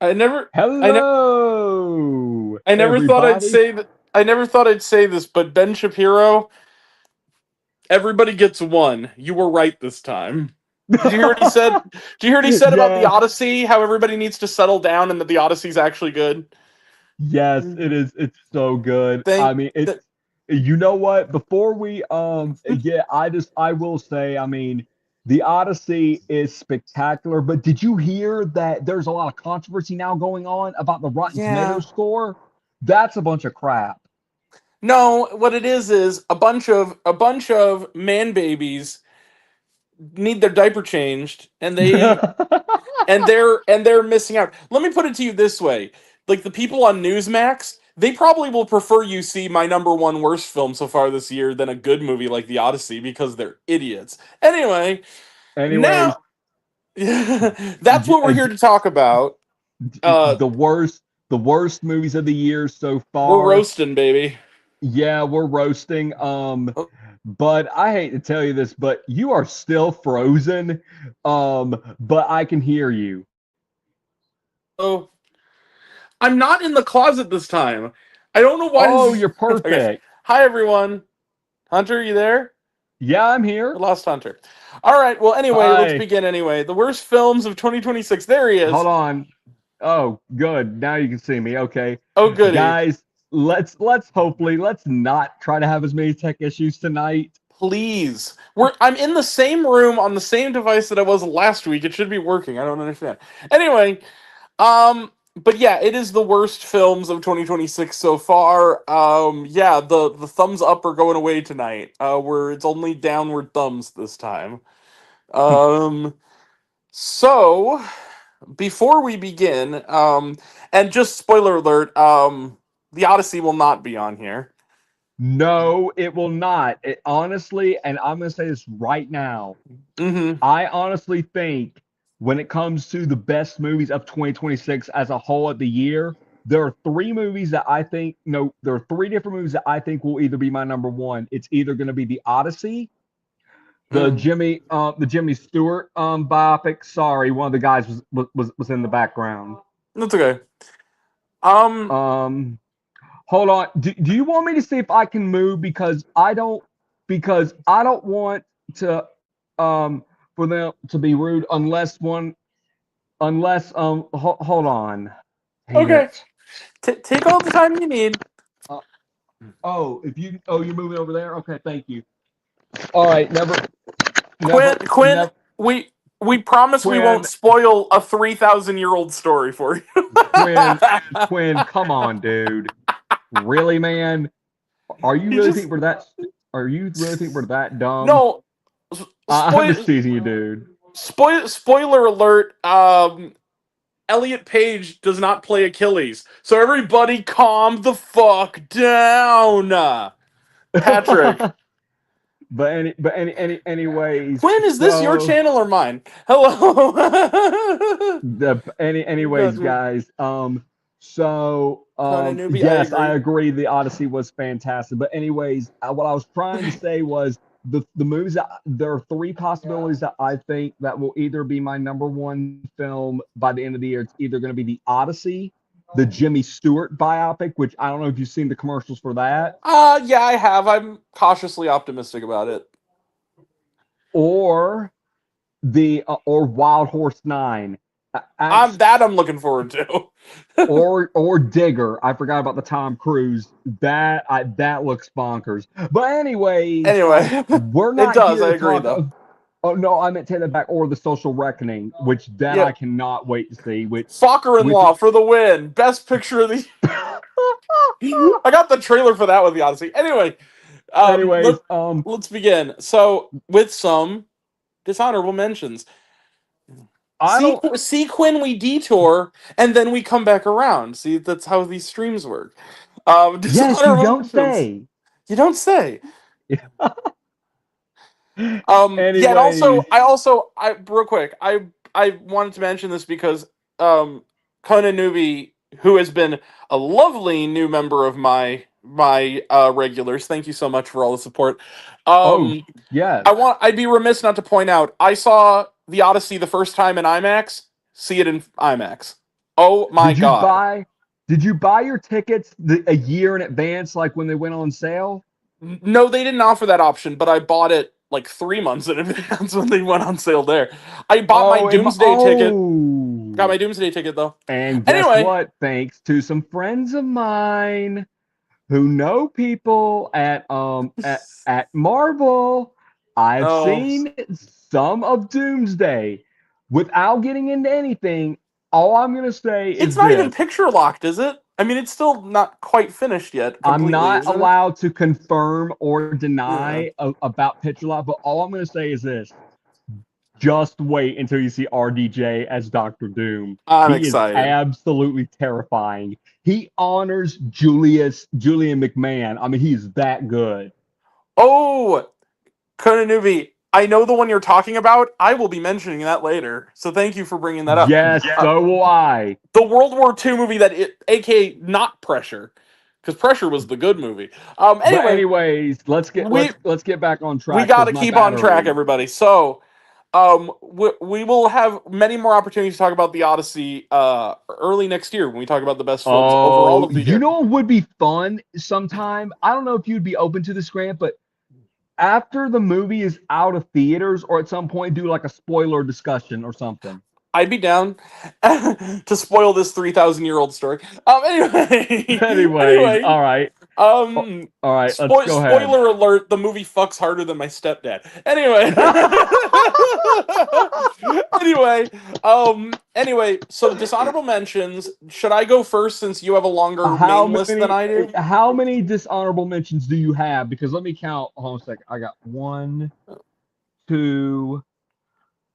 I never, I never, Hello, I never thought I'd everybody. say that. I never thought I'd say this, but Ben Shapiro, everybody gets one. You were right this time. Did you hear what he said? Did you hear what he said about the Yeah, Odyssey? How everybody needs to settle down, and that the Odyssey's actually good. yes, it is. It's so good. I Thank. mean, it's, you know what? Before we yeah, I will say, I mean, the Odyssey is spectacular, but did you hear that there's a lot of controversy now going on about the Rotten Yeah. Tomatoes score? That's a bunch of crap. No, what it is a bunch of man babies need their diaper changed, and they're missing out. Let me put it to you this way: like the people on Newsmax, they probably will prefer you see my number one worst film so far this year than a good movie like The Odyssey because they're idiots. Anyway, Anyways, now that's what we're yeah, here to talk about. Uh, the worst movies of the year so we're far. roasting, baby. Yeah, we're roasting. But I hate to tell you this, but you are still frozen. But I can hear you. Oh, I'm not in the closet this time. I don't know why this Oh, is. you're Okay. perfect. Hi everyone. Hunter, you there? Yeah, I'm We here. lost Hunter. All right. Well, anyway, let's Hi. begin. Anyway, the worst films of 2026. There he Hold is. on. Oh, good. Now you can see me. Okay. Oh, goody. Guys, let's not try to have as many tech issues tonight. Please. I'm in the same room on the same device that I was last week. It should be working. I don't understand. Anyway, but yeah, it is the worst films of 2026 so far. Yeah, the thumbs up are going away tonight. Where it's only downward thumbs this time. Um, so before we begin, and just spoiler alert, the Odyssey will not be on here. No, it will not. It honestly, and I'm gonna say this right now. Mm-hmm. I honestly think when it comes to the best movies of 2026 as a whole of the year, there are three movies that I think, no, there are three different movies that I think will either be my number one. It's either going to be The Odyssey, Mm. the Jimmy Stewart biopic. Sorry, one of the guys was in the background. That's okay. Um, Um, hold on. Do you want me to see if I can move because I don't want to for them to be rude unless hold on. Dang okay. it. Take all the time you need. Uh, you're moving over there? Okay, thank you. All right, Quinn, never we promise we won't Quinn, spoil a 3,000-year-old story for you. Quinn, Quinn, come on, dude. Really, man? Are you You really just think we're that are you really think we're that dumb? no I'm spoil just teasing you, dude. spoiler alert. Elliot Page does not play Achilles, so everybody calm the fuck down. Patrick, Anyways, Quinn, is this your so channel or mine? Hello. anyways, Gotcha. guys. So Conan newbie, I yes, I agree. agree. The Odyssey was fantastic. But anyways, what I was trying to say was the movies that there are three possibilities that I think that will either be my number one film by the end of the year. It's either going to be The Odyssey, the Jimmy Stewart biopic, which I don't know if you've seen the commercials for that, Yeah, I have. I'm cautiously optimistic about it. or the or Wild Horse Nine. I'm that I'm looking forward to. Or Digger. I forgot about the Tom Cruise. That looks bonkers. But anyways, Anyway, we're it not does. here I to agree, talk. though. Oh no, I meant take that back. Or the Social Reckoning, which that I Yep. cannot wait to see. Which Fokker-in-Law for the win. Best picture of the. I got the trailer for that with the Odyssey. Anyway, um, let anyways, let's begin. So with some dishonorable mentions. I don't. See Quinn, we detour and then we come back around. See, that's how these streams work. Yes, you Dishonorable don't mentions. say. You don't say. Yeah, and Anyways, I real quick, I wanted to mention this because Conan Newby, who has been a lovely new member of my regulars, thank you so much for all the support. oh Um, yes. I'd be remiss not to point out I saw the Odyssey the first time in IMAX. See it in IMAX. Oh my Did you god. buy? Did you buy your tickets a year in advance, like when they went on sale? No, they didn't offer that option, but I bought it like 3 months in advance when they went on sale there. I bought my Doomsday ticket. Got my Doomsday ticket though. And guess Anyway, what? Thanks to some friends of mine who know people at Marvel, I've oh, seen some of Doomsday. Without getting into anything, all I'm gonna say it's is not even this. picture locked, is it? I mean, it's still not quite finished yet, I'm completely, not is it? allowed to confirm or Yeah, deny about Picture Lock, but all I'm gonna say is this. Just wait until you see RDJ as Doctor Doom. I'm He is excited. absolutely terrifying. He honors Julian McMahon. I mean, he's that good. Oh, Kononubi, I know the one you're talking about. I will be mentioning that later, so thank you for bringing that up. Yes, so will I. The World War II movie aka not Pressure, because Pressure was the good movie. But Anyway, anyways, we let's get back on we track got because to my keep on track, battery. everybody. So, we will have many more opportunities to talk about the Odyssey early next year when we talk about the best films overall Oh, of the you year. know what would be fun sometime? I don't know if you'd be open to this, Grant, but after the movie is out of theaters or at some point do like a spoiler discussion or something. I'd be down to spoil this 3,000-year-old story. Anyway, Anyways, anyway, all right. Oh, um, all right, let's go ahead. spoiler alert: the movie fucks harder than my stepdad. Anyway, anyway. So dishonorable mentions. Should I go first since you have a longer main list than I do? How many dishonorable mentions do you have? Because let me count. Hold on a second. I got 1, 2,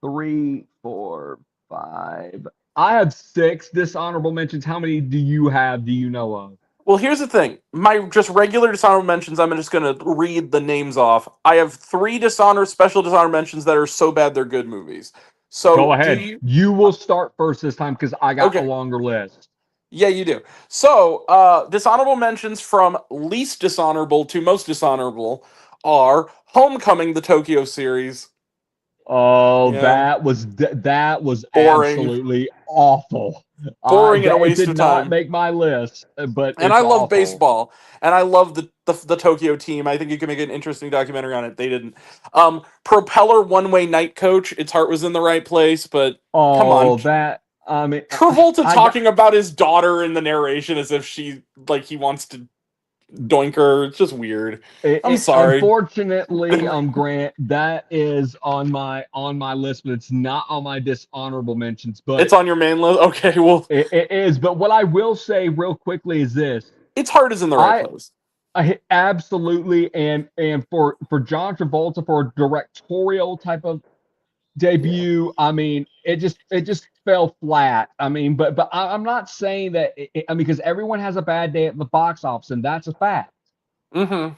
3, 4, 5. I have 6 dishonorable mentions. How many do you have? Do you know of? Well, here's the thing. My just regular dishonorable mentions, I'm just going to read the names off. I have 3 special dishonor mentions that are so bad they're good movies. Go So, do ahead. you? You will start first this time because I got a Okay. longer list. Yeah, you do. So, dishonorable mentions from least dishonorable to most dishonorable are Homecoming, the Tokyo series. Oh, Yeah. that was Boring. absolutely awful. Boring and a It waste did of not time. make my list, but And I it's love awful. baseball, and I love the Tokyo team. I think you can make an interesting documentary on it. They didn't. Propeller One Way Night Coach. Its heart was in the right place, but come on. Oh, that I mean, Travolta I got talking about his daughter in the narration as if he wants to doink her. It's just weird. I'm sorry. unfortunately, Grant, that is on my list, but it's not on my dishonorable mentions. It's But on your main list. Okay, well, it is. But what I will say real quickly is this: its heart is in the right I place. absolutely and for John Travolta for a directorial type of Yeah. debut, I mean, it just fell flat. I mean, but I'm not saying that. I mean, because everyone has a bad day at the box office, and that's a fact. Hmm.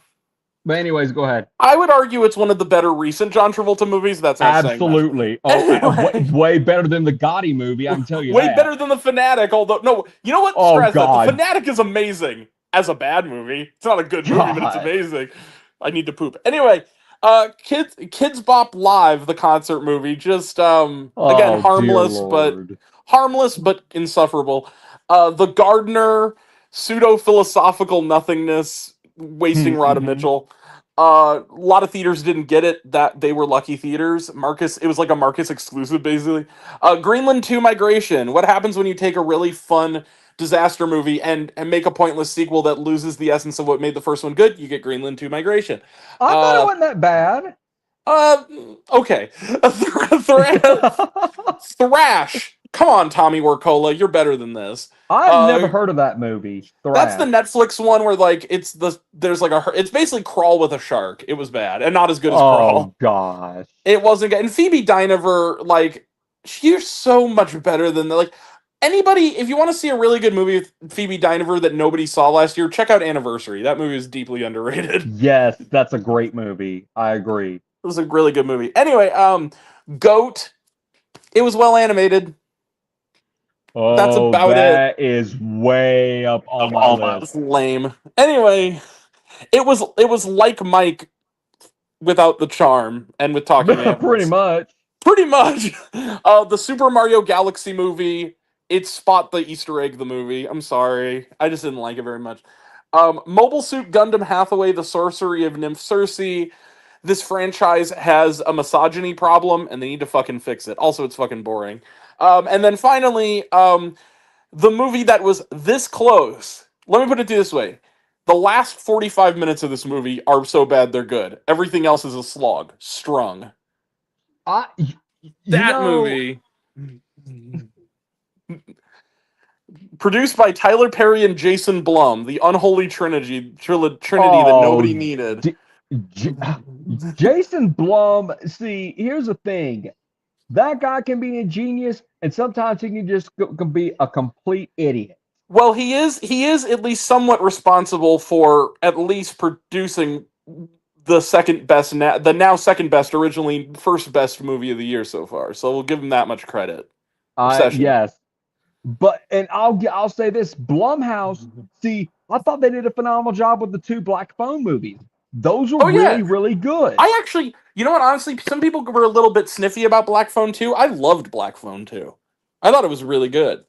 But anyways, go ahead. I would argue it's one of the better recent John Travolta movies. That's not saying much. Absolutely. Oh, Anyway, way better than the Gotti movie. I can tell you way that. better than The Fanatic. Although, no, you know what? Oh Scratch that. The God, Fanatic is amazing as a bad movie. It's not a good movie, but it's God. amazing. I need to poop. Anyway, Kids Bop Live, the concert movie, just again Oh dear Lord. harmless but insufferable. The Gardener, pseudo philosophical nothingness, wasting Rhoda Mm-hmm. Mitchell. A lot of theaters didn't get it. That they were lucky theaters. Marcus, it was like a Marcus exclusive, basically. Greenland 2 Migration. What happens when you take a really fun disaster movie and make a pointless sequel that loses the essence of what made the first one good? You get Greenland 2 Migration. I thought it Uh, wasn't that bad. okay. Thrash. Come on, Tommy Wirkola, you're better than this. I've never Uh, heard of that movie, that's the Thrash. Netflix one where like there's like it's basically Crawl with a shark. It was bad and not as good as Oh Crawl. gosh. It wasn't good. And Phoebe Dynevor, like, she's so much better than like anybody. If you want to see a really good movie with Phoebe Dynevor that nobody saw last year, check out Anniversary. That movie is deeply underrated. Yes, that's a great movie. I agree. It was a really good movie. Anyway, Goat. It was well animated. That's Oh, about it. that is way up on my list. It's lame. Anyway, it was like Mike without the charm and with talking Pretty animals. much. Pretty much. The Super Mario Galaxy movie it's Spot the Easter Egg the movie. I'm sorry, I just didn't like it very much. Mobile Suit Gundam Hathaway: The Sorcery of Nymph Cersei. This franchise has a misogyny problem, and they need to fucking fix it. Also, it's fucking boring. And then finally, the movie that was this close. Let me put it this way: the last 45 minutes of this movie are so bad they're good. Everything else is a slog. Strung. I, you That know, movie. Produced by Tyler Perry and Jason Blum, the unholy trinity that nobody needed. J- Jason Blum. See, here's the thing: that guy can be a genius, and sometimes he can just can be a complete idiot. Well, he is at least somewhat responsible for at least producing the second best the now second best, originally first best movie of the year so far. So we'll give him that much credit. Obsession. Yes, but and I'll say this: Blumhouse. See, I thought they did a phenomenal job with the two Black Phone movies. Those were really good. I actually, you know what? Honestly, some people were a little bit sniffy about Black Phone 2. I loved Black Phone 2. I thought it was really good.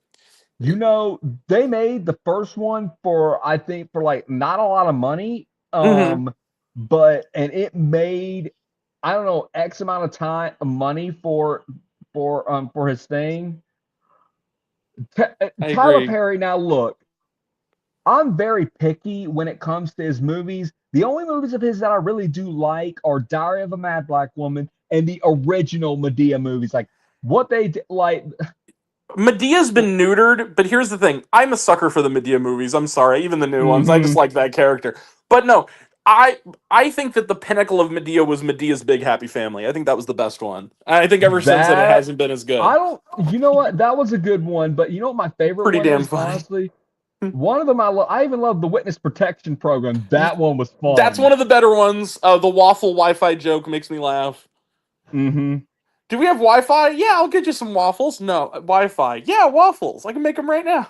You know, they made the first one for I think for like not a lot of money. But and it made I don't know X amount of time money for his thing. Tyler Perry. Now look, I'm very picky when it comes to his movies. The only movies of his that I really do like are Diary of a Mad Black Woman and the original Medea movies. Like what they did, like Medea's been neutered, but here's the thing. I'm a sucker for the Medea movies. I'm sorry, even the new ones. I just like that character. But no, I think that the pinnacle of Medea was Medea's Big Happy Family. I think that was the best one. I think ever since then it hasn't been as good. You know what? That was a good one, but you know what my favorite Pretty one damn is, funny. honestly? One of them I even love the Witness Protection Program. That one was fun. That's one of the better ones. The waffle Wi-Fi joke makes me laugh. Do we have Wi-Fi? Yeah, I'll get you some waffles. No, Wi-Fi. Yeah, waffles. I can make them right now.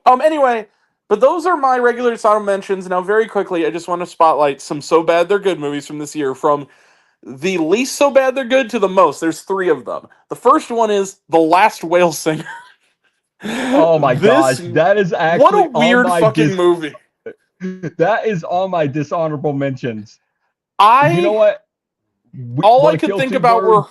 Anyway, but those are my regular honorable mentions. Now, very quickly, I just want to spotlight some so bad they're good movies from this year, from the least so bad they're good to the most. There's 3 of them. The first one is The Last Whale Singer. Oh my gosh, that is actually what a weird fucking movie. That is on my dishonorable mentions. You know what? All I could think about were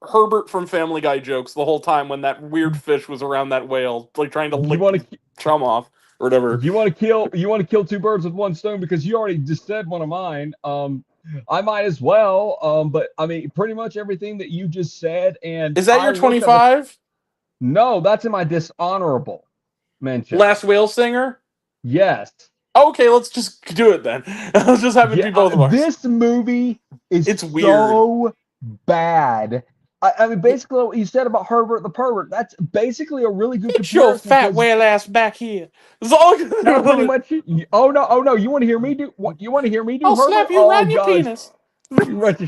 Herbert from Family Guy jokes the whole time when that weird fish was around that whale, like trying to lick chum off or whatever. You want to kill 2 birds with 1 stone because you already just said one of mine. I might as well. But I mean, pretty much everything that you just said. And is that your 25? No, that's in my dishonorable mention. Last Whale Singer? Yes. Okay, let's just do it then. Let's just have it be both of us. This movie is so bad. I mean, basically, what you said about Herbert the Pervert, that's basically a really good comparison. Get your fat whale ass back here. That's all pretty much. Oh no! You want to hear me do? You want to hear me do? I'll Herbert? slap you right in your penis.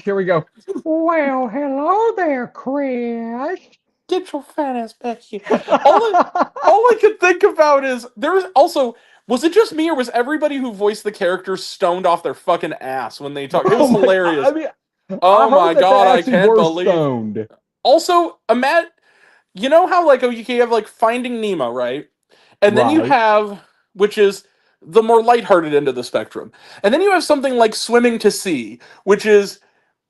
Here we go. Well, hello there, Chris. Get your fat ass back here. all I could think about is there's also. Was it just me, or was everybody who voiced the characters stoned off their fucking ass when they talked? It was hilarious. I mean, oh my god, I can't believe. Stoned. Also, you know how like you have like Finding Nemo, right? And then you have, which is the more lighthearted end of the spectrum, and then you have something like Swimming to Sea, which is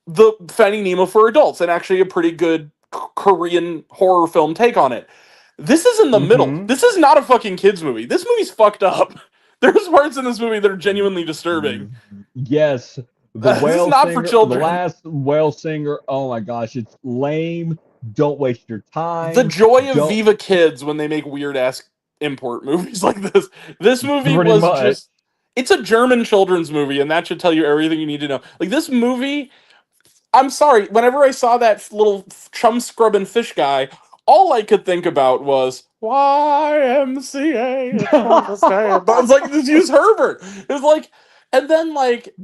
the Finding Nemo for adults, and actually a pretty good Korean horror film take on it. This is in the middle. This is not a fucking kids movie. This movie's fucked up. There's parts in this movie that are genuinely disturbing. Yes. The whale not singer, for children. The Last Whale Singer. Oh my gosh, it's lame. Don't waste your time. The joy of Viva Kids when they make weird ass import movies like this. This movie was just. It's a German children's movie, and that should tell you everything you need to know. Like this movie. I'm sorry. Whenever I saw that little chum scrubbing fish guy, all I could think about was YMCA. But I was like, just use Herbert. It was like, and then like,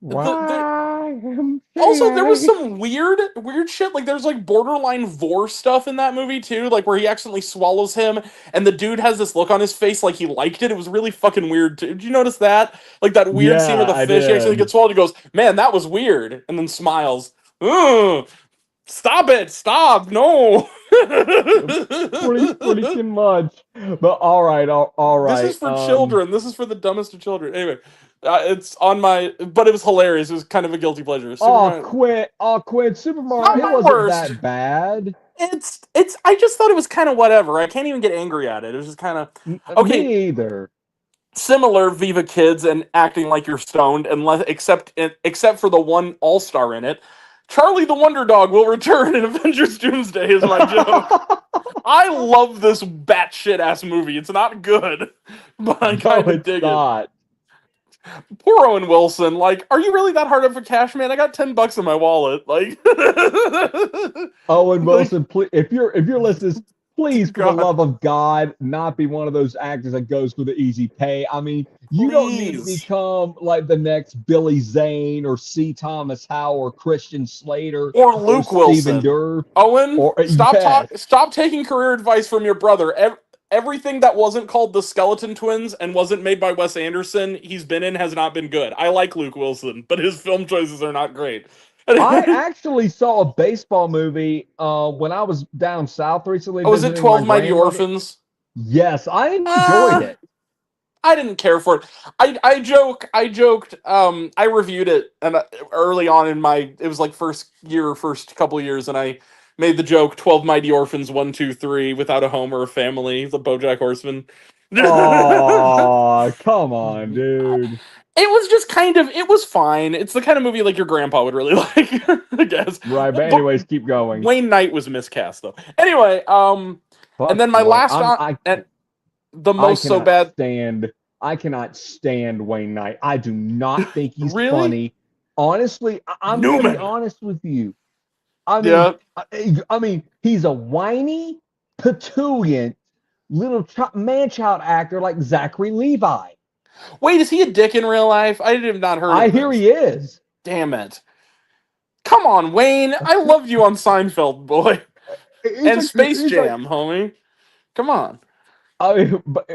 also there was some weird shit. Like there's like borderline vor stuff in that movie too. Like where he accidentally swallows him, and the dude has this look on his face like he liked it. It was really fucking weird too. Did you notice that? Like that weird scene where the fish actually gets swallowed. He goes, "Man, that was weird," and then smiles. Ugh. Stop it! Stop! No! Pretty freaking much. But all right, all This right. is for children. This is for the dumbest of children. Anyway, it's on my. But it was hilarious. It was kind of a guilty pleasure. Quit. Super Mario. Not It my wasn't worst. that bad. It's. I just thought it was kind of whatever. I can't even get angry at it. It was just kind of okay. Me either. Similar Viva Kids and acting like you're stoned, unless except for the one all-star in it. Charlie the Wonder Dog will return in Avengers Doomsday is my joke. I love this batshit ass movie. It's not good, but I kind of dig it. Poor Owen Wilson. Like, are you really that hard up for cash, man? I got $10 in my wallet. Like, Owen Wilson, please, if you're listening, please, for the God. love of God, not be one of those actors that goes for the easy pay. I mean, you don't need to Please. become like the next Billy Zane or C. Thomas Howell or Christian Slater Or Luke Stephen Wilson. Durr. Owen, stop yes. stop taking career advice from your brother. Everything that wasn't called the Skeleton Twins and wasn't made by Wes Anderson, he's been in, has not been good. I like Luke Wilson, but his film choices are not great. I actually saw a baseball movie when I was down south recently. Was it 12 Mighty Orphans? Yes, I enjoyed it. I didn't care for it. I joked. I reviewed it and early on in my, it was like first couple years, and I made the joke 12 Mighty Orphans 1, 2, 3 without a home or a family. The BoJack Horseman. Oh, come on, dude. It was just it was fine. It's the kind of movie like your grandpa would really like, I guess. Right, but anyways, keep going. Wayne Knight was miscast though. Anyway, and then my last the most so bad. I cannot stand Wayne Knight. I do not think he's really? funny. Honestly, I'm going to be honest with you. I mean, he's a whiny, petulant little man-child actor like Zachary Levi. Wait, is he a dick in real life? I have not heard. I hear he is. Damn it! Come on, Wayne. I loved you on Seinfeld, boy, and Space Jam, homie. Come on. But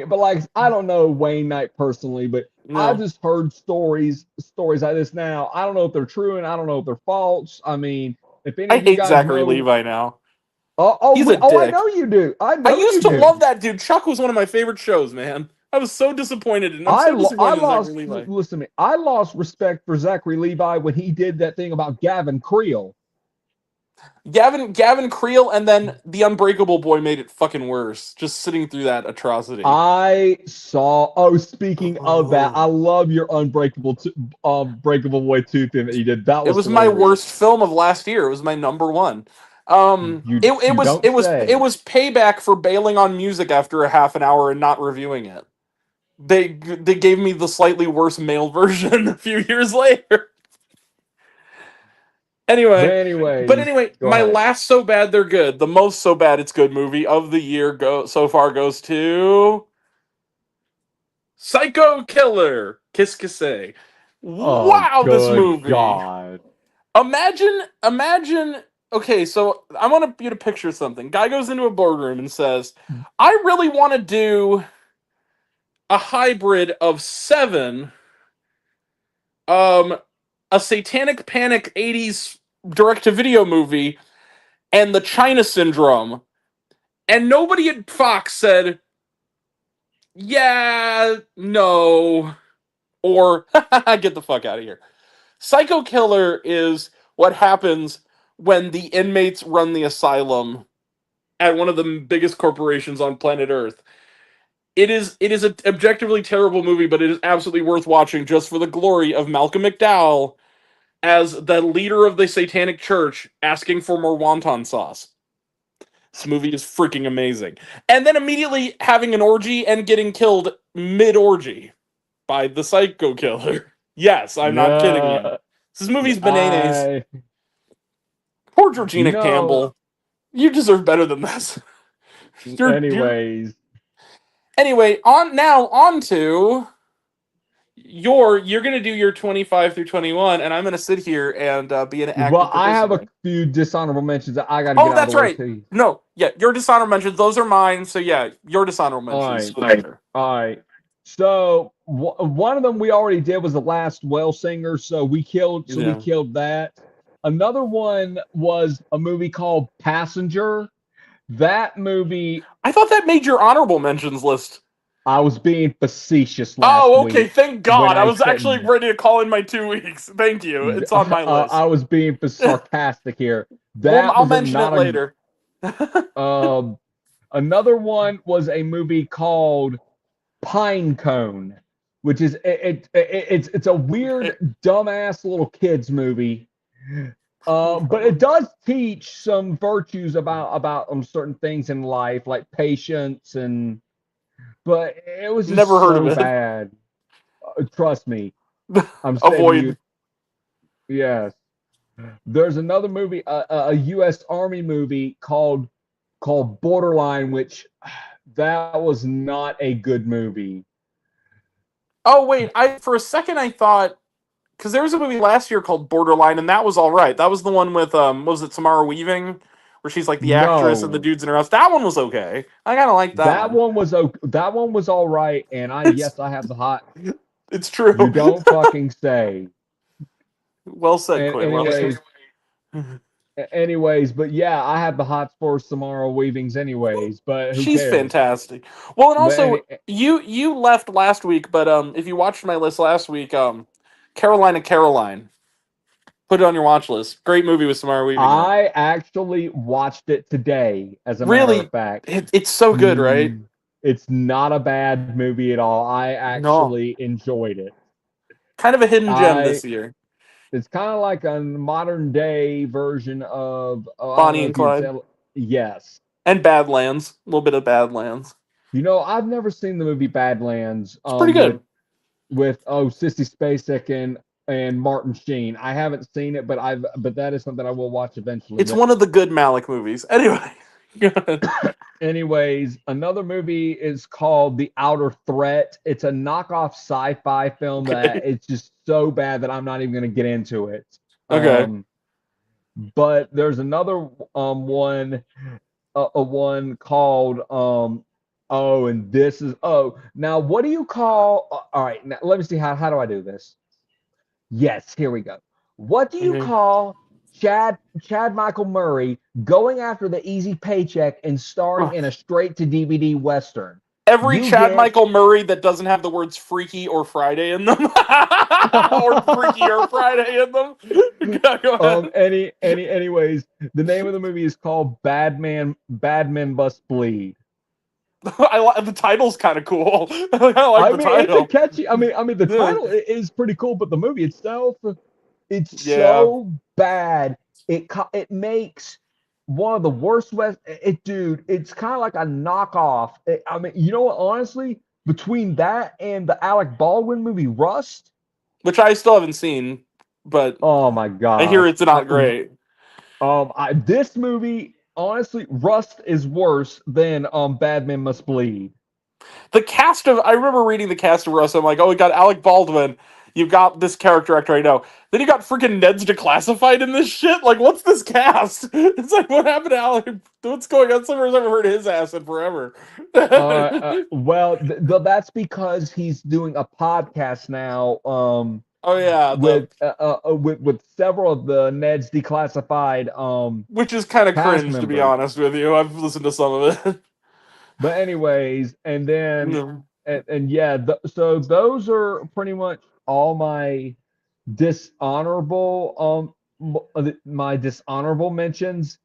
like, I don't know Wayne Knight personally, but I've just heard stories like this now. I don't know if they're true, and I don't know if they're false. I mean, if any I hate Zachary Levi now. He's a dick. I know you do. I used to love that dude. Chuck was one of my favorite shows, man. I was so disappointed, and I'm so disappointed in Zachary Levi. Listen to me. I lost respect for Zachary Levi when he did that thing about Gavin Creel. Gavin Creel, and then the Unbreakable Boy made it fucking worse. Just sitting through that atrocity. I saw. Speaking of that, I love your Unbreakable Boy 2 thing that you did. That was. It was hilarious. My worst film of last year. It was my number one. It was payback for bailing on music after a half an hour and not reviewing it. They gave me the slightly worse male version a few years later. Anyway, my last so bad they're good, the most so bad it's good movie of the year so far goes to Psycho Killer. Kiss Kiss. Wow, this movie. God. Imagine. Okay, so I want you to picture something. Guy goes into a boardroom and says, "I really want to do a hybrid of Seven, a Satanic Panic 80s direct-to-video movie, and the China Syndrome." And nobody at Fox said, "Yeah, no," or "Get the fuck out of here." Psycho Killer is what happens when the inmates run the asylum at one of the biggest corporations on planet Earth. It is an objectively terrible movie, but it is absolutely worth watching just for the glory of Malcolm McDowell as the leader of the Satanic Church asking for more wonton sauce. This movie is freaking amazing. And then immediately having an orgy and getting killed mid-orgy by the Psycho Killer. Yes, I'm not kidding you. This movie's bananas. Poor Georgina Campbell. You deserve better than this. Anyway, on to you're gonna do your 25 through 21, and I'm gonna sit here and be an active. Well, I have a few dishonorable mentions that I gotta get out of the way. That's right. No, yeah, your dishonorable mentions. Those are mine. So yeah, your dishonorable mentions. All right. So one of them we already did was The Last Well Singer. So we killed that. Another one was a movie called Passenger. That movie, I thought that made your honorable mentions list. I was being facetious last Oh, okay. week Thank when God. I I was said actually ready to call in my 2 weeks. Thank you. It's on my list. I was being sarcastic here. Well, That I'll was mention it not later. a. Another one was a movie called Pine Cone, which is it's a weird dumbass little kids movie. But it does teach some virtues about certain things in life, like patience and. But it was just Never heard of so it. bad. Trust me, I'm saving you. Avoid. Yes. There's another movie, a U.S. Army movie called Borderline, which that was not a good movie. Oh, wait. I for a second I thought because there was a movie last year called Borderline, and that was all right. That was the one with what was it Samara Weaving, where she's like the actress and the No, dudes in her house. That one was okay. I kind of like that that one. one was okay. That one was all right. And It's I have the hot. it's true. You don't fucking say. Well said, And Quinn. Well said. but yeah, I have the hots for Samara Weavings anyways. But who She's cares? fantastic. Well, and But also you left last week, but if you watched my list last week, Carolina Caroline, put it on your watch list. Great movie with Samara Weaving in it. I actually watched it today, as a matter of Really, fact. it's so good, right? It's not a bad movie at all. I No, actually enjoyed it. kind of a hidden gem I this year. It's kind of like a modern day version of I don't Bonnie know and if you'd Clyde say yes. and Badlands, a little bit of Badlands. I've never seen the movie Badlands It's pretty with good. Sissy Spacek and Martin Sheen. I haven't seen it, but that is something I will watch eventually. It's But one of the good Malik movies. Anyway, go ahead. anyways, another movie is called The Outer Threat. It's a knockoff sci-fi film that Okay. it's just so bad that I'm not even going to get into it. Okay. But there's another one, a one called and this is now what do you call? All right, now let me see how do I do this? Yes, here we go. What do you Okay. call Chad Michael Murray going after the easy paycheck and starring in a straight to DVD western? Every You Chad get Michael Murray that doesn't have the words freaky or Friday in them. Or freaky or Friday in them. Go ahead. anyways, the name of the movie is called Bad Men Must Bleed. The title's kind of cool. I like the It's a title. catchy. The Yeah. title is pretty cool, but the movie itself, it's Yeah. so bad. It makes one of the worst West. Dude, it's kind of like a knockoff. You know what? Honestly, between that and the Alec Baldwin movie Rust, Which I still haven't seen, but oh my I hear gosh, it's not great. this movie, honestly, Rust is worse than Bad Men Must Bleed. The cast of I remember reading the cast of Russ. I'm like, oh, we got Alec Baldwin. You got this character actor I know. Then you got freaking Ned's Declassified in this shit. Like, what's this cast? It's like, what happened to Alec? What's going on? Someone's never heard his ass in forever. Well, that's because he's doing a podcast now. Oh yeah, with several of the Ned's Declassified which is kind of cast cringe to be members. honest with you. I've listened to some of it. But anyways, and then No. and yeah, so those are pretty much all my dishonorable mentions.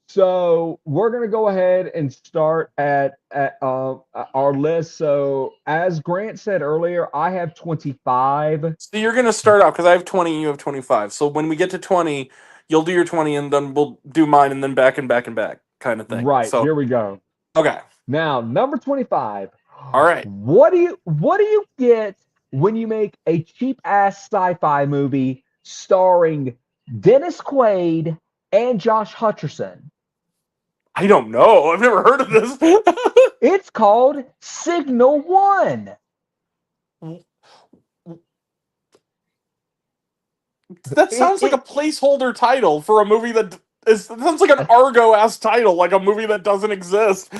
So we're gonna go ahead and start at our list. So as Grant said earlier, I have 25. So you're gonna start out because I have 20, you have 25. So when we get to 20, you'll do your 20, and then we'll do mine, and then back and back and back kind of thing. Right, So here we go. okay, Now, number 25. all right. What do you get when you make a cheap ass sci-fi movie starring Dennis Quaid and Josh Hutcherson? I don't know. I've never heard of this. It's called Signal One. That sounds like a placeholder title for a movie that is. That sounds like an Argo-ass title, like a movie that doesn't exist.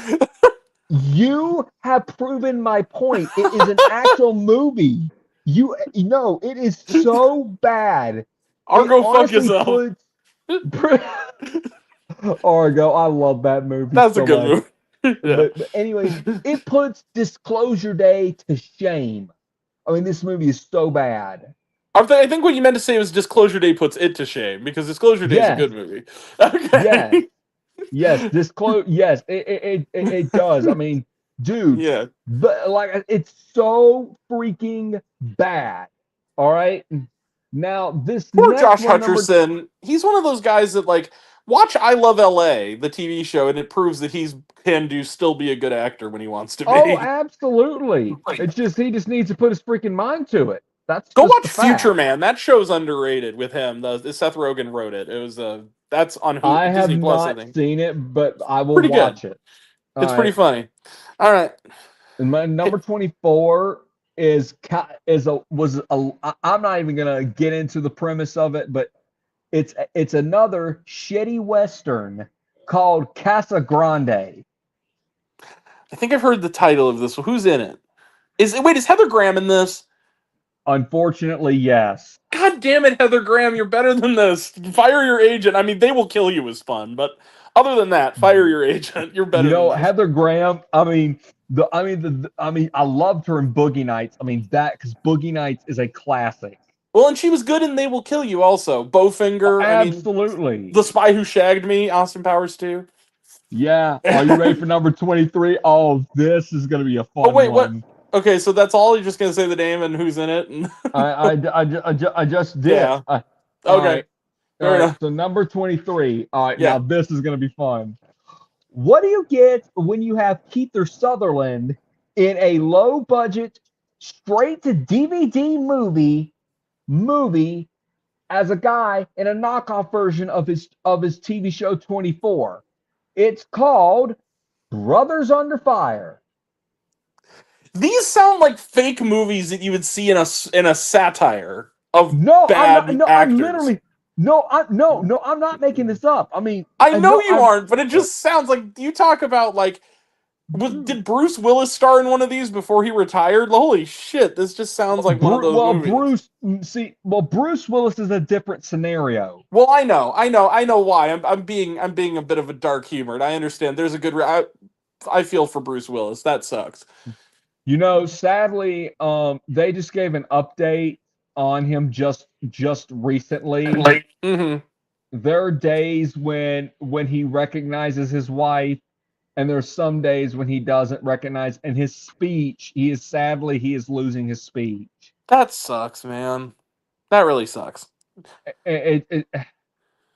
You have proven my point. It is an actual movie. You know, it is so bad. Argo It fuck honestly yourself. Argo, I love that movie That's a so good much. movie. Yeah. But anyways, it puts Disclosure Day to shame. I mean, this movie is so bad. I think what you meant to say was Disclosure Day puts it to shame because Disclosure Day is a Yes, good movie. yes, Okay. yes. Yes, it does. I mean, dude, Yeah. but like it's so freaking bad. All right. Now this Poor next Josh one, number. Hutcherson. He's one of those guys that like watch I Love LA, the TV show, and it proves that he's can do still be a good actor when he wants to Oh, be. absolutely. It's just he just needs to put his freaking mind to it. That's Go just watch the Future fact. Man. That show's underrated with him. The Seth Rogen wrote it. It was that's on I have Disney Plus, I not think. seen it, but I will Pretty good. watch it. All It's pretty right. funny. All right. And my number 24 is is a was a I'm not even gonna get into the premise of it, but it's another shitty western called Casa Grande. I think I've heard the title of this. Who's in it? Is Heather Graham in this? Unfortunately, yes. God damn it, Heather Graham, you're better than this. Fire your agent. I mean, They Will Kill You is fun, but other than that, fire your agent. You're You better than know, this. Heather Graham, I mean I loved her in Boogie Nights. I mean that because Boogie Nights is a classic. Well, and she was good in They Will Kill You also. Bowfinger, I mean, Absolutely. The Spy Who Shagged Me, Austin Powers too. Yeah. Are you ready for number 23? Oh, this is gonna be a Oh fun wait, what? one. Okay, so that's all. You're just gonna say the name and who's in it? And I just did. yeah. All Okay. right. All Fair right. enough. So number 23. All right. Now Yeah. this is going to be fun. What do you get when you have Kiefer Sutherland in a low budget, straight to DVD movie as a guy in a knockoff version of his TV show 24? It's called Brothers Under Fire. These sound like fake movies that you would see in a satire of No, I'm not. bad No, I'm actors. literally. No. I'm not making this up. I mean, I I know know. you aren't, but it just sounds like you talk about like I'm. did Bruce Willis star in one of these before he retired? Holy shit, this just sounds like one of those movies. Bruce Willis is a different scenario. Well, I know why. I'm being a bit of a dark humored. I understand. There's a good. I feel for Bruce Willis. That sucks. You know, sadly, they just gave an update on him just recently. Like, mm-hmm. There are days when he recognizes his wife, and there's some days when he doesn't recognize. And his speech, he is losing his speech. That sucks, man. That really sucks. It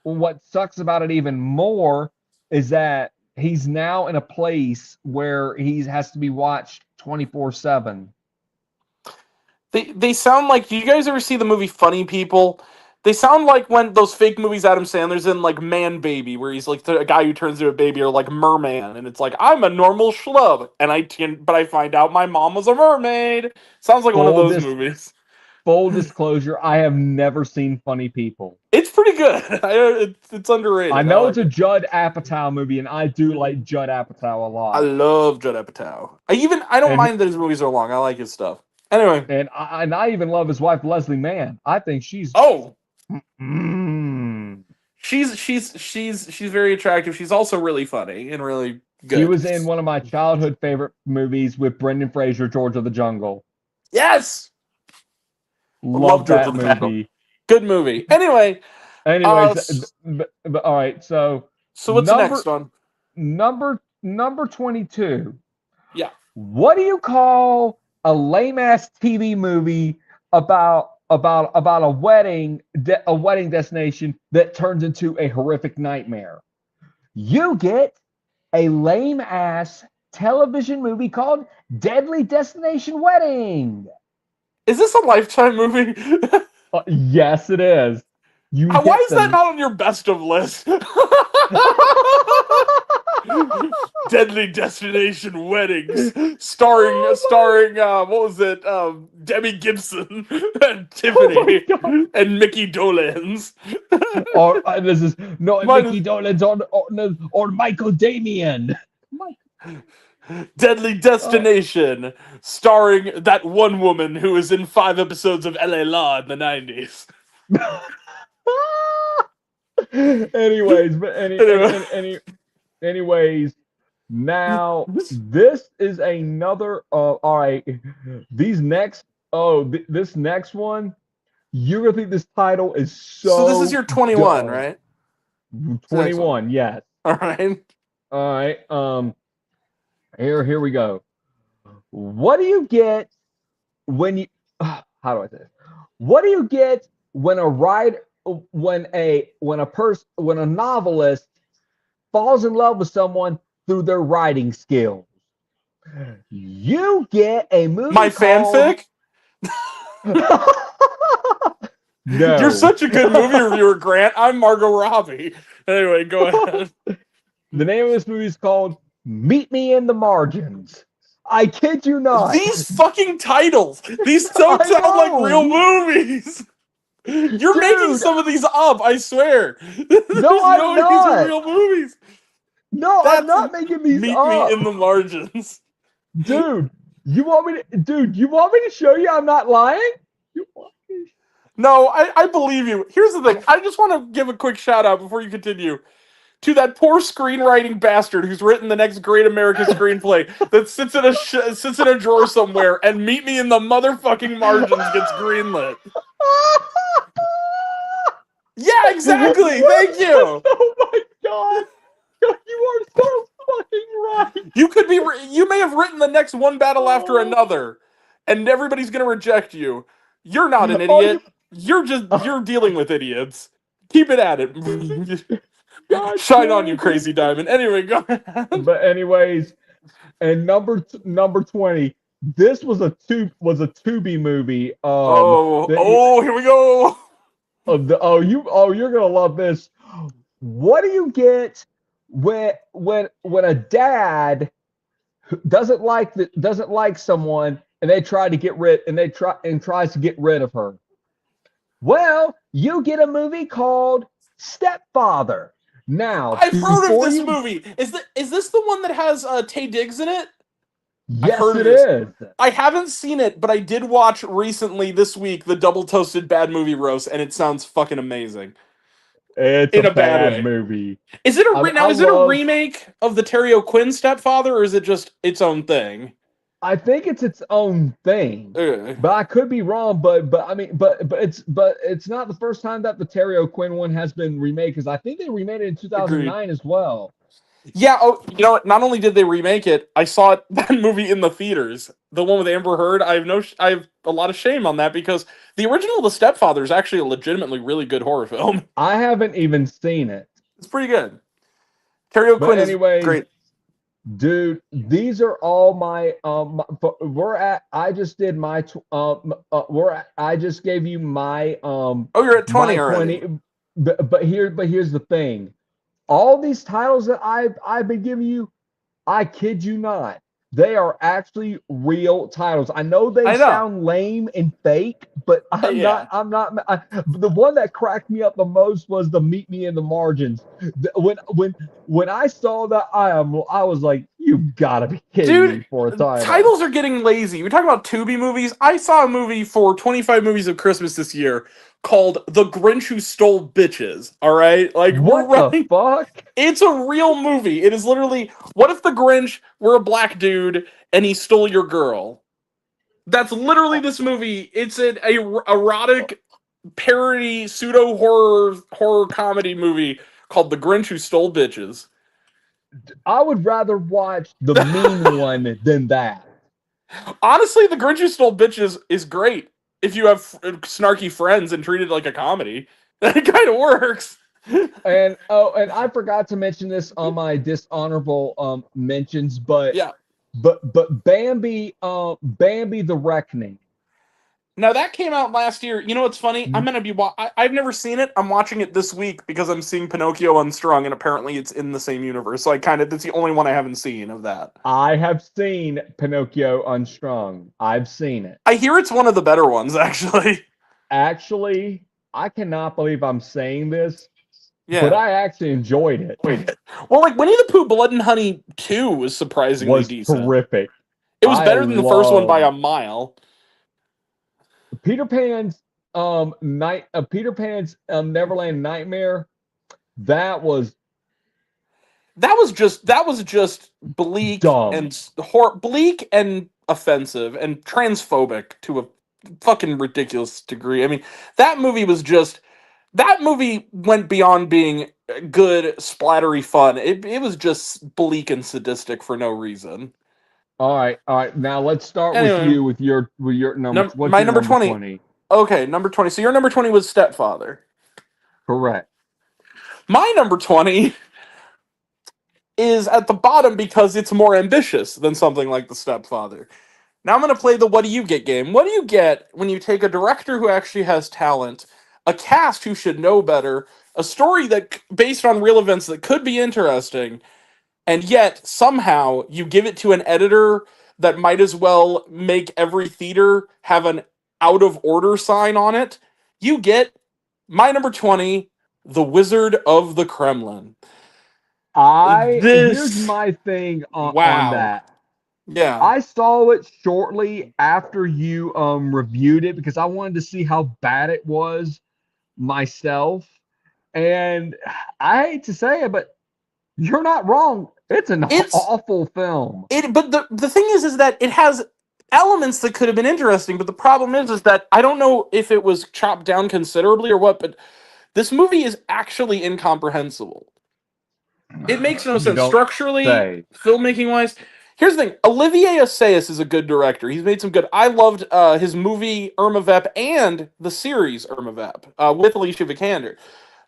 what sucks about it even more is that he's now in a place where he has to be watched 24/7. They sound like. Do you guys ever see the movie Funny People? They sound like when those fake movies Adam Sandler's in, like Man Baby, where he's like a guy who turns into a baby, or like Merman, and it's like I'm a normal schlub, but I find out my mom was a mermaid. Sounds like one of Full those dis movies. full disclosure, I have never seen Funny People. It's pretty good. It's I underrated. I know like it's a it. Judd Apatow movie, and I do like Judd Apatow a I lot. love Judd Apatow. I don't And mind that his movies are long. I like his stuff. Anyway, I even love his wife Leslie Mann. I think she's oh, mm, she's very attractive. She's also really funny and really she good. was in one of my childhood favorite movies with Brendan Fraser, George of the Jungle. Yes, I love Love George that of the Jungle. movie. Good movie. Anyway, Anyways, s- all right. So so what's the next number one? number 22. Yeah. What do you call a lame ass TV movie about a wedding destination that turns into a horrific nightmare? You get a lame ass television movie called Deadly Destination Wedding. Is this a Lifetime movie? Yes, it is. You Why get is that the not on your best of list? Deadly Destination Weddings, starring what was it? Debbie Gibson and Tiffany and Mickey Dolenz. or this is no Mine Mickey is Dolenz or Michael Damian. Deadly Destination, starring that one woman who was in 5 episodes of LA Law in the 90s. Anyways, but anyways, now this is another. All right, these next. This next one, you're gonna think this title is So this is so your 21, dumb. right? 21, yes. All right. All right. Here we go. What do you get when you? How do I say this? What do you get when a novelist falls in love with someone through their writing skills? You get a movie My called fanfic? No. You're such a good movie reviewer, Grant. I'm Margot Robbie. Anyway, go ahead. The name of this movie is called Meet Me in the Margins. I kid you not. These fucking titles. These don't I sound like know. real movies. You're making Dude. some of these up, I swear. There's No, I'm way these are not. real movies. No, That's I'm not making these Meet up. Me in the Margins. Dude, you want me to show you I'm not lying? No, I believe you. Here's the thing. I just want to give a quick shout out before you continue to that poor screenwriting bastard who's written the next great American screenplay that sits in a drawer somewhere, and Meet Me in the motherfucking Margins gets greenlit. Yeah, exactly. Thank you. Oh my god. You are so fucking right. You could be. You may have written the next One Battle After Another, and everybody's gonna reject you. You're not an idiot. You're dealing with idiots. Keep it at it. God Shine on damn you, it. Crazy Diamond. Anyway, go ahead. But anyways, and number 20, this was a Tubi movie. Here we go. You're gonna love this. What do you get when a dad doesn't like someone and tries to get rid of her? Well, you get a movie called Stepfather. Now, I've heard of this movie. Is this the one that has Taye Diggs in it? Yes, it is. I haven't seen it, but I did watch recently this week the Double Toasted Bad Movie Roast, and it sounds fucking amazing. It's in a bad way. movie. Is it a remake of the Terry O'Quinn Stepfather, or is it just its own thing? I think it's its own thing, but I could be wrong. But it's not the first time that the Terry O'Quinn one has been remade, because I think they remade it in 2009 Agreed. As well. Yeah. Oh, you know what? Not only did they remake it, I saw that movie in the theaters. The one with Amber Heard. I have a lot of shame on that because the original The Stepfather is actually a legitimately really good horror film. I haven't even seen it. It's pretty good. Terry O'Quinn is great. Dude, these are all my I just did my I just gave you my you're at 20 already. But here's the thing. All these titles that I've been giving you, I kid you not, they are actually real titles. I know they sound lame and fake, but I'm not. The one that cracked me up the most was the Meet Me in the Margins. When I saw that, I was like, you gotta be kidding me for a title. Titles are getting lazy. We talk about Tubi movies. I saw a movie for 25 movies of Christmas this year called The Grinch Who Stole Bitches. All right, like what the fuck? It's a real movie. It is literally, what if the Grinch were a black dude and he stole your girl? That's literally this movie. It's an erotic parody pseudo horror comedy movie called The Grinch Who Stole Bitches. I would rather watch the mean one than that. Honestly, The Grinch Who Stole Bitches is great if you have snarky friends and treat it like a comedy. It kind of works. And I forgot to mention this on my dishonorable mentions, but yeah. But Bambi the Reckoning. Now that came out last year. You know what's funny? I'm gonna be. I've never seen it. I'm watching it this week because I'm seeing Pinocchio Unstrung, and apparently it's in the same universe. So that's the only one I haven't seen of that. I have seen Pinocchio Unstrung. I've seen it. I hear it's one of the better ones, actually. Actually, I cannot believe I'm saying this. Yeah. But I actually enjoyed it. Well, like Winnie the Pooh Blood and Honey 2 was surprisingly decent. Terrific. It was better than the first one by a mile. Peter Pan's Neverland Nightmare. That was That was just bleak dumb. and bleak and offensive and transphobic to a fucking ridiculous degree. I mean, that movie went beyond being good splattery fun. It was just bleak and sadistic for no reason. All right. Now let's start with Anyway, you with your number. What's my your number number 20. 20? Okay, number 20. So your number 20 was Stepfather. Correct. My number 20 is at the bottom because it's more ambitious than something like The Stepfather. Now I'm going to play the what do you get game. What do you get when you take a director who actually has talent, a cast who should know better, a story that based on real events that could be interesting, and yet somehow you give it to an editor that might as well make every theater have an out of order sign on it? You get my number 20, The Wizard of the Kremlin. Here's This my thing on wow. that. Yeah. I saw it shortly after you reviewed it because I wanted to see how bad it was myself. And I hate to say it, but you're not wrong. It's an It's awful film. but the thing is that it has elements that could have been interesting, but the problem is that I don't know if it was chopped down considerably or what, but this movie is actually incomprehensible. It makes no You sense don't structurally, say. filmmaking wise. Here's the thing: Olivier Assayas is a good director. He's made some good. I loved his movie Irma Vep and the series Irma Vep with Alicia Vikander.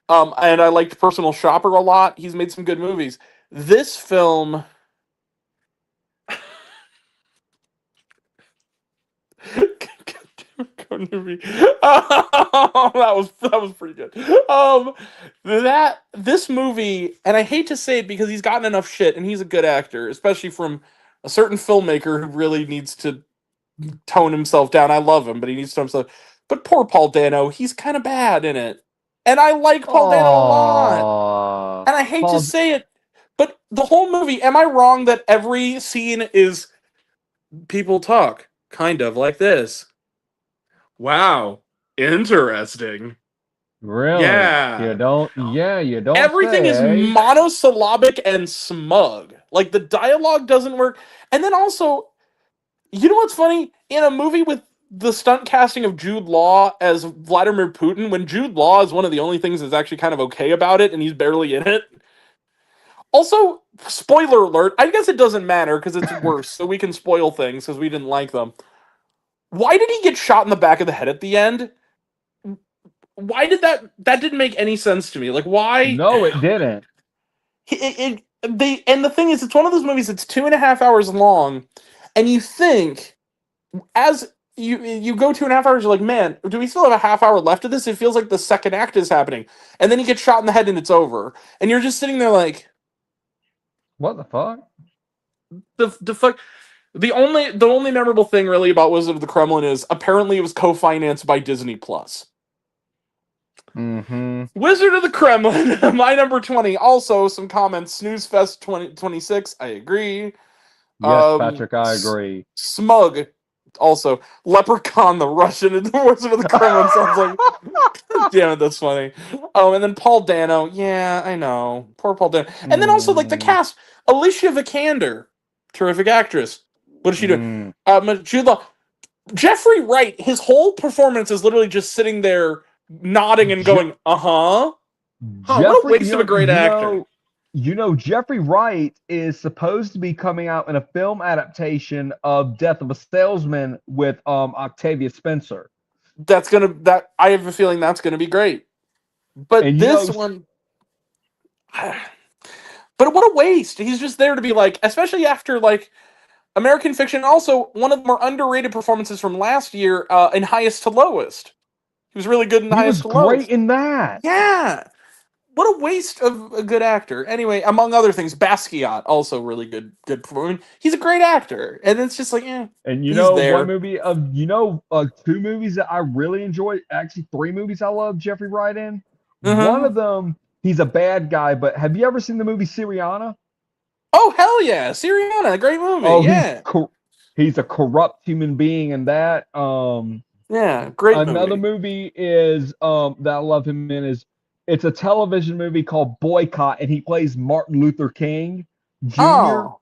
And I liked Personal Shopper a lot. He's made some good movies. This film. That was pretty good. This movie, and I hate to say it because he's gotten enough shit, and he's a good actor, especially from a certain filmmaker who really needs to tone himself down. I love him, but he needs to tone himself. But poor Paul Dano, he's kind of bad in it, and I like Paul Dano a lot. Oh, And I hate to say it, but the whole movie. Am I wrong that every scene is people talk kind of like this? Wow, interesting. really? Yeah. You don't. Yeah, you don't Everything is say. monosyllabic and smug. Like the dialogue doesn't work. And then also, you know what's funny? In a movie with the stunt casting of Jude Law as Vladimir Putin, when Jude Law is one of the only things that's actually kind of okay about it and he's barely in it. Also, spoiler alert, I guess it doesn't matter because it's worse, so we can spoil things because we didn't like them. Why did he get shot in the back of the head at the end? Why did that didn't make any sense to me? Like why No, it didn't. and the thing is it's one of those movies that's 2.5 hours long, and you think as you go 2.5 hours, you're like, man, do we still have a half hour left of this? It feels like the second act is happening. And then he gets shot in the head and it's over. And you're just sitting there like, What the fuck? the fuck. The only memorable thing really about Wizard of the Kremlin is apparently it was co-financed by Disney Plus. Mm-hmm. Wizard of the Kremlin, my number 20. Also, some comments. Snooze Fest 2026. I agree. Yes, Patrick, I agree. Smug. Also, Leprechaun the Russian and the Wizard of the Kremlin sounds like. Damn it, that's funny. And then Paul Dano. Yeah, I know. Poor Paul Dano. And then also like the cast. Alicia Vikander, terrific actress. What is she doing? Jude Law. Jeffrey Wright. His whole performance is literally just sitting there nodding and going, huh, what a waste of a great actor. Jeffrey Wright is supposed to be coming out in a film adaptation of Death of a Salesman with Octavia Spencer. I have a feeling that's gonna be great. But this one, but what a waste. He's just there to be like, especially after like American Fiction. Also, one of the more underrated performances from last year in Highest to Lowest. He was really good in Highest to Lowest. He was great in that. Yeah. What a waste of a good actor. Anyway, among other things, Basquiat, also really good performance. He's a great actor. And it's just like, And one movie two movies that I really enjoyed, actually 3 movies I love Jeffrey Wright in. Mm-hmm. One of them, he's a bad guy, but have you ever seen the movie Syriana? Oh, hell yeah. Syriana, a great movie. Oh, yeah. He's a corrupt human being in that. Yeah, great Another movie is that I love him in is It's a television movie called Boycott, and he plays Martin Luther King Jr. Oh,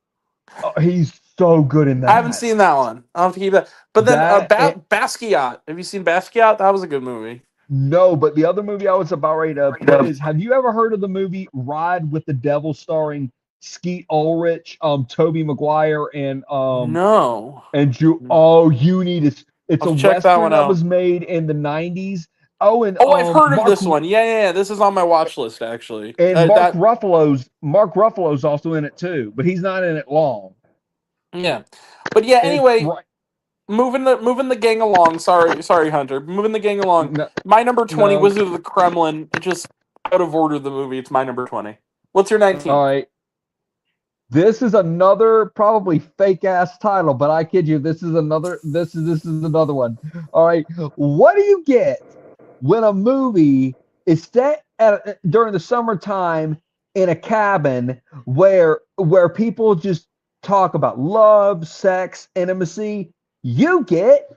Oh, he's so good in I haven't that. seen that one. I'll have to keep that. But then That and, Basquiat. Have you seen Basquiat? That was a good movie. no, but the other movie I was about ready to put is, have you ever heard of the movie Ride with the Devil starring Skeet Ulrich, Toby Maguire, No. oh, you need to. It's I'll a check that western one that out. was made in the 90s. Oh, and Oh, I've heard of this one. Yeah. This is on my watch list actually. Mark That Ruffalo's also in it too, but he's not in it long. yeah. But yeah. It's Anyway, right. moving the gang along. Sorry, Hunter. Moving the gang along. No, My number 20, no. Wizard of the Kremlin. It just out of order the movie. It's my number 20. What's your 19? All right. This is another probably fake ass title, but I kid you, this is another one. All right. What do you get when a movie is set during the summertime in a cabin where people just talk about love, sex, intimacy? You get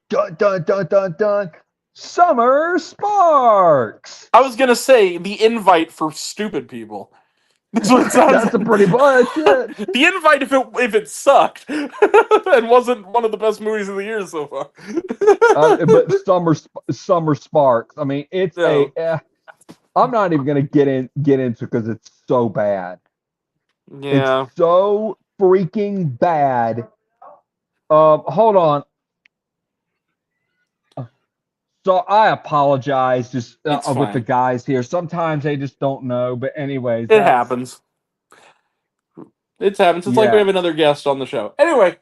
dun dun dun dun dun Summer Sparks. I was gonna say The Invite for stupid people. That's what it sounds That's like. pretty much it. The Invite if it sucked and wasn't one of the best movies of the year so far. But Summer Sparks. I mean, it's Yeah. I'm not even gonna get into because it's so bad. Yeah. It's so freaking bad. Hold on. So I apologize just with the guys here. Sometimes they just don't know. But anyways, it happens. It happens. It's like we have another guest on the show. Anyway.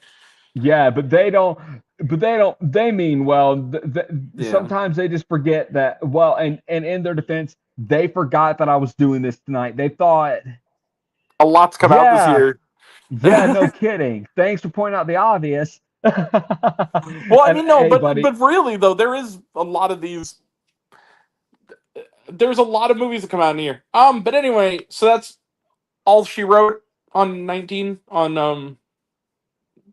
Yeah, but they don't. They mean well. Sometimes they just forget that. Well, and in their defense, they forgot that I was doing this tonight. They thought a lot's come out this year. Yeah, no kidding. Thanks for pointing out the obvious. Well, I mean, no, but really though, there is a lot of these. There's a lot of movies that come out in a year. But anyway, so that's All She Wrote on 19 on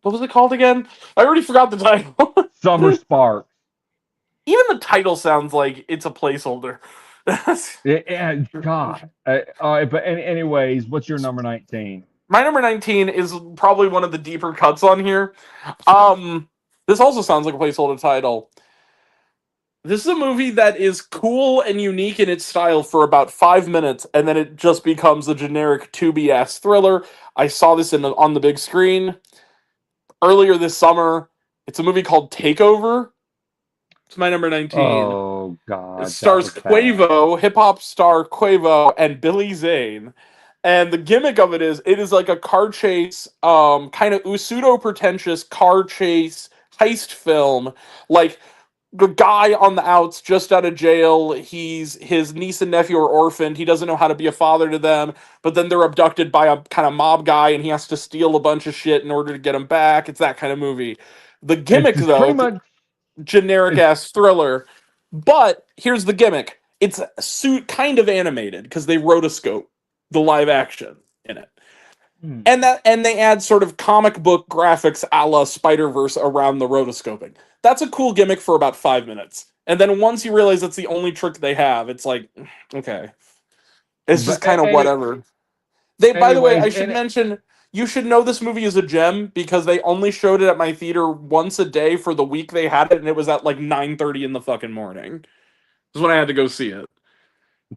what was it called again? I already forgot the title. Summer Sparks. Even the title sounds like it's a placeholder. Yeah, God. All right, but anyways, what's your number 19? My number 19 is probably one of the deeper cuts on here. This also sounds like a placeholder title. This is a movie that is cool and unique in its style for about 5 minutes, and then it just becomes a generic Tubi-ass thriller. I saw this on the big screen earlier this summer. It's a movie called Takeover. It's my number 19. Oh, God. It stars Quavo, hip-hop star Quavo, and Billy Zane. And the gimmick of it is like a car chase, kind of pseudo-pretentious car chase heist film. Like, the guy on the outs, just out of jail, his niece and nephew are orphaned. He doesn't know how to be a father to them, but then they're abducted by a kind of mob guy, and he has to steal a bunch of shit in order to get them back. It's that kind of movie. The gimmick, though, generic-ass thriller. But here's the gimmick. It's kind of animated, because they rotoscope the live action in it. And they add sort of comic book graphics a la Spider-Verse around the rotoscoping. That's a cool gimmick for about 5 minutes. And then once you realize it's the only trick they have, it's like, okay. It's just kind of whatever. By the way, I should mention, you should know this movie is a gem because they only showed it at my theater once a day for the week they had it, and it was at like 9:30 in the fucking morning. This is when I had to go see it.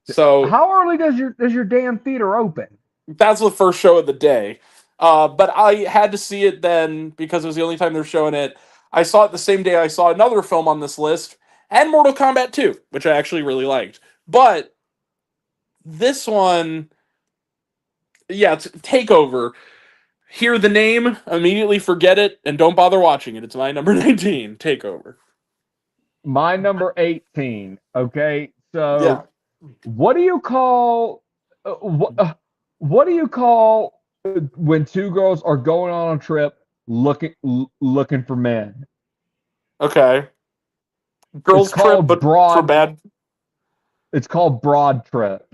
So how early does your damn theater open? That's the first show of the day. But I had to see it then because it was the only time they're showing it. I saw it the same day I saw another film on this list, and Mortal Kombat 2, which I actually really liked. But this one, yeah, it's Takeover. Hear the name, immediately forget it, and don't bother watching it. It's my number 19, Takeover. My number 18. Okay, so yeah. What do you call what do you call when two girls are going on a trip looking for men? Okay. Girls trip, but for bad. It's called Broad Trip.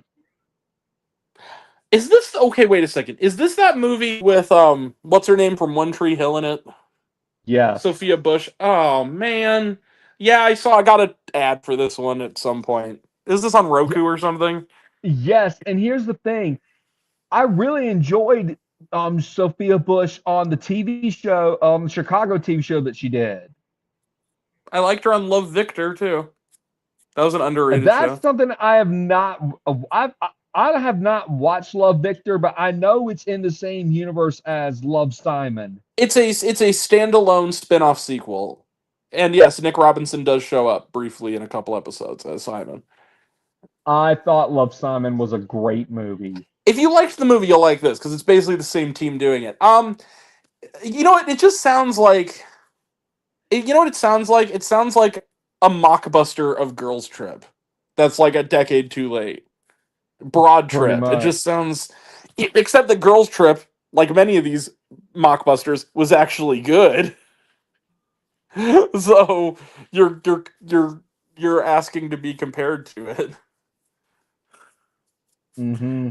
Is this okay? Wait a second. Is this that movie with what's her name from One Tree Hill in it? Yeah, Sophia Bush. Oh man, yeah, I got an ad for this one at some point. Is this on Roku or something? Yes, and here's the thing. I really enjoyed Sophia Bush on the TV show, Chicago TV show that she did. I liked her on Love Victor too. That was an underrated That's show. something I have not I have not watched Love Victor, but I know it's in the same universe as Love Simon. It's a standalone spin-off sequel. And yes, Nick Robinson does show up briefly in a couple episodes as Simon. I thought Love Simon was a great movie. If you liked the movie, you'll like this because it's basically the same team doing it. You know what? It just sounds like you know what it sounds like? It sounds like a mockbuster of Girls Trip. That's like a decade too late. Broad Pretty Trip. It much. just sounds except that Girls Trip, like many of these mockbusters, was actually good. So you're asking to be compared to it. Mm-hmm.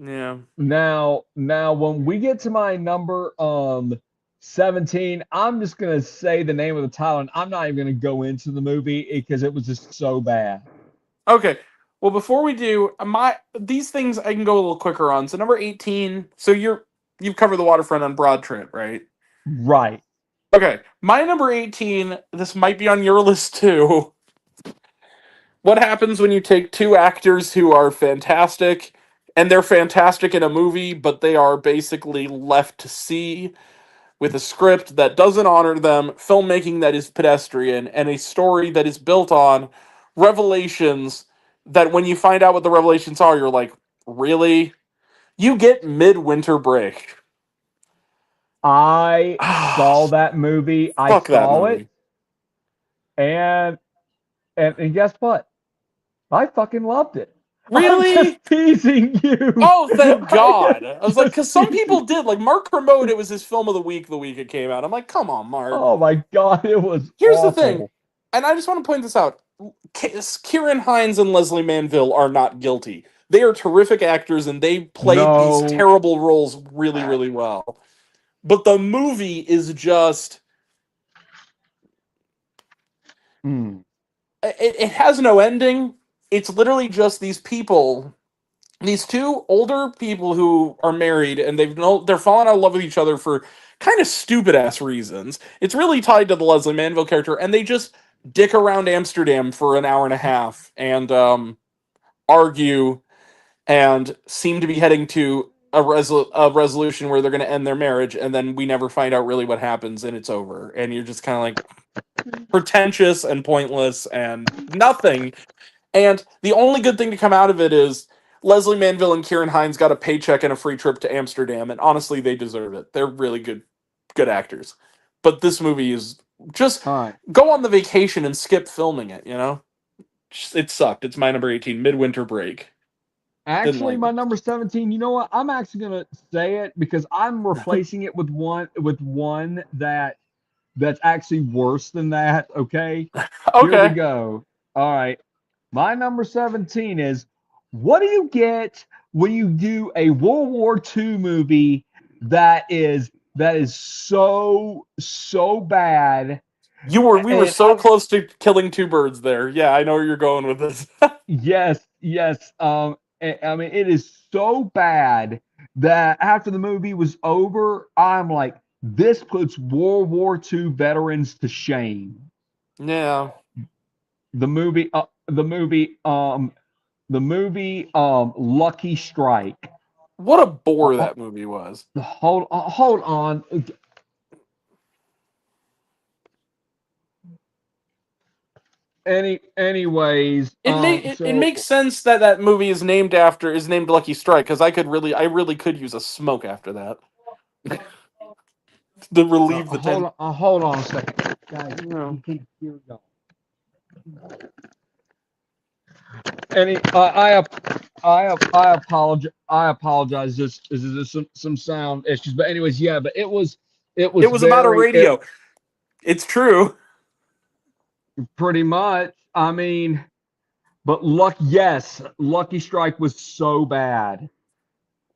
Yeah. Now, when we get to my number 17, I'm just gonna say the name of the title, and I'm not even gonna go into the movie because it was just so bad. Okay. Well, before we do, these things I can go a little quicker on. So number 18. So you've covered the waterfront on Broad Trip, right? Right. Okay. My number 18. This might be on your list too. What happens when you take two actors who are fantastic, and they're fantastic in a movie, but they are basically left to sea with a script that doesn't honor them, filmmaking that is pedestrian, and a story that is built on revelations that when you find out what the revelations are, you're like, really? You get Midwinter Break. I Ah, saw that movie. I fuck that saw it, movie. and and guess what? I fucking loved it. I'm just Really? teasing you. Oh, thank I God. am I was like, just because some people teasing. did. Like, Mark Kermode, it was his film of the week it came out. I'm like, come on, Mark. Oh my god, it was Here's the thing, awful. and I just want to point this out. Kieran Hines and Leslie Manville are not guilty. They are terrific actors and they played these No. terrible roles really, really well. But the movie is just Mm. it has no ending. It's literally just these people, these two older people who are married and they're falling out of love with each other for kind of stupid ass reasons. It's really tied to the Leslie Manville character, and they just dick around Amsterdam for an hour and a half and argue and seem to be heading to a resolution where they're going to end their marriage, and then we never find out really what happens, and it's over, and you're just kind of like pretentious and pointless and nothing. And the only good thing to come out of it is Leslie Manville and Kieran Hines got a paycheck and a free trip to Amsterdam, and honestly, they deserve it. They're really good actors. But this movie is just All right. go on the vacation and skip filming it. It sucked. It's my number 18, Midwinter Break. Didn't Actually, like my it. number 17, you know what? I'm actually gonna say it because I'm replacing it with one that's actually worse than that. Okay. Here we Okay. go. All right. My number 17 is, what do you get when you do a World War II movie that is so bad? We were And so close to killing two birds there. Yeah, I know where you're going with this. yes. I mean, it is so bad that after the movie was over, I'm like, this puts World War II veterans to shame. Yeah. The movie, Lucky Strike. What a bore Uh, that movie was. hold on. Anyways, It makes so sense that that movie is named Lucky Strike because I really could use a smoke after that to relieve the tension. hold on a second, guys. No. You can hear y'all. I apologize. I apologize. Just some sound issues, but anyways, yeah. But it was It was about a it radio. It's true. pretty much. I mean, but yes, Lucky Strike was so bad.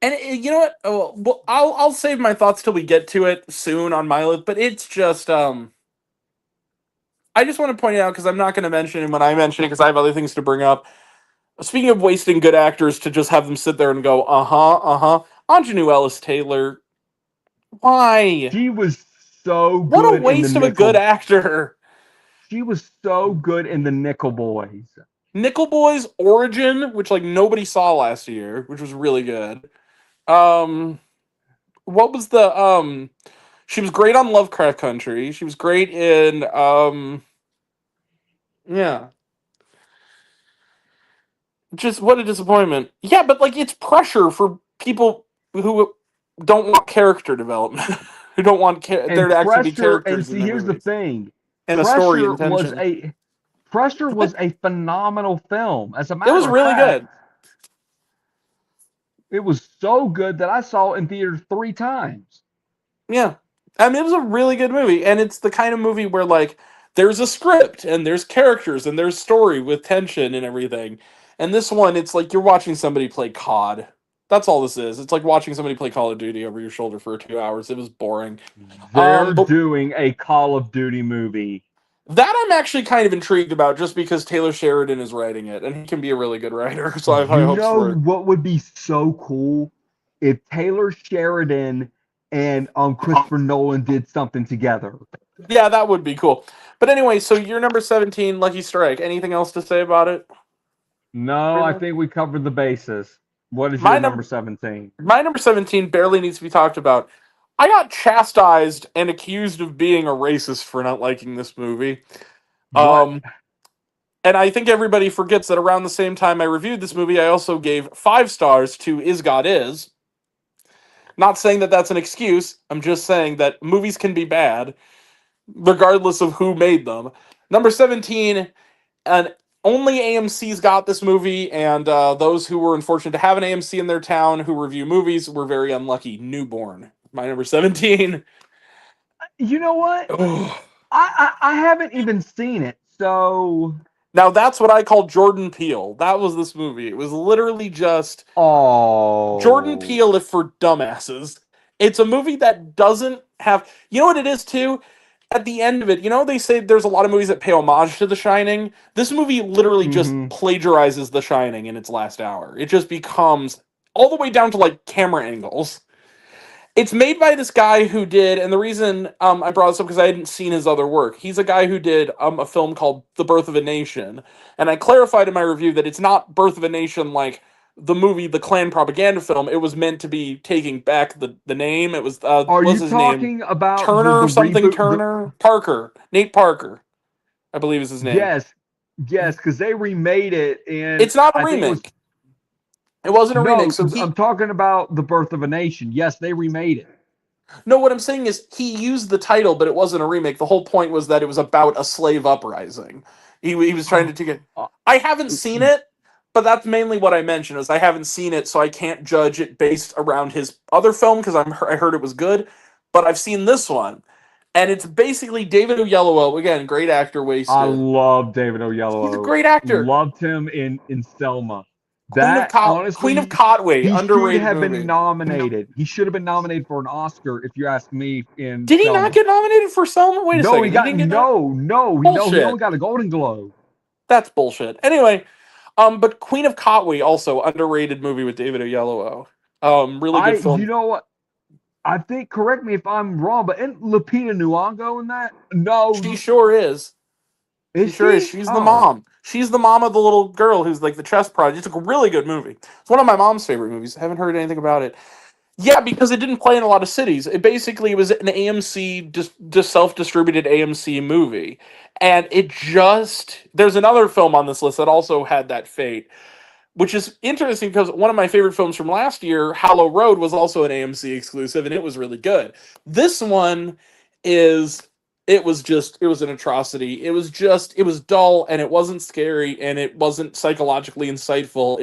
And you know what? Oh, well, I'll save my thoughts till we get to it soon on my list. But it's just I just want to point it out because I'm not going to mention it when I mention it because I have other things to bring up. Speaking of wasting good actors to just have them sit there and go, Anjanou Ellis Taylor, why? She was so What a good in the waste of a good Nickel. actor. She was so good in the Nickel Boys. Nickel Boy's Origin, which like nobody saw last year, which was really good. Um, what was the She was great on Lovecraft Country. She was great in yeah. Just what a disappointment. Yeah, but like it's pressure for people who don't want character development, who don't want there And to actually be Pressure, and characters in see, their here's the movies thing. and a story Pressure and was tension. a Pressure was a phenomenal film. As a It was matter of really fact, good. it was so good that I saw it in theaters 3 times. Yeah. I mean, it was a really good movie, and it's the kind of movie where like there's a script and there's characters and there's story with tension and everything. And this one, it's like you're watching somebody play COD. That's all this is. It's like watching somebody play Call of Duty over your shoulder for 2 hours. It was boring. They're But doing a Call of Duty movie. that I'm actually kind of intrigued about, just because Taylor Sheridan is writing it, and he can be a really good writer. So I have high You hopes know for it. what would be so cool if Taylor Sheridan and Christopher Nolan did something together. Yeah, that would be cool. But anyway, so you're number 17, Lucky Strike. Anything else to say about it? No, I think we covered the bases. What is My your number number 17? my number 17 barely needs to be talked about. I got chastised and accused of being a racist for not liking this movie. What? Um, and I think everybody forgets that around the same time I reviewed this movie, I also gave 5 stars to Is God Is. Not saying that that's an excuse. I'm just saying that movies can be bad, regardless of who made them. Number 17, and only AMC's got this movie, and those who were unfortunate to have an AMC in their town who review movies were very unlucky. Newborn, my number 17. You know what? Oh. I haven't even seen it, so Now that's what I call Jordan Peele. That was this movie. It was literally just Jordan oh, Peele if for dumbasses. It's a movie that doesn't have. You know what it is too? At the end of it, they say there's a lot of movies that pay homage to The Shining. This movie literally just mm-hmm. plagiarizes The Shining in its last hour. It just becomes all the way down to like camera angles. It's made by this guy who did, and the reason I brought this up because I hadn't seen his other work. He's a guy who did a film called The Birth of a Nation, and I clarified in my review that it's not Birth of a Nation like the movie, the Klan propaganda film. It was meant to be taking back the name. It was Are what's you his name? talking about Turner the or something reboot? Turner? Parker. Nate Parker, I believe is his name. Yes, because they remade it, and It's not a I think it was remake. It wasn't a remake. no. So I'm talking about the Birth of a Nation. Yes, they remade it. no, what I'm saying is he used the title, but it wasn't a remake. The whole point was that it was about a slave uprising. He was trying to take it. I haven't seen it, but that's mainly what I mentioned is I haven't seen it, so I can't judge it based around his other film because I heard it was good. But I've seen this one, and it's basically David Oyelowo again, great actor, I wasted. love David He's a Oyelowo. great actor. Loved him in Selma. Queen of Honestly, Cotway, he should underrated have been movie. nominated. He should have been nominated for an Oscar, if you ask me. In Did he Selma. not get nominated for Selma? Wait a No, second, he got didn't get no. He bullshit. only got a Golden Globe. That's bullshit. Anyway, but Queen of Katwe also underrated movie with David Oyelowo. Really good film. You know what? I think, correct me if I'm wrong, but isn't Lupita Nyong'o in that? No, She sure is. She sure is. She's the mom. She's the mom of the little girl who's like the chess prodigy. It's a really good movie. It's one of my mom's favorite movies. I haven't heard anything about it. Yeah, because it didn't play in a lot of cities. It basically was an AMC, just self-distributed AMC movie. And it just... There's another film on this list that also had that fate, which is interesting because one of my favorite films from last year, Hollow Road, was also an AMC exclusive, and it was really good. This one is... It was an atrocity. It was dull, and it wasn't scary, and it wasn't psychologically insightful.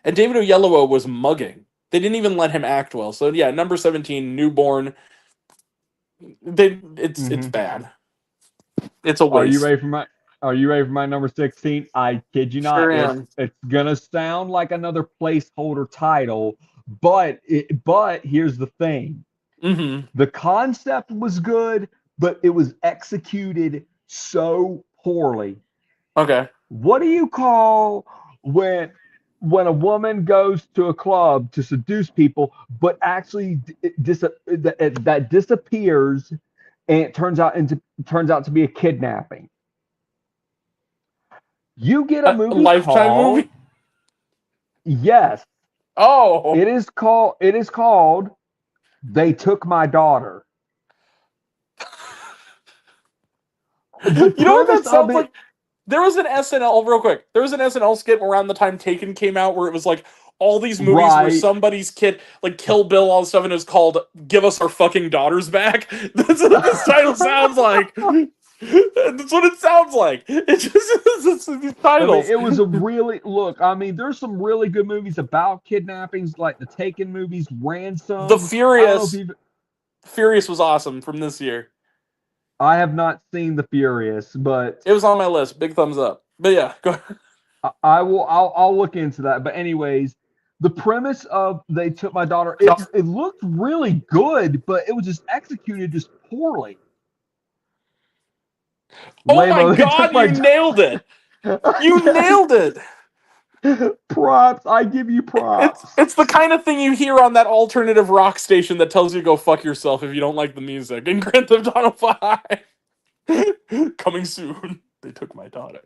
And David Oyelowo was mugging. They didn't even let him act well. So yeah, number 17, Newborn. It's bad. It's a waste. Are you ready for my number 16? I kid you not. Sure am. It's gonna sound like another placeholder title, but here's the thing. Mm-hmm. The concept was good, but it was executed so poorly. Okay. What do you call when a woman goes to a club to seduce people, but actually that disappears, and it turns out to be a kidnapping. You get a A movie Lifetime called, movie. yes, Oh, it is called They Took My Daughter. The you know what premise that of sounds it, like? There was an SNL real quick. There was an SNL skit around the time Taken came out where it was like all these movies where right? somebody's kid, like Kill Bill, all this stuff, and it was called "Give Us Our Fucking Daughters Back." That's what this title sounds like. That's what it sounds like. It just it's these I mean, titles. it was a really look. I mean, there's some really good movies about kidnappings, like the Taken movies, The Ransom. I don't know if Furious, you've. Furious was awesome from this year. I have not seen The Furious, but It was on my list. Big thumbs up. But yeah, go ahead. I will. I'll look into that. But anyways, the premise of They Took My Daughter, it looked really good, but it was just executed just poorly. Oh my Lamo, they took god, my you nailed it! You yes. nailed it! Props. I give you props. It's the kind of thing you hear on that alternative rock station that tells you to go fuck yourself if you don't like the music. In Grand Theft Auto 5. Coming soon. They took my daughter.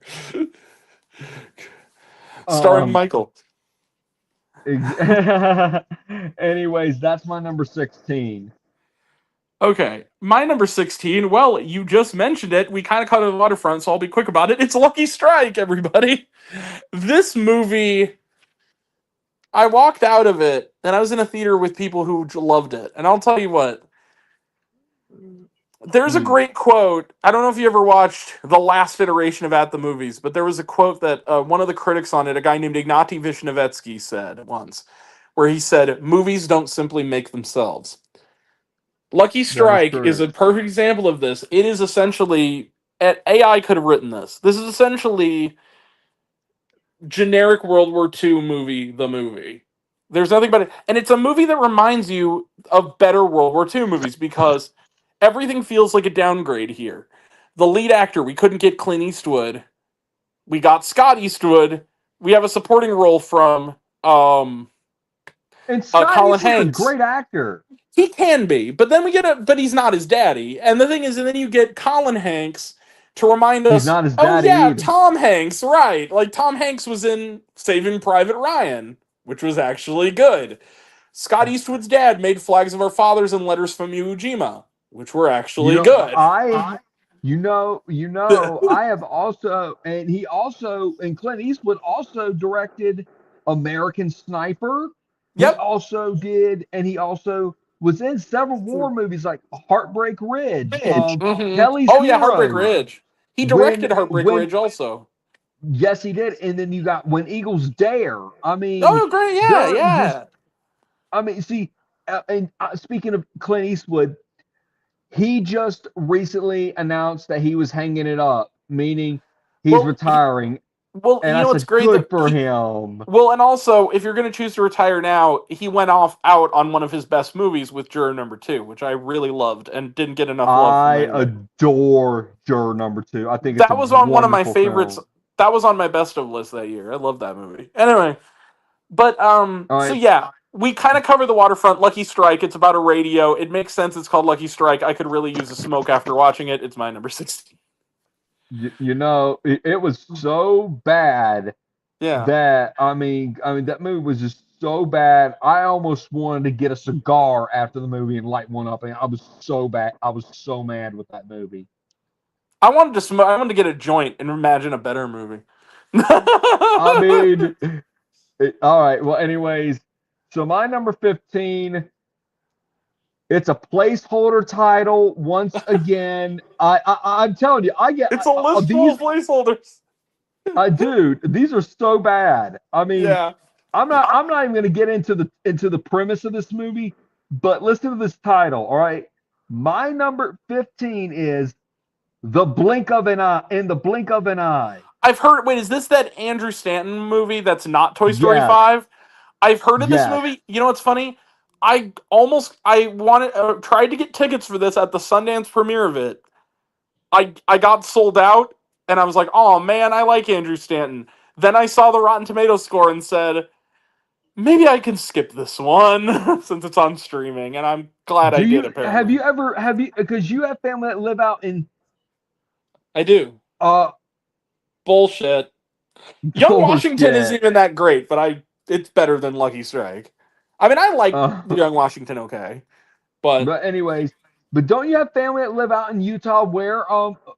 Starring Um. Michael. Anyways, that's my number 16. Okay, my number 16. Well, you just mentioned it. We kind of covered the waterfront, so I'll be quick about it. It's Lucky Strike, everybody. This movie, I walked out of it, and I was in a theater with people who loved it. And I'll tell you what, there's a Hmm. great quote. I don't know if you ever watched the last iteration of At the Movies, but there was a quote that one of the critics on it, a guy named Ignaty Vishnevetsky, said once, where he said, "Movies don't simply make themselves." Lucky That is Strike is true. a perfect example of this. It is essentially, AI could have written this. This is essentially generic World War II movie, the movie. There's nothing but it. And it's a movie that reminds you of better World War II movies because everything feels like a downgrade here. The lead actor, we couldn't get Clint Eastwood. We got Scott Eastwood. We have a supporting role from And Scott Colin Eastwood's a Hanks. great actor. He can be, but then we get but he's not his daddy. And the thing is, and then you get Colin Hanks to remind He's us, not his oh daddy yeah, either. Tom Hanks, right? Like Tom Hanks was in Saving Private Ryan, which was actually good. Scott Eastwood's dad made Flags of Our Fathers and Letters from Iwo Jima, which were You actually know, good. I have also, and he also, and Clint Eastwood also directed American Sniper. Yep. He also was in several war movies like Heartbreak Ridge, Mhm. Kelly's Oh yeah, Heartbreak Heroes. Ridge. He When directed Heartbreak when Ridge also. yes, he did. And then you got When Eagles Dare. I mean, Oh great, yeah, there just yeah. I mean, see, speaking of Clint Eastwood, he just recently announced that he was hanging it up, meaning he's Well, retiring. And you I know what's said, great good that for him. well, and also, if you're going to choose to retire now, he went out on one of his best movies with Juror Number Two, which I really loved and didn't get enough love from I anybody. adore Juror Number Two. I think it's a That was on one of my wonderful favorites. film. That was on my best of list that year. I love that movie. Anyway, but All so right. yeah, we kind of cover the waterfront. Lucky Strike. It's about a radio. It makes sense. It's called Lucky Strike. I could really use a smoke after watching it. It's my number 16. It was so bad Yeah. that that movie was just so bad. I almost wanted to get a cigar after the movie and light one up, and I was so bad. I was so mad with that movie. I wanted to smoke. I wanted to get a joint and imagine a better movie. I mean, all right. Well, anyways, so my number 15. It's a placeholder title once again. I'm telling you, I get it's a list full these. of placeholders. Dude, these are so bad. I mean, Yeah. I'm not even gonna get into the premise of this movie, but listen to this title. All right, my number 15 is The Blink of an Eye. In the Blink of an Eye. I've heard. Wait, is this that Andrew Stanton movie that's not Toy Story Yes, 5? I've heard of this yes. movie. You know what's funny? I wanted tried to get tickets for this at the Sundance premiere of it. I got sold out, and I was like, oh man, I like Andrew Stanton. Then I saw the Rotten Tomatoes score and said, maybe I can skip this one since it's on streaming, and I'm glad I did. Apparently, because you have family that live out in I do. uh Bullshit. Young Washington isn't bullshit. even that great, but it's better than Lucky Strike. I mean, I like Uh, Young Washington okay, but but anyways, but don't you have family that live out in Utah where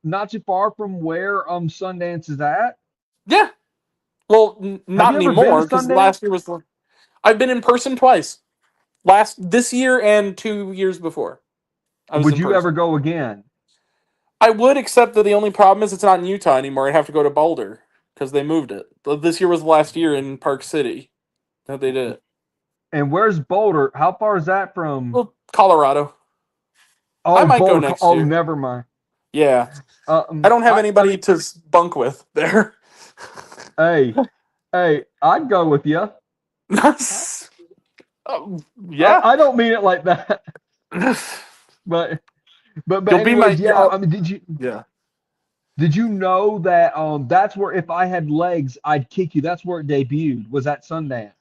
not too far from where Sundance is at? yeah. Well, Have not you ever been to anymore because Sundance? last year was. I've been in person twice. This year and 2 years before. I was Would in you ever person. go again? I would, except that the only problem is it's not in Utah anymore. I'd have to go to Boulder because they moved it. This year was the last year in Park City that they did it. And where's Boulder? How far is that from? Well, Colorado. I might go Boulder. next Oh, year. never mind. Yeah. I don't have I anybody mean, to bunk with there. hey, I'd go with you. Yeah. I don't mean it like that, but You'll be my. anyways, yeah. I mean, Yeah. did you know that that's where if I had legs, I'd kick you. That's where it debuted. Was at Sundance.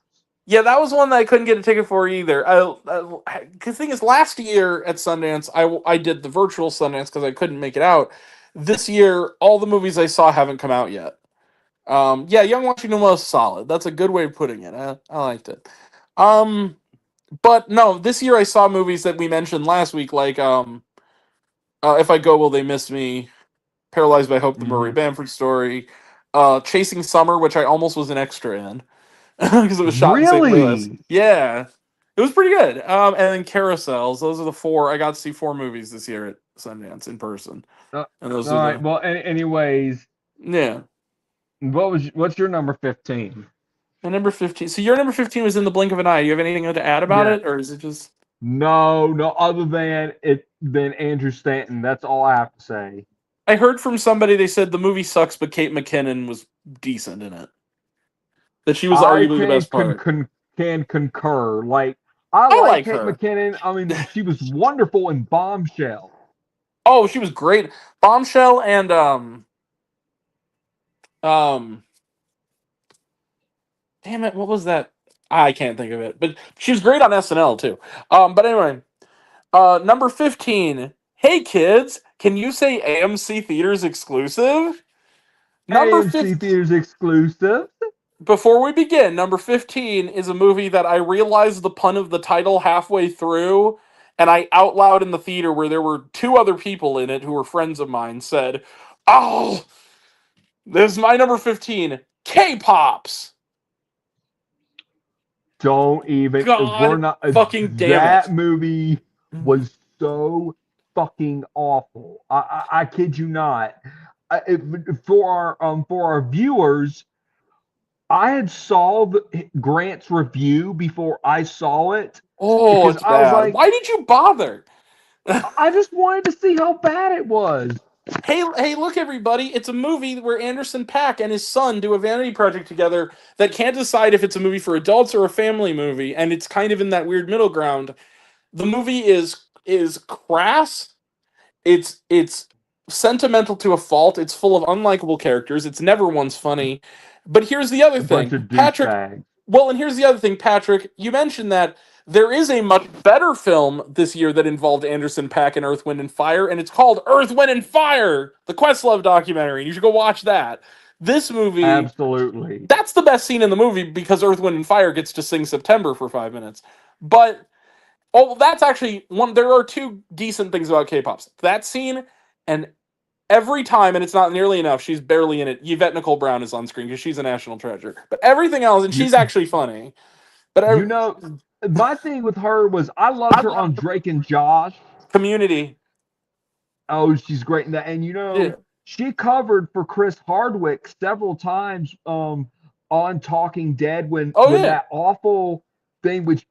Yeah, that was one that I couldn't get a ticket for either. The thing is, last year at Sundance, I did the virtual Sundance because I couldn't make it out. This year, all the movies I saw haven't come out yet. Yeah, Young Washington was solid. That's a good way of putting it. I liked it. But no, this year I saw movies that we mentioned last week, like If I Go, Will They Miss Me? Paralyzed by Hope, the Murray Bamford story, Chasing Summer, which I almost was an extra in because it was shot in St. Louis. Really? Yeah, it was pretty good. And then Carousels. Those are the four. I got to see 4 movies this year at Sundance in person, and those All are right. the Well, anyways, yeah. what's your number 15? And number 15. So your number 15 was In the Blink of an Eye. Do you have anything to add about Yeah. it, or is it just? No, other than Andrew Stanton. That's all I have to say. I heard from somebody they said the movie sucks, but Kate McKinnon was decent in it. That she was arguably the best part. Can concur. Like I I like like Kate her. McKinnon. I mean, she was wonderful in Bombshell. Oh, she was great. Bombshell and damn it, what was that? I can't think of it. But she was great on SNL too. But anyway, number 15. Hey kids, can you say AMC Theaters exclusive? Number AMC 15. Theaters exclusive. Before we begin, number 15 is a movie that I realized the pun of the title halfway through, and I out loud in the theater where there were 2 other people in it who were friends of mine said, "Oh, this is my number 15, K-Pops." Don't even. God We're not. fucking damn That it. movie was so fucking awful. I kid you not. For our viewers, I had saw Grant's review before I saw it. Oh, it's I was bad. like, Why did you bother? I just wanted to see how bad it was. Hey, look, everybody. It's a movie where Anderson .Paak and his son do a vanity project together that can't decide if it's a movie for adults or a family movie, and it's kind of in that weird middle ground. The movie is crass. It's sentimental to a fault. It's full of unlikable characters. It's never once funny. But here's the other Bunch thing. of Patrick, douchebags. well, and here's the other thing, Patrick. You mentioned that there is a much better film this year that involved Anderson .Paak and Earth, Wind, and Fire, and it's called Earth, Wind, and Fire, the Questlove documentary. You should go watch that. This movie, Absolutely. that's the best scene in the movie because Earth, Wind, and Fire gets to sing September for 5 minutes. But that's actually one. There are 2 decent things about K-Pops. That scene, and every time, and it's not nearly enough, she's barely in it. Yvette Nicole Brown is on screen because she's a national treasure. But everything else, and she's actually funny. But my thing with her was I loved her on Drake and Josh. Community. Oh, she's great in that. And Yeah. she covered for Chris Hardwick several times on Talking Dead when that awful thing which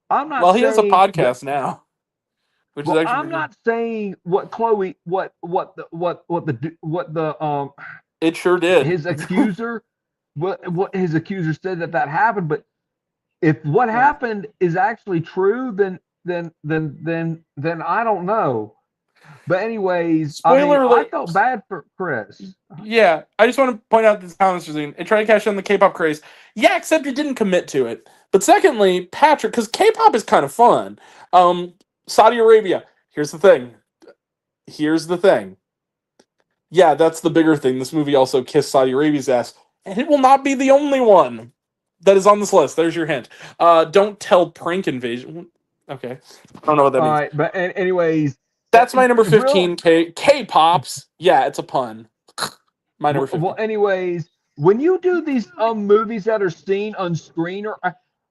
I'm not Well, saying he has a podcast now. Which is actually I'm not saying what Chloe what the it sure did. His accuser what his accuser said that happened, but if what happened is actually true, then I don't know. But anyways, I mean, Spoiler I alert. felt bad for Chris. Yeah, I just want to point out this comments scene. It tried to cash in the K-pop craze. Yeah, except it didn't commit to it. But secondly, Patrick, because K-pop is kind of fun. Saudi Arabia. Here's the thing. Here's the thing. Yeah, that's the bigger thing. This movie also kissed Saudi Arabia's ass, and it will not be the only one that is on this list. There's your hint. Don't tell prank invasion. Okay, I don't know what that All means. right, but anyways, That's my number real 15. K-pops. Yeah, it's a pun. My number 15. well, anyways, when you do these movies that are seen on screen, or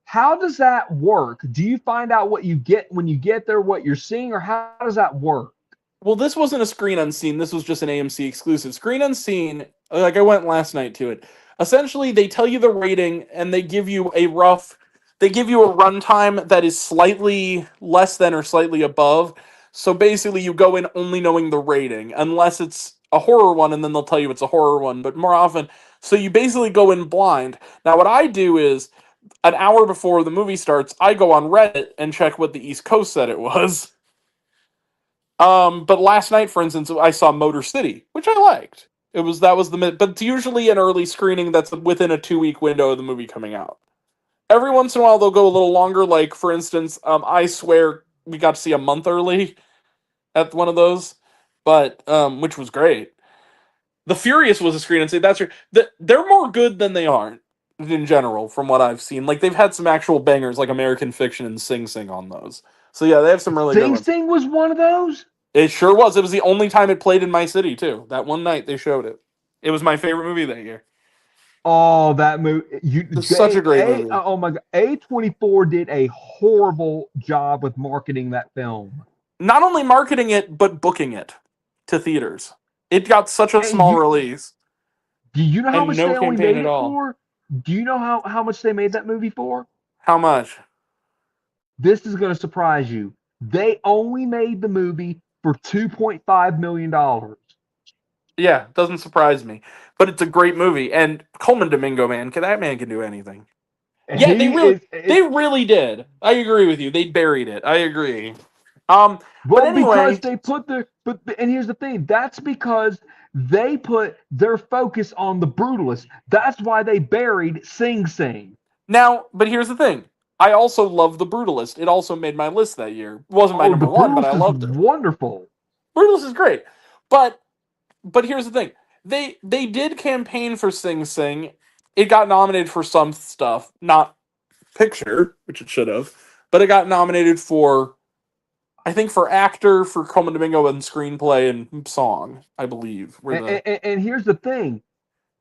how does that work? Do you find out what you get when you get there, what you're seeing, or how does that work? Well, this wasn't a screen unseen. This was just an AMC exclusive. Screen unseen, like I went last night to it. Essentially, they tell you the rating and they give you a runtime that is slightly less than or slightly above. So basically, you go in only knowing the rating, unless it's a horror one, and then they'll tell you it's a horror one. But more often, so you basically go in blind. Now, what I do is an hour before the movie starts, I go on Reddit and check what the East Coast said it was. But last night, for instance, I saw Motor City, which I liked. But it's usually an early screening that's within a 2-week window of the movie coming out. Every once in a while, they'll go a little longer. Like, for instance, I swear we got to see a month early at one of those, but which was great. The Furious was a screen and say that's they're more good than they aren't in general, from what I've seen. Like they've had some actual bangers, like American Fiction and Sing Sing on those. So yeah, they have some really good Sing ones. Sing was one of those. It sure was. It was the only time it played in my city too. That one night they showed it. It was my favorite movie that year. Oh, that movie! It's such a great movie. Oh my God, A24 did a horrible job with marketing that film. Not only marketing it, but booking it to theaters. It got such a small release. Do you know how And much no they only campaign made at it all. for? Do you know how much they made that movie for? How much? This is going to surprise you. They only made the movie for $2.5 million. Yeah, doesn't surprise me. But it's a great movie. And Coleman Domingo, man, that man can do anything. Yeah, they really did. I agree with you. They buried it. I agree. Well, but anyway, because they put and here's the thing. That's because they put their focus on The Brutalist. That's why they buried Sing Sing. Now, but here's the thing. I also love The Brutalist. It also made my list that year. It wasn't my number one, but I loved it. Wonderful. Brutalist is great. But here's the thing. They did campaign for Sing Sing. It got nominated for some stuff, not picture, which it should have, but it got nominated for, I think, for actor, for Coleman Domingo, and screenplay and song, I believe. And here's the thing.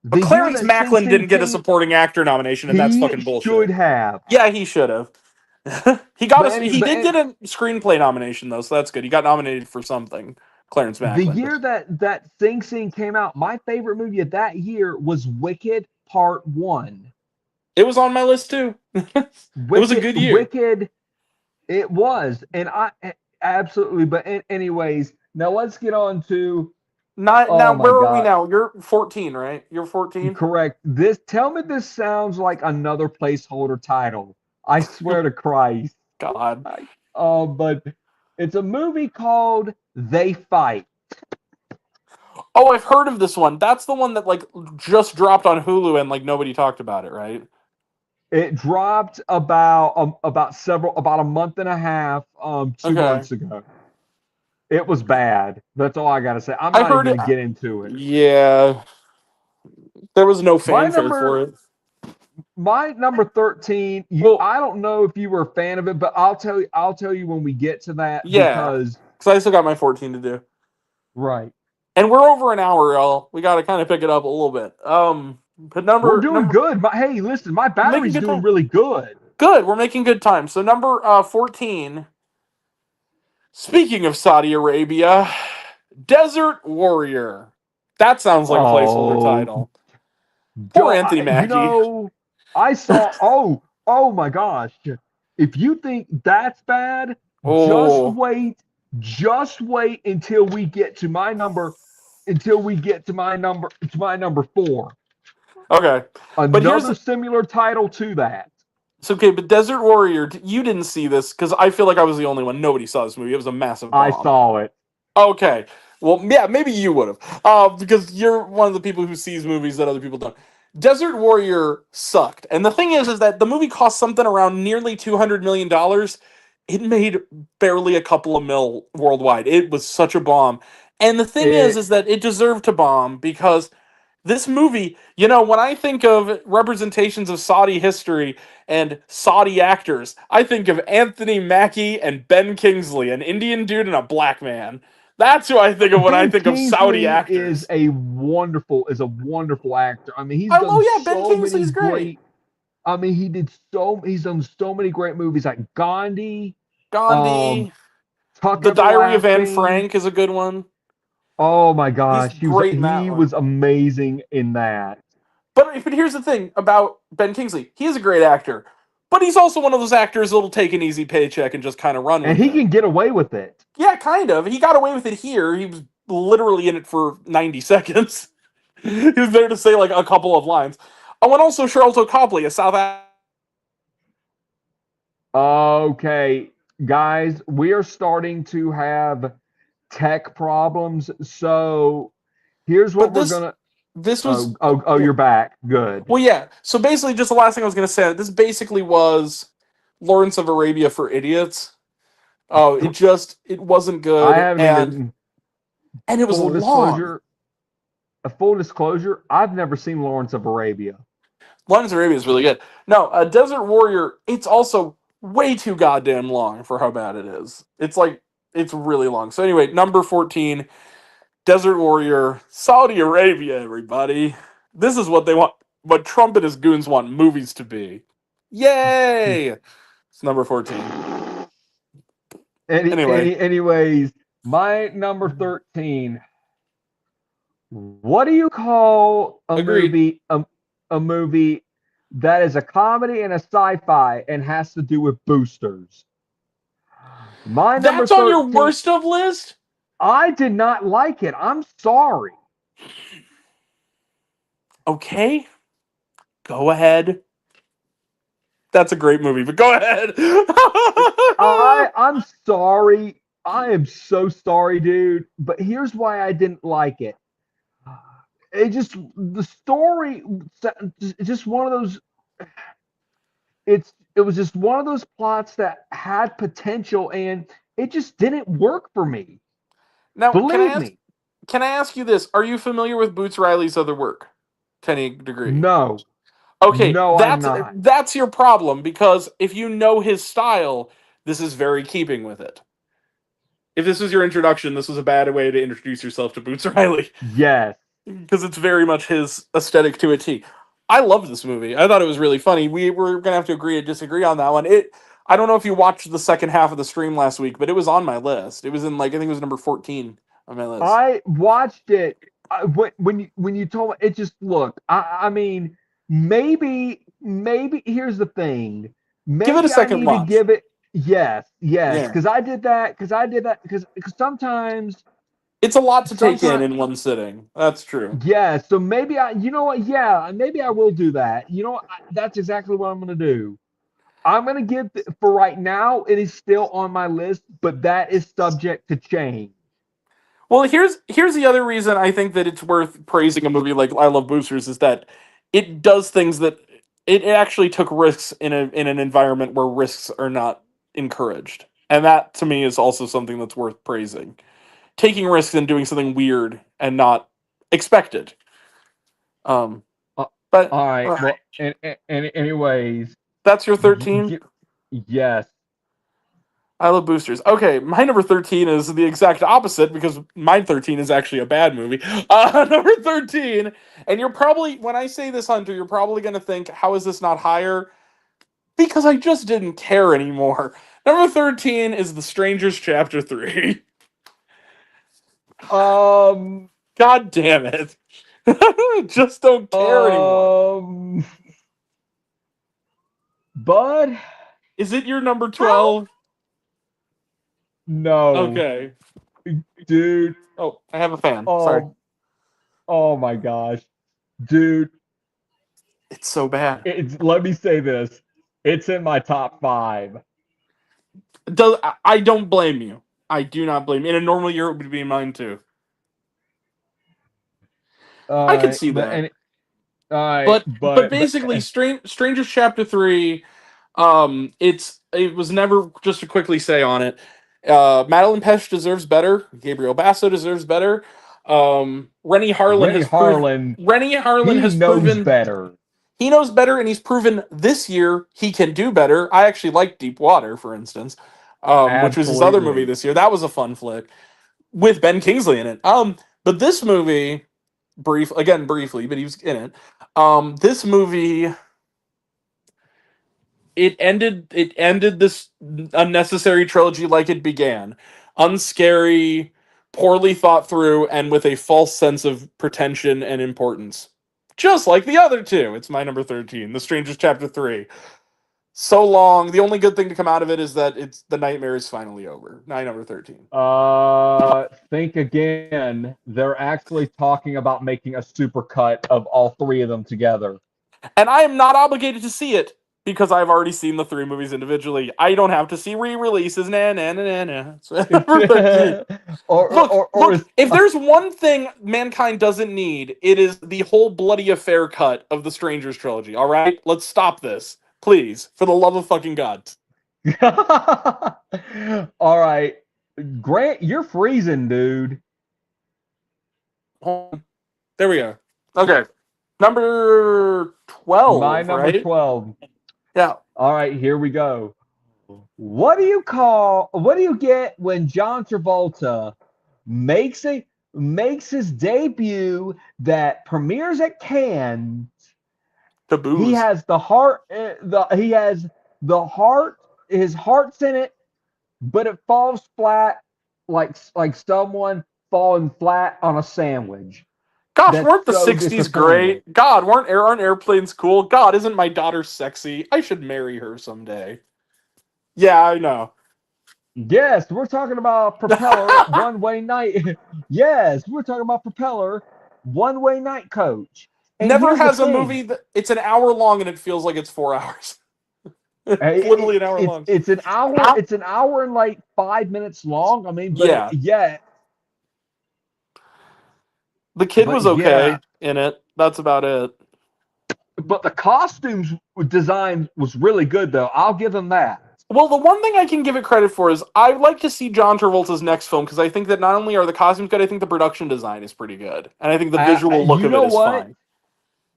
But Clarence Macklin didn't get a supporting actor nomination, and that's fucking bullshit. He should have. Yeah, he should have. He did get a screenplay nomination, though, so that's good. He got nominated for something. Clarence Macklin. The year that Sing Sing came out, my favorite movie of that year was Wicked Part 1. It was on my list, too. It was a good year. Wicked, it was. And I absolutely, but anyways, now let's get on to... Where are we now? You're 14, right? You're 14? Correct. Tell me this sounds like another placeholder title. I swear to Christ. God. But it's a movie called They Fight. Oh, I've heard of this one. That's the one that just dropped on Hulu and nobody talked about it, right? It dropped about a month and a half, 2 months ago. It was bad. That's all I gotta say. I'm not even gonna get into it. Yeah, there was no fanfare for it. My number 13. I don't know if you were a fan of it, but I'll tell you when we get to that. Yeah, because I still got my 14 to do. Right. And we're over an hour, y'all. We got to kind of pick it up a little bit. But we're doing good. Hey, listen, my battery's doing really good. Good. We're making good time. So number 14. Speaking of Saudi Arabia, Desert Warrior. That sounds like a placeholder title. Poor Anthony Mackie. I saw. Oh my gosh! If you think that's bad, just wait until we get to my number. Until we get to my number. It's my number 4. Okay. Another similar title to that. So, okay, but Desert Warrior, you didn't see this because I feel like I was the only one. Nobody saw this movie. It was a massive bomb. I saw it. Okay. Well, yeah, maybe you would have, because you're one of the people who sees movies that other people don't. Desert Warrior sucked, and the thing is that the movie cost something around nearly $200 million. It made barely a couple of mil worldwide. It was such a bomb, and the thing It is that it deserved to bomb because this movie, when I think of representations of Saudi history and Saudi actors, I think of Anthony Mackie and Ben Kingsley, an Indian dude and a black man. That's who I think of when I Ben think of Saudi Kingsley is actors. a wonderful actor. I mean, he's Oh, done yeah, Ben so many Kingsley's great. great. I mean, he's done so many great movies like Gandhi, um, Gandhi, Tuck The Diary of Anne Everlasting. Frank is a good one. Oh my He's gosh, great in that he one. was amazing in that. But here's the thing about Ben Kingsley. He is a great actor, but he's also one of those actors that'll take an easy paycheck and just kind of run And with he it. can get away with it. Yeah, kind of. He got away with it here. He was literally in it for 90 seconds. He was there to say like a couple of lines. Oh, and also Charlton Copley, a South African. Okay, guys, we are starting to have tech problems. So here's what But we're this gonna. this was Oh, yeah. you're back. Good. Well, yeah. So basically, just the last thing I was gonna say. This basically was Lawrence of Arabia for idiots. Oh, it wasn't I good, haven't and even it was full long. disclosure. A full disclosure. I've never seen Lawrence of Arabia. Lawrence of Arabia is really good. No, Desert Warrior. It's also way too goddamn long for how bad it is. It's really long. So anyway, number 14. Desert Warrior, Saudi Arabia, everybody. This is what they want, what Trump and his goons want movies to be. Yay! It's number 14. Anyway, Anyways, my number 13. What do you call agreed. a movie that is a comedy and a sci-fi and has to do with boosters? My number That's on your 13. worst of list? I did not like it. I'm sorry. Okay, go ahead. That's a great movie, but go ahead. I'm sorry. I am so sorry, dude. But here's why I didn't like it. It just the story just one of those it was just one of those plots that had potential and it just didn't work for me. Now, Believe me. can I ask you this? Are you familiar with Boots Riley's other work to any degree? No. Okay, No, I'm not. that's your problem because if you know his style, this is very keeping with it. If this was your introduction, this was a bad way to introduce yourself to Boots Riley Yes. because it's very much his aesthetic to a T. I loved this movie. I thought it was really funny. We were gonna have to agree to disagree on that one. I don't know if you watched the second half of the stream last week, but it was on my list. It was in like I think it was number 14 on my list. I watched it when you told me it just look. I mean maybe here's the thing. Give it a Maybe I second need to watch. give it yes Yeah, because I did that because sometimes it's a lot to take sometimes in one sitting. That's true. yeah, so maybe you know what, yeah, maybe I will do that. You know what, that's exactly what I'm going to do. I'm going to give, for right now, it is still on my list, but that is subject to change. Well, here's the other reason I think that it's worth praising a movie like I Love Boosters is that it does things that it actually took risks in an environment where risks are not encouraged. And that to me is also something that's worth praising. Taking risks and doing something weird and not expected. Um Uh, but all right. Well, and anyways, that's your 13. yes. I love boosters. Okay, my number 13 is the exact opposite because my 13 is actually a bad movie. Number 13, and you're probably, when I say this, Hunter, you're probably going to think, how is this not higher? Because I just didn't care anymore. Number 13 is The Strangers Chapter 3. Um. God damn it. Just don't care anymore. Um. Bud. Is it your number 12? No, Okay. dude. Oh, I have a fan. Sorry. Oh. Oh my gosh, dude. It's so bad. Let me say this. It's in my top 5. I don't blame you. I do not blame. In a normal year, it would be mine too. I could see that. All right, But basically, Strangers Chapter 3, it was never, just to quickly say on it, Madeline Pesh deserves better. Gabriel Basso deserves better. Rennie Harlan he has knows proven better. he knows better, and he's proven this year he can do better. I actually like Deep Water, for instance, which was his other movie Absolutely. this year. That was a fun flick with Ben Kingsley in it. But this movie, briefly, but he was in it. This movie, it ended this unnecessary trilogy like it began. Unscary, poorly thought through, and with a false sense of pretension and importance. Just like the other two. It's my number 13, The Strangers Chapter 3. So long. The only good thing to come out of it is that the nightmare is finally over. My number 13. Think again. They're actually talking about making a supercut of all three of them together. And I am not obligated to see it because I've already seen the three movies individually. I don't have to see re-releases. Nah, nah, nah, nah, nah. Look, if there's one thing mankind doesn't need, it is the whole bloody affair cut of the Strangers trilogy. All right? Let's stop this. Please. For the love of fucking God. All right. Grant, you're freezing, dude. There we go. Okay. Number 12. My number right? 12. Yeah. All right, here we go. What do you get when John Travolta makes his debut that premieres at Cannes? Taboos. He has the heart his heart's in it, but it falls flat like someone falling flat on a sandwich. Gosh, That's weren't the so 60s great? God, aren't airplanes cool? God, isn't my daughter sexy? I should marry her someday. Yeah, I know. Yes, we're talking about Propeller one-way night. Yes, we're talking about Propeller one-way night coach. And Never here's the has a thing. movie that it's an hour long and it feels like it's 4 hours. Literally an hour long. It's an hour. It's an hour and like 5 minutes long. I mean, but yeah. The kid was okay in it. That's about it. But the costumes design was really good, though. I'll give him that. Well, the one thing I can give it credit for is I'd like to see John Travolta's next film because I think that not only are the costumes good, I think the production design is pretty good. And I think the visual look of it is fine.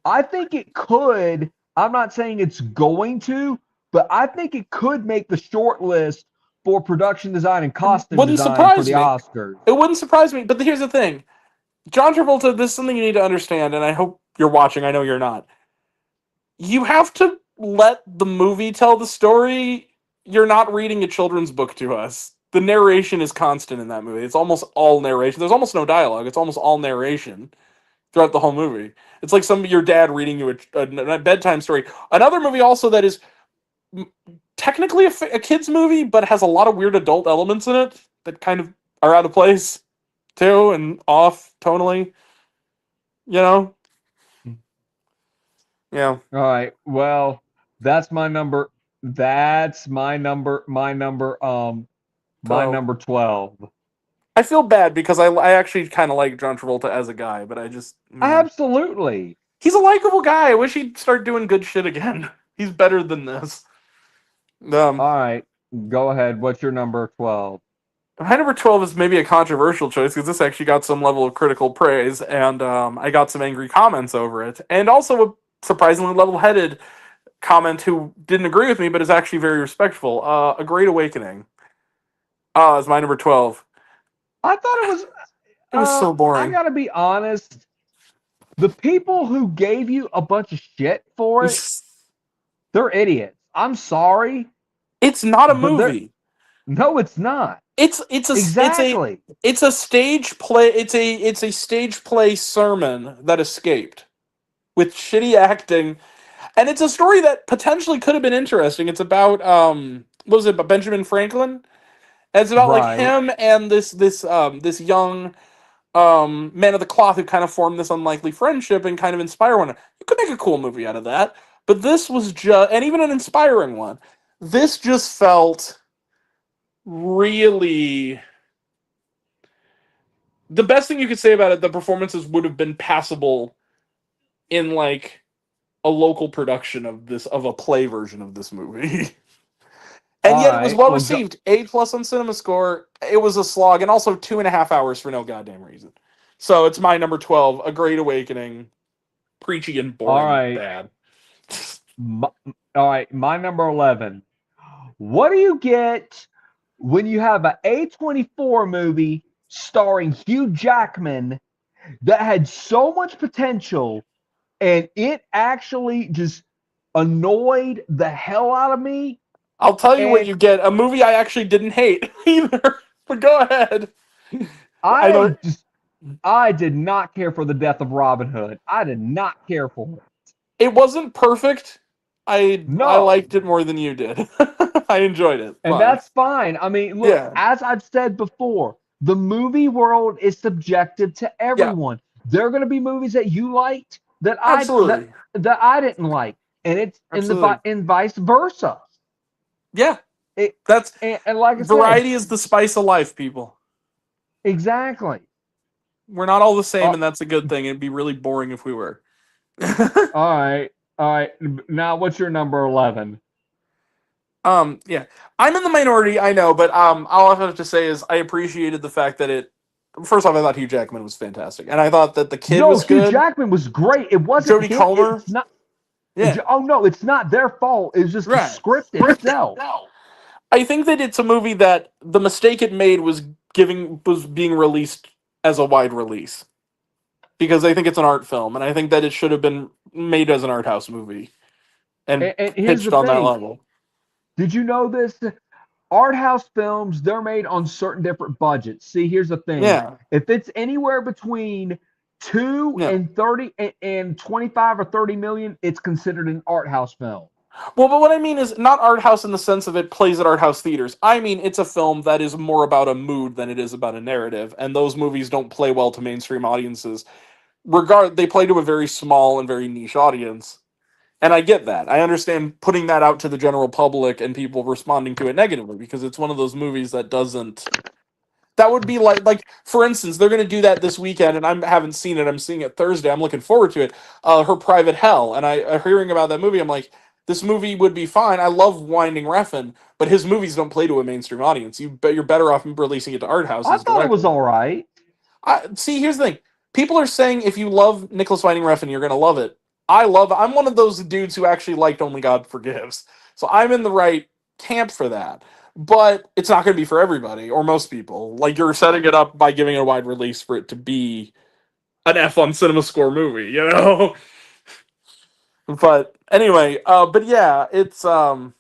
I think it could. I'm not saying it's going to, but I think it could make the short list for production design and costume design for the Oscars. It wouldn't surprise me. But here's the thing. John Travolta, this is something you need to understand, and I hope you're watching. I know you're not. You have to let the movie tell the story. You're not reading a children's book to us. The narration is constant in that movie. It's almost all narration. There's almost no dialogue. It's almost all narration throughout the whole movie. It's like your dad reading you a bedtime story. Another movie also that is technically a kid's movie, but has a lot of weird adult elements in it that kind of are out of place too and off tonally. You know? Yeah. All right. Well, that's my number. That's my number 12. I feel bad because I actually kind of like John Travolta as a guy, but absolutely. He's a likable guy. I wish he'd start doing good shit again. He's better than this. All right. Go ahead. What's your number 12? My number 12 is maybe a controversial choice because this actually got some level of critical praise, and I got some angry comments over it. And also a surprisingly level-headed comment who didn't agree with me, but is actually very respectful. A Great Awakening is my number 12. I thought it was... It was so boring. I gotta be honest. The people who gave you a bunch of shit for it, they're idiots. I'm sorry. It's not a movie. No, it's not. It's a stage play. It's a stage play sermon that escaped with shitty acting, and it's a story that potentially could have been interesting. It's about what was it? About Benjamin Franklin. And it's about like him and this young man of the cloth who kind of formed this unlikely friendship and kind of inspire one another. You could make a cool movie out of that, but this was just, and even an inspiring one. This just felt really the best thing you could say about it, the performances would have been passable in like a local production of a play version of this movie. And All yet it was right. well Well, received. A plus on Cinema Score. It was a slog, and also 2.5 hours for no goddamn reason. So it's my number 12, A Great Awakening. Preachy and all boring and right. bad. All right. My number 11. What do you get when you have an A24 movie starring Hugh Jackman that had so much potential and it actually just annoyed the hell out of me? I'll tell you what And you get. A movie I actually didn't hate either. But go ahead. I I don't. just I did not care for the death of Robin Hood. I did not care for it. It wasn't perfect. I No. liked it more than you did. I enjoyed it. And Fine. that's fine. I mean, look, Yeah. as I've said before, the movie world is subjective to Yeah. everyone. There are going to be movies that you liked that Absolutely. that I didn't like, and it's Absolutely. and vice versa. Yeah. It, That's and like I said, variety is the spice of life, people. exactly. We're not all the same, Uh, and that's a good thing. It'd be really boring if we were. all right. Now, what's your number 11? Yeah, I'm in the minority, I know, but all I have to say is I appreciated the fact that it. First off, I thought Hugh Jackman was fantastic, and I thought that the kid No, was Hugh good. Jackman was great. It wasn't Jodie him. Comer, It's not. yeah, Oh no, it's not their fault. It's just the right. script itself. I think that it's a movie that the mistake it made was being released as a wide release because I think it's an art film, and I think that it should have been made as an art house movie and And here's the pitched on that thing. level. Did you know this? Art house films, they're made on certain different budgets. See, here's the thing. Yeah, If it's anywhere between 2 yeah. and 30 and 25 or 30 million, it's considered an art house film. Well, but what I mean is not art house in the sense of it plays at art house theaters. I mean it's a film that is more about a mood than it is about a narrative, and those movies don't play well to mainstream audiences. They play to a very small and very niche audience. And I get that. I understand putting that out to the general public and people responding to it negatively because it's one of those movies that doesn't. That would be like for instance, they're going to do that this weekend, and I haven't seen it. I'm seeing it Thursday. I'm looking forward to it. Her Private Hell, and I hearing about that movie, I'm like, this movie would be fine. I love Winding Refn, but his movies don't play to a mainstream audience. You're better off releasing it to art I houses thought it was directly. all right. See, here's the thing. People are saying if you love Nicholas Winding Refn, you're going to love it. I'm one of those dudes who actually liked Only God Forgives. So I'm in the right camp for that. But it's not going to be for everybody or most people. Like you're setting it up by giving it a wide release for it to be an F on Cinema Score movie, you know? But anyway, but yeah, it's I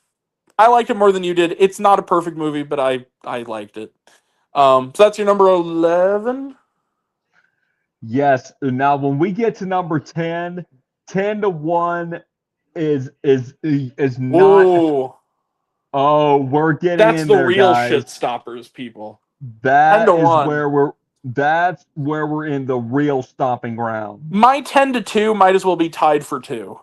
liked it more than you did. It's not a perfect movie, but I liked it. So that's your number 11? Yes. Now, when we get to number 10, 10 to 1 is not. Ooh. Oh, we're getting That's in the there, real guys. shit stoppers, people. 10 That to is 1. that's where we're in the real stomping ground. My 10 to 2 might as well be tied for 2.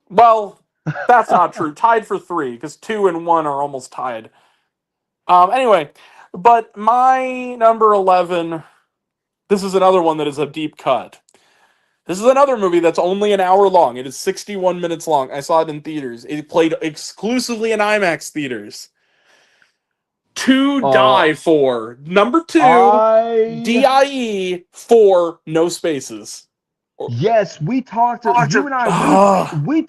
Well, that's not true. Tied for 3, because 2 and 1 are almost tied. Anyway, but my number 11, this is another one that is a deep cut. This is another movie that's only an hour long. It is 61 minutes long. I saw it in theaters. It played exclusively in IMAX theaters. To Die For. Number 2, DIE for no spaces. Yes, we talked. You and I, we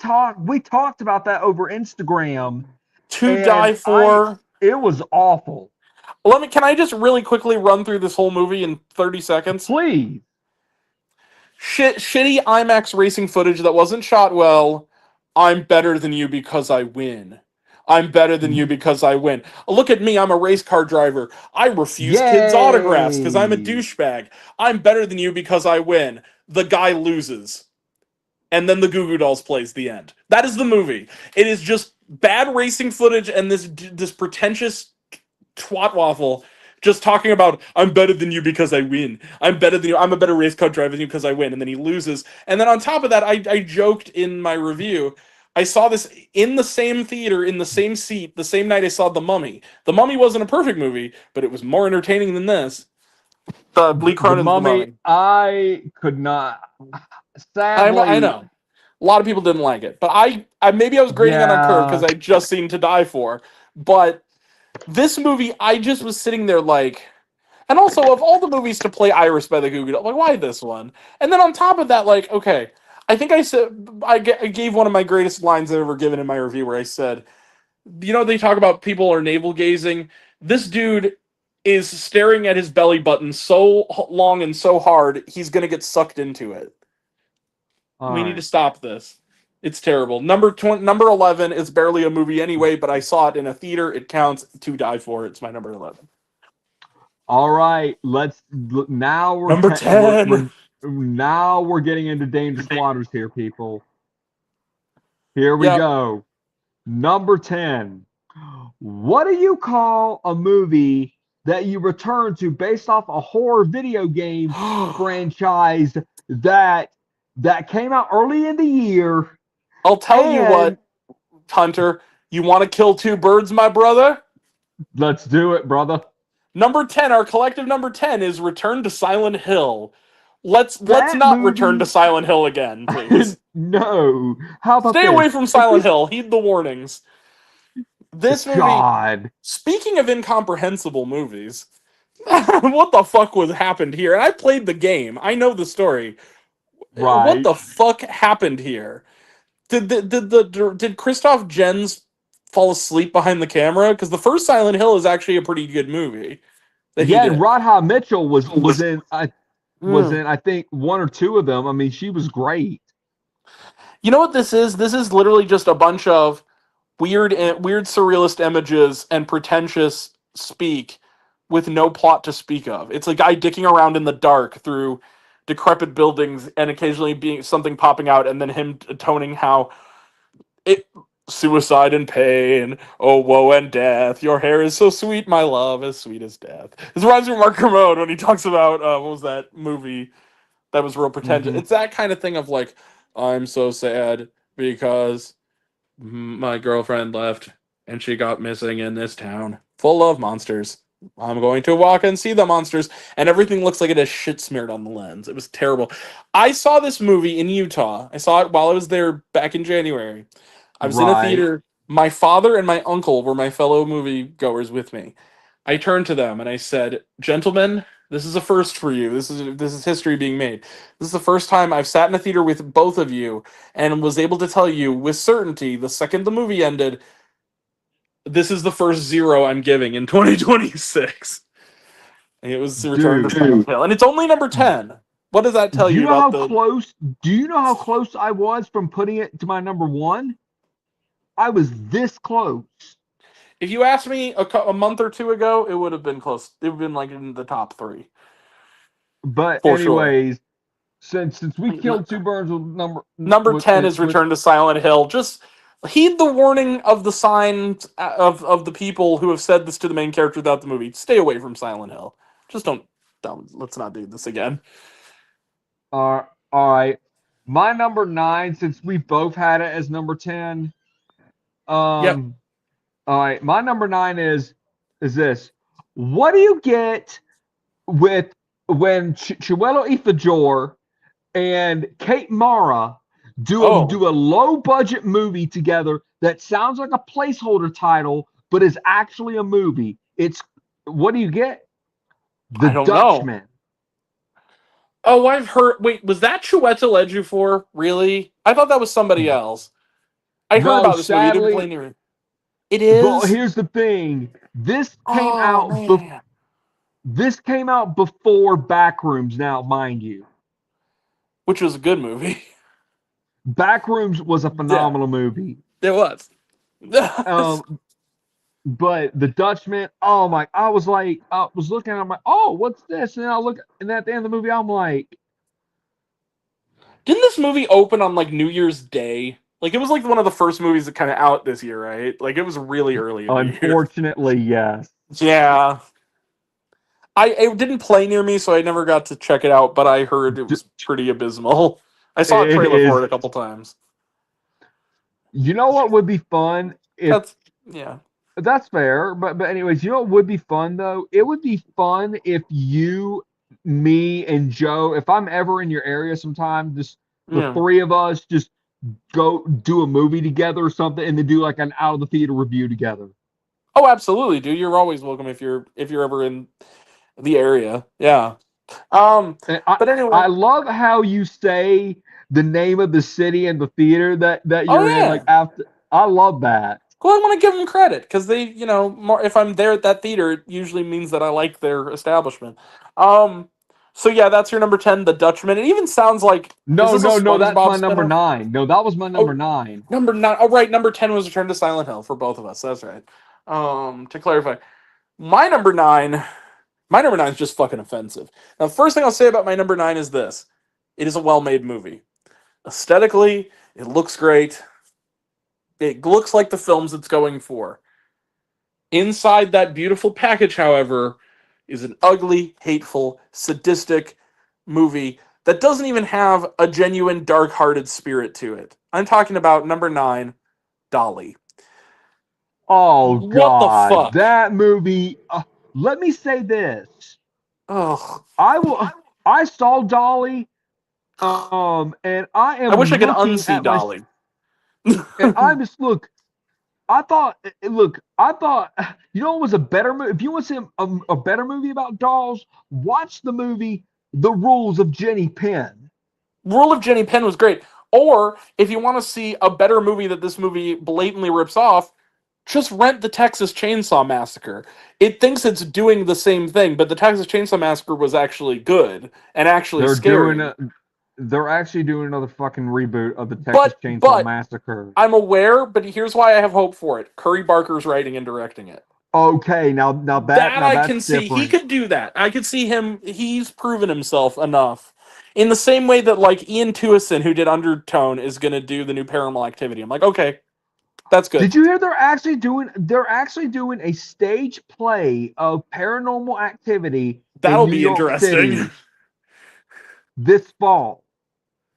talked about that over Instagram. To Die For. It was awful. Can I just really quickly run through this whole movie in 30 seconds? Please. Shitty IMAX racing footage that wasn't shot well. I'm better than you because I win. I'm better than you because I win. Look at me, I'm a race car driver. I refuse kids' autographs because I'm a douchebag. I'm better than you because I win. The guy loses. And then the Goo Goo Dolls plays the end. That is the movie. It is just bad racing footage and this pretentious twat waffle just talking about, I'm better than you because I win. I'm better than you. I'm a better race car driver than you because I win. And then he loses. And then on top of that, I joked in my review, I saw this in the same theater, in the same seat, the same night I saw The Mummy. The Mummy wasn't a perfect movie, but it was more entertaining than this. The Lee The Cronin's The Mummy, Mummy. I could not. I Sadly, know. A lot of people didn't like it, but I maybe I was grading it on curve because yeah. I just seen To Die For. But this movie, I just was sitting there like, and also of all the movies to play Iris by the Goo Goo Dolls, like why this one? And then on top of that, like, okay, I think I said I gave one of my greatest lines I've ever given in my review where I said, you know, they talk about people are navel gazing. This dude is staring at his belly button so long and so hard, he's gonna get sucked into it. All We need to right. stop this. It's terrible. Number 11 is barely a movie anyway, but I saw it in a theater. It counts. To Die For. It's my number 11. All right. Now Number 10. now we're getting into dangerous waters here, people. Here we Yep. go. Number 10. What do you call a movie that you return to based off a horror video game franchise that came out early in the year? I'll tell you And what, Hunter. You want to kill two birds, my brother? let's do it, brother. Number 10, our collective number 10 is Return to Silent Hill. Let's That not return to movie. Silent Hill again, please. No. How about Stay this? away from Silent Hill. Heed the warnings. This movie, God. speaking of incomprehensible movies, what the fuck was happened here? And I played the game. I know the story. What Right. the fuck happened here? Did Christoph Jens fall asleep behind the camera? Because the first Silent Hill is actually a pretty good movie that he Yeah, did. and Radha Mitchell was in Mm. I think one or two of them. I mean, she was great. You know what this is? This is literally just a bunch of weird surrealist images and pretentious speak with no plot to speak of. It's a guy dicking around in the dark through decrepit buildings and occasionally being something popping out and then him atoning how it suicide and pain, oh woe and death, your hair is so sweet, my love, as sweet as death. This reminds me of Mark Kermode when he talks about what was that movie that was real pretentious. Mhm. It's that kind of thing of like, I'm so sad because my girlfriend left and she got missing in this town full of monsters. I'm going to walk and see the monsters, and everything looks like it has shit smeared on the lens. It was terrible. I saw this movie in Utah. I saw it while I was there back in January. I was in a Right. theater. My father and my uncle were my fellow movie goers with me. I turned to them and I said, "Gentlemen, this is a first for you. This is history being made. This is the first time I've sat in a theater with both of you and was able to tell you with certainty the second the movie ended, this is the first zero I'm giving in 2026." And it was Return to Dude. Silent Hill. And it's only number 10. What does that tell Do you you know about how the close? Do you know how close I was from putting it to my number one? I was this close. If you asked me a month or two ago, it would have been close. It would have been like in the top 3. But For sure. anyways, since we killed two birds with Number 10 is Return to Silent Hill. Just heed the warning of the signs of the people who have said this to the main character throughout the movie. Stay away from Silent Hill. Just don't let's not do this again. All right. My number 9, since we both had it as number 10. Yep. All right. My number 9 is this. What do you get with when Chiwetel Ejiofor and Kate Mara do a low budget movie together that sounds like a placeholder title but is actually a movie? It's what do you get? The I don't Dutchman. know. Oh, I've heard. Wait, was that Chiwetel Ejiofor? Really? I thought that was somebody else. I heard No, about this movie. It didn't sadly, play near. It is. But here's the thing. This came out man. this came out before Backrooms, now mind you. Which was a good movie. Backrooms was a phenomenal movie. It was. But The Dutchman, oh my, I was looking at it, I'm like, oh, what's this? And then I look, and at the end of the movie, I'm like, didn't this movie open on like New Year's Day? Like it was like one of the first movies that kind of out this year, right? Like it was really early. Unfortunately, yes. Yeah. It didn't play near me, so I never got to check it out. But I heard it was pretty abysmal. I saw a trailer for it a couple times. You know what would be fun? That's fair. But anyways, you know what would be fun though? It would be fun if you me and Joe, if I'm ever in your area sometime, just the Yeah. three of us just go do a movie together or something, and then do like an out of the theater review together. Oh, absolutely, dude. You're always welcome if you're ever in the area. Yeah. Um. And But I anyway. love how you say the name of the city and the theater that Oh you're in. Like yeah. after, I love that. Well, I want to give them credit because they, more, if I'm there at that theater, it usually means that I like their establishment. Um. So yeah, that's your number 10, The Dutchman. It even sounds like, is No, this a no, no. That's SpongeBob my number spinoff? nine. No, that was my number Oh, nine. number 9. Oh, right. Number 10 was Return to Silent Hill for both of us. That's right. To clarify, my number 9, my number 9 is just fucking offensive. Now, the first thing I'll say about my number 9 is this: it is a well-made movie. Aesthetically, it looks great. It looks like the films it's going for. Inside that beautiful package, however, is an ugly, hateful, sadistic movie that doesn't even have a genuine dark-hearted spirit to it. I'm talking about number 9, Dolly. Oh What the God, fuck? that movie. Let me say this. Ugh. I will. I saw Dolly, and I I wish am I could looking unsee at my, Dolly. and I'm just look. I thought, look, I thought, you know, what was a better movie. If you want to see a better movie about dolls, watch the movie The Rules of Jenny Penn. Rule of Jenny Penn was great. Or if you want to see a better movie that this movie blatantly rips off, just rent the Texas Chainsaw Massacre. It thinks it's doing the same thing, but the Texas Chainsaw Massacre was actually good and actually They're doing scary. a, they're actually doing another fucking reboot of the Texas Chainsaw But Massacre. I'm aware, but here's why I have hope for it. Curry Barker's writing and directing it. Okay, That now I that's can see. He different. could do that. I could see him. He's proven himself enough. In the same way that like Ian Tuason, who did Undertone, is gonna do the new Paranormal Activity. I'm like, okay, that's good. Did you hear they're actually doing a stage play of Paranormal Activity in That'll New be York interesting. City this fall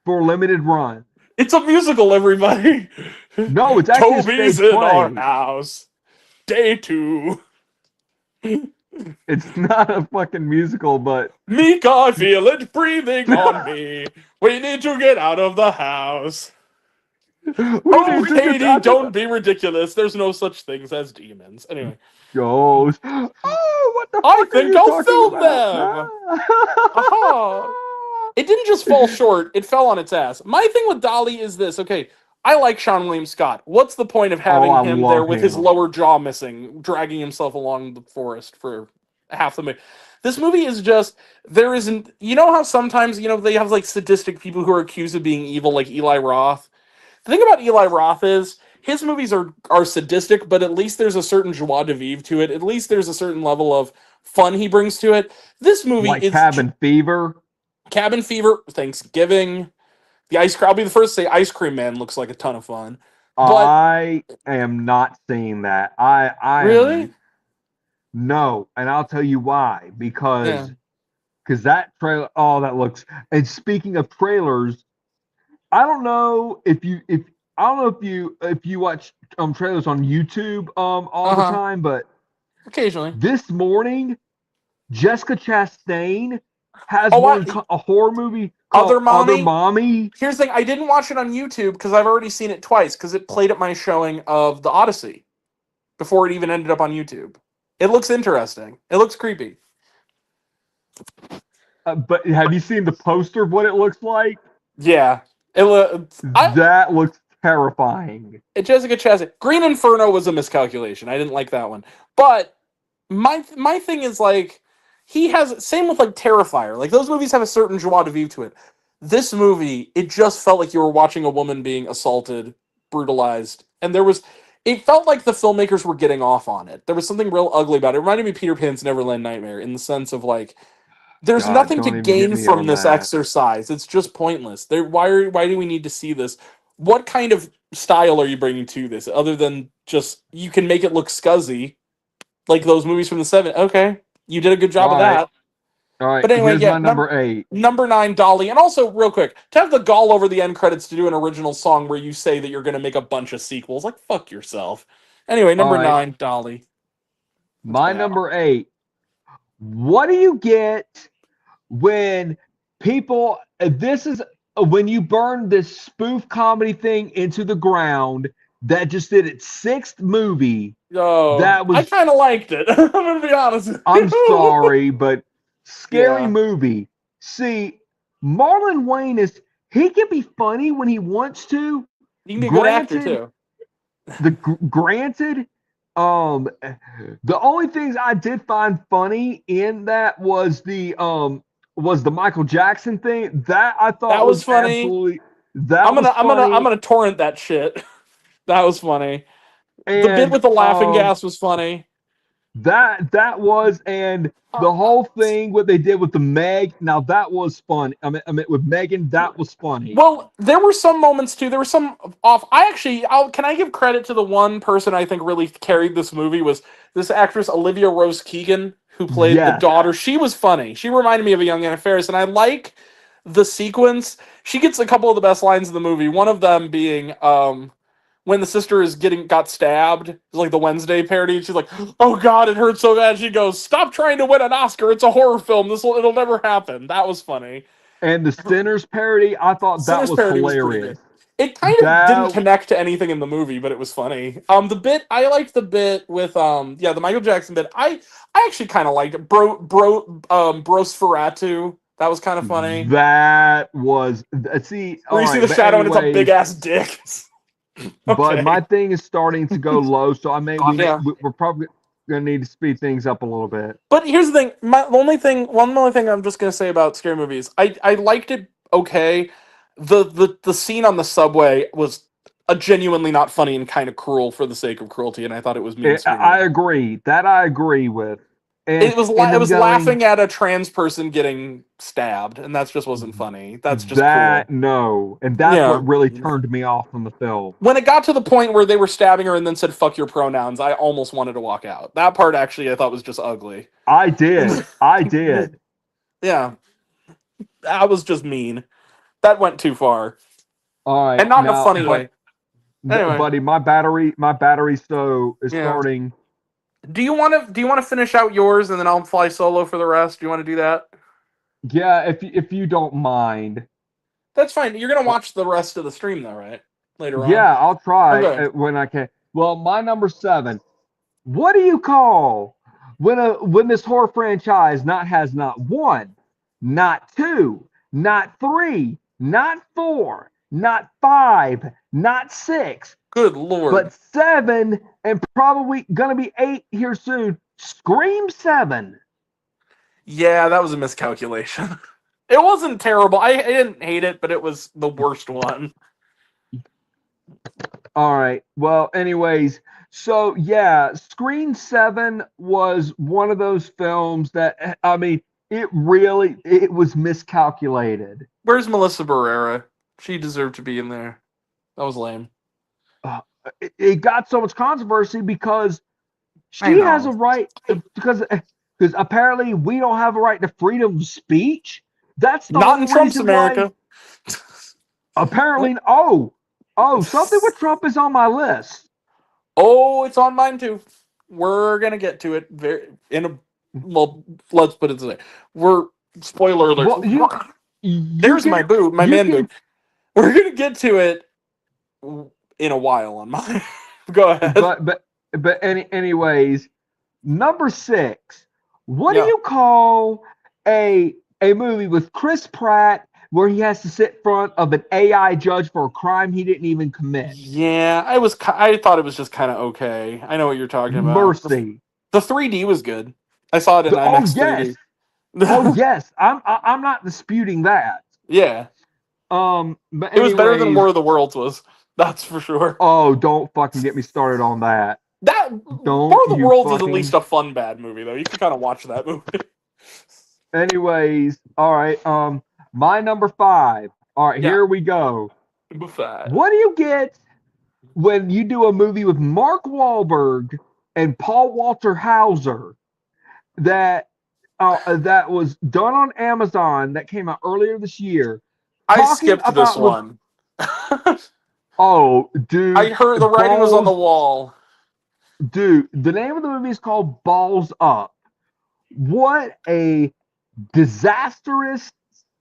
for a limited run? It's a musical, everybody. No, it's actually a Toby's stage in our play. house. Day 2. It's not a fucking musical, but Mika, I feel it breathing on me. We need to get out of the house. we Oh, need to get Katie, out of don't the be ridiculous. There's no such things as demons. Anyway, ghost. Oh, what the I fuck are think you I'll talking film about? them. Aha. It didn't just fall short, it fell on its ass. My thing with Dolly is this. Okay, I like Sean William Scott. What's the point of Oh, having I him there love with his him. lower jaw missing, dragging himself along the forest for half the movie? This movie is just, there isn't, you know how sometimes, they have like sadistic people who are accused of being evil, like Eli Roth? The thing about Eli Roth is his movies are sadistic, but at least there's a certain joie de vivre to it. At least there's a certain level of fun he brings to it. This movie Like is Cabin Fever. Cabin Fever, Thanksgiving. The ice cream. I'll be the first to say Ice Cream Man looks like a ton of fun. But I am not seeing that. I really, am no, and I'll tell you why. yeah. Because that trailer, oh, that looks. And speaking of trailers, I don't know if I don't know if you watch trailers on YouTube all Uh the huh. time, but Occasionally. this morning Jessica Chastain has Oh, one what? a horror movie Other called Other mommy. Mommy. Here's the thing. I didn't watch it on YouTube because I've already seen it twice because it played at my showing of The Odyssey before it even ended up on YouTube. It looks interesting. It looks creepy. But have you seen the poster of what it looks like? Yeah. I That looks terrifying. Jessica Chastain. Green Inferno was a miscalculation. I didn't like that one. But my thing is like he has same with like Terrifier. Like those movies have a certain joie de vivre to it. This movie, it just felt like you were watching a woman being assaulted, brutalized, and it felt like the filmmakers were getting off on it. There was something real ugly about it. It reminded me of Peter Pan's Neverland Nightmare in the sense of like there's God, nothing to don't even get gain me from on this that. exercise. It's just pointless. Why do we need to see this? What kind of style are you bringing to this other than just you can make it look scuzzy like those movies from the '70s? Okay, you did a good job All of right, that. all right. But anyway, Here's yeah, my number 8. number 9, Dolly, and also real quick to have the gall over the end credits to do an original song where you say that you're going to make a bunch of sequels. Like fuck yourself. Anyway, All number right, 9, Dolly. That's my bad. number 8. What do you get when people, this is when you burn this spoof comedy thing into the ground that just did its sixth movie. Oh, That I was, kind of liked it. I'm gonna be honest with I'm you. sorry, but scary Yeah, movie. See, Marlon Wayne is, he can be funny when he wants to. you can be a good actor Granted, too. granted, um, the only things I did find funny in that was the Michael Jackson thing. That I thought That was was funny. absolutely, that was I'm funny. gonna torrent that shit. That was funny. The bit And with the laughing gas was funny. that was, and the whole thing what they did with the Meg, now that was fun. I mean with Megan, that was funny. Well, there were some moments too. There were some off. Can I give credit to the one person I think really carried this movie was this actress Olivia Rose Keegan who played the Yes. daughter. She was funny. She reminded me of a young Anna Faris, and I like the sequence. She gets a couple of the best lines in the movie. One of them being when the sister got stabbed. It's like the Wednesday parody. And she's like, "Oh God, it hurts so bad." She goes, "Stop trying to win an Oscar. It's a horror film. It'll never happen." That was funny. And the Sinners parody, I thought that Sinners was parody was pretty hilarious. good. It kind of didn't That connect to anything in the movie, but it was funny. The bit I liked the bit with the Michael Jackson bit. I actually kind of liked it. Brosferatu. That was kind of funny. that was, see, Where all you see right, the but shadow and it's a big anyways, ass dick. but my Okay. thing is starting to go low, so Yeah. we're probably gonna need to speed things up a little bit. But here's the thing. One only thing I'm just gonna say about scary movies. I liked it. Okay. The scene on the subway was a genuinely not funny and kind of cruel for the sake of cruelty, and I thought it was mean I spirited. agree. That I agree with. And It them was going, laughing at a trans person getting stabbed, and that just wasn't funny. That's just cruel. that no, and that's Yeah. what really turned me off from the film. When it got to the point where they were stabbing her and then said "fuck your pronouns," I almost wanted to walk out. That part actually I thought was just ugly. I did. Yeah, that was just mean. That went too far, All and right, not in a now, funny way. Anyway, buddy, my battery so is yeah. starting. Do you want to finish out yours and then I'll fly solo for the rest? Do you want to do that? Yeah, if you don't mind. That's fine. You're gonna watch the rest of the stream though, right? Later on. Yeah, I'll try Okay. when I can. Well, my number 7. What do you call when this horror franchise has not 1, not 2, not 3, not 4, not 5, not 6, Good lord. but 7, and probably gonna be 8 here soon. Scream 7. Yeah, that was a miscalculation. It wasn't terrible. I didn't hate it, but it was the worst one. All right. Well, anyways, so yeah, Scream 7 was one of those films that, I mean, it was miscalculated. Where's Melissa Barrera? She deserved to be in there. That was lame. It got so much controversy because I she know. has a right, because apparently we don't have a right to freedom of speech. That's the Not whole in Trump's reason why- America. Apparently, something with Trump is on my list. Oh, it's on mine too. We're gonna get to it well, let's put it this way. We're spoiler alert. Well, There's my boob, my man boob. We're gonna get to it in a while on mine. Go ahead. But anyways, number 6. What Yeah. do you call a movie with Chris Pratt where he has to sit in front of an AI judge for a crime he didn't even commit? Yeah, I thought it was just kind of okay. I know what you're talking about. Mercy. The 3D was good. I saw it in IMAX 3D. Oh yes, I'm not disputing that. Yeah. But It was better than anyways, War of the Worlds was. That's for sure. Oh, don't fucking get me started on that. War of the you Worlds is at fucking- least a fun bad movie though. You can kind of watch that movie. Anyways, all right. My number 5. All right, Yeah. here we go. Buffet. What do you get when you do a movie with Mark Wahlberg and Paul Walter Hauser that was done on Amazon that came out earlier this year? I talking skipped this about- one. Oh, dude! I heard the writing was on the wall. Dude, the name of the movie is called Balls Up. What a disastrous,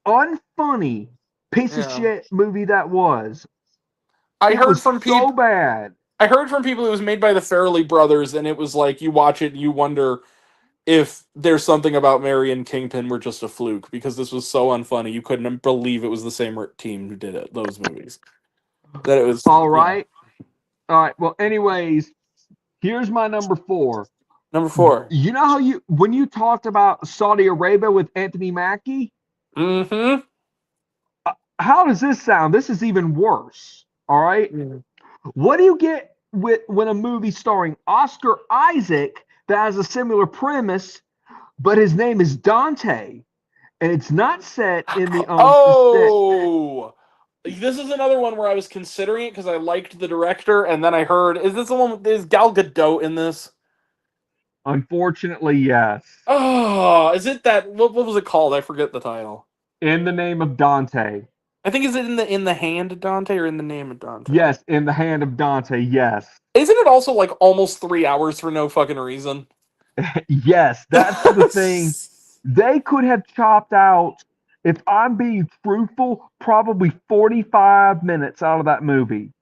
unfunny piece of Yeah. shit movie that was. I It heard was from so people. bad. I heard from people it was made by the Farrelly brothers, and it was like you watch it and you wonder if there's something about Mary and Kingpin were just a fluke because this was so unfunny. You couldn't believe it was the same team who did it. Those movies. That it was. All Yeah. right. All right. Well, anyways, here's my number 4. Number 4. You know how when you talked about Saudi Arabia with Anthony Mackie, Mm-hmm. how does this sound? This is even worse. All right. What do you get with when a movie starring Oscar Isaac that has a similar premise, but his name is Dante, and it's not set in the Oh, this is another one where I was considering it because I liked the director, and then I heard, is this the one? Is Gal Gadot in this? Unfortunately, yes. Oh, is it that? What was it called? I forget the title. In the Name of Dante. I think is it in the hand of Dante or in the name of Dante? Yes, In the Hand of Dante. Yes. Isn't it also like almost 3 hours for no fucking reason? Yes, that's the thing. They could have chopped out, if I'm being truthful, probably 45 minutes out of that movie.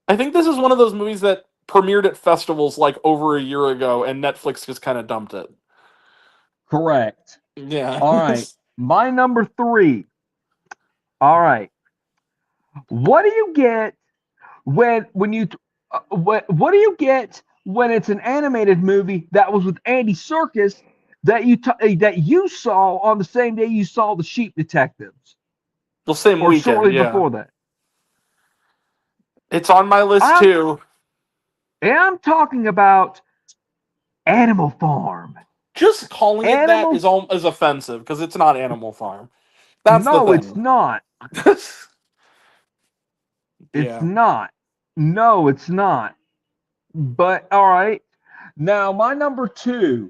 I think this is one of those movies that premiered at festivals like over a year ago, and Netflix just kind of dumped it. Correct. Yeah. All right. My number 3. All right. What do you get when you what do you get when it's an animated movie that was with Andy Serkis that you saw on the same day you saw the Sheep Detectives The same or weekend, shortly yeah. before that? It's on my list too. And I'm talking about Animal Farm. Just calling it that is offensive because it's not Animal Farm. That's no, the thing. it's not. It's Yeah. not. No, it's not. But all right. Now my number 2.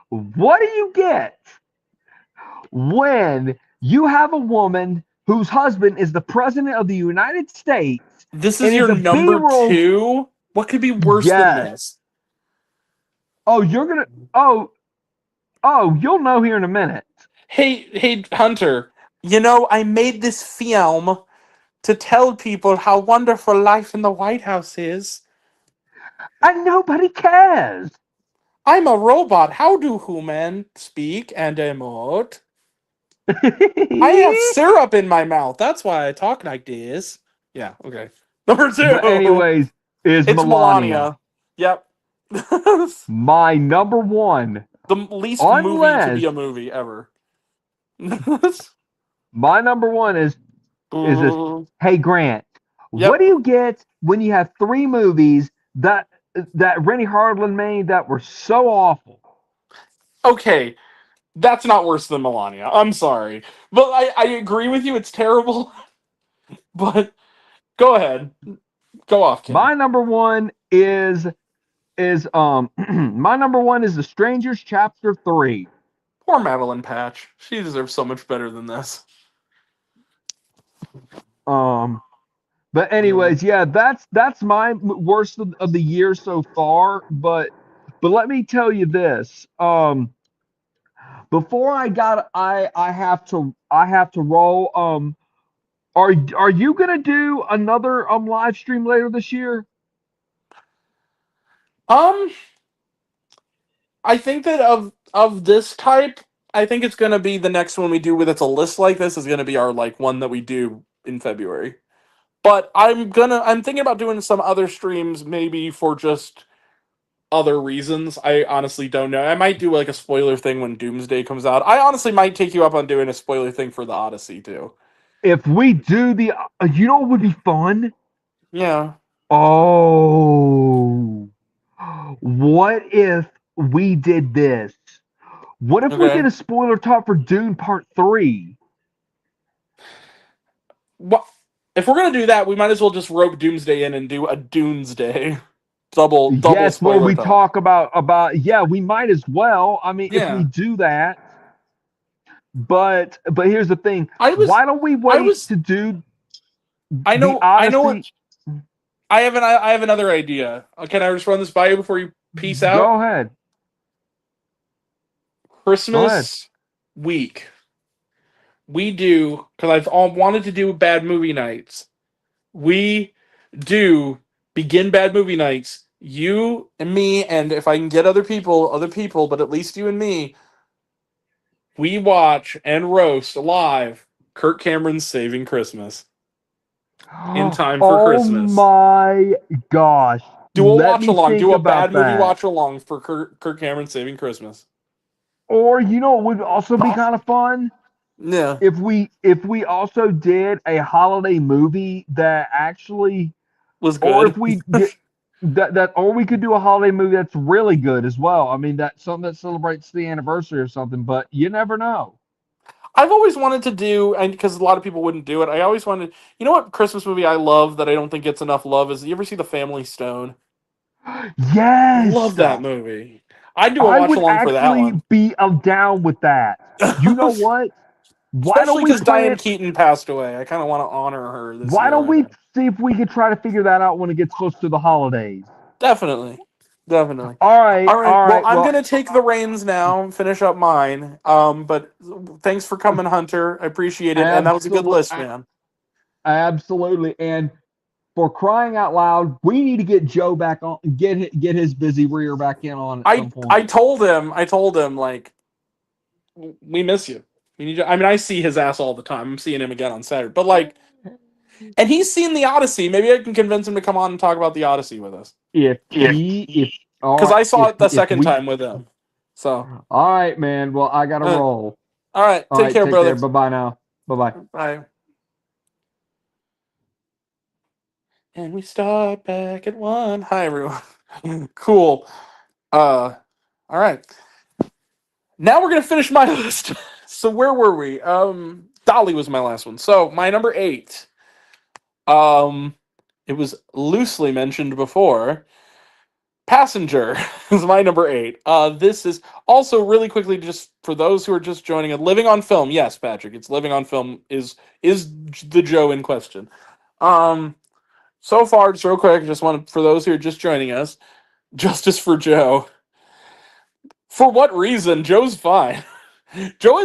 What do you get when you have a woman whose husband is the president of the United States? This is your number B-roll... 2? What could be worse than this? Oh, you're gonna. Oh, you'll know here in a minute. Hey, Hunter. You know, I made this film to tell people how wonderful life in the White House is. And nobody cares. I'm a robot. How do humans speak and emote? I have syrup in my mouth. That's why I talk like this. Yeah, okay. Number 2. But anyways, it's Melania. Yep. My number 1. The least movie to be a movie ever. My number 1 is this. Hey, Grant, what do you get when you have 3 movies that Rennie Harlan made that were so awful? Okay, that's not worse than Melania. I'm sorry. But I agree with you, it's terrible. But go ahead. Go off, Kim. My number 1 is my number 1 is The Strangers Chapter 3. Poor Madeline Patch. She deserves so much better than this. But anyways, yeah, that's my worst of the year so far. But let me tell you this. Before I have to roll. Are you gonna do another live stream later this year? I think that of this type, I think it's gonna be the next one we do with it's a list like this is gonna be our like one that we do in February. But I'm thinking about doing some other streams maybe for just other reasons. I honestly don't know. I might do like a spoiler thing when Doomsday comes out. I honestly might take you up on doing a spoiler thing for the Odyssey too. If we do the, you know what would be fun? Yeah. Oh, what if we did this? What if we did a spoiler talk for Dune Part 3? What if we're gonna do that? We might as well just rope Doomsday in and do a Doomsday double. Yes, where we talk about yeah, we might as well. I mean, if we do that. But here's the thing. Why don't we wait to do? I know. What, I have another idea. Can I just run this by you before you peace out? Go ahead. Christmas week, we do, because I've all wanted to do bad movie nights. We do begin bad movie nights. You and me, and if I can get other people, but at least you and me, we watch and roast live Kirk Cameron's Saving Christmas in time for Oh Christmas. my gosh. Do a Let watch me along. think Do a bad about movie that. watch along for Kirk Cameron Saving Christmas. Or you know what would also be kind of fun? Yeah, If we also did a holiday movie that actually, was or good. if we get that or we could do a holiday movie that's really good as well. I mean, that's something that celebrates the anniversary or something, but you never know. I've always wanted to do, and because a lot of people wouldn't do it, I always wanted. You know what Christmas movie I love that I don't think gets enough love is. You ever see The Family Stone? Yes, Love that movie. I'd do a I watch would along for that actually one. be down with that. You know what? Why don't Especially we because Diane plan? Keaton passed away. I kind of want to honor her this Why don't year. we see if we could try to figure that out when it gets close to the holidays? Definitely. Definitely. All right, All right. all Well, right. I'm Well, gonna take the reins now and finish up mine. But thanks for coming, Hunter. I appreciate it, and that was a good absolutely, list, man. absolutely. And for crying out loud, we need to get Joe back on, get his busy rear back in on at some I point. told him like we miss you. We need you. I mean, I see his ass all the time. I'm seeing him again on Saturday, but like, and he's seen the Odyssey. Maybe I can convince him to come on and talk about the Odyssey with us If all because right, I saw it the if second we time with him. So, all right, man. Well, I gotta all roll. right. All Take right, care, take care. brother. Bye bye now. Bye bye. Bye. And we start back at one. Hi, everyone. Cool. All right. Now we're gonna finish my list. So where were we? Dolly was my last one. So my number 8. Um, it was loosely mentioned before. Passenger is my number 8. This is also really quickly just for those who are just joining it. Living on Film. Yes, Patrick, it's Living on Film is the Joe in question. Um, so far, just real quick, just want for those who are just joining us, Justice for Joe. For what reason? Joe's fine. Joe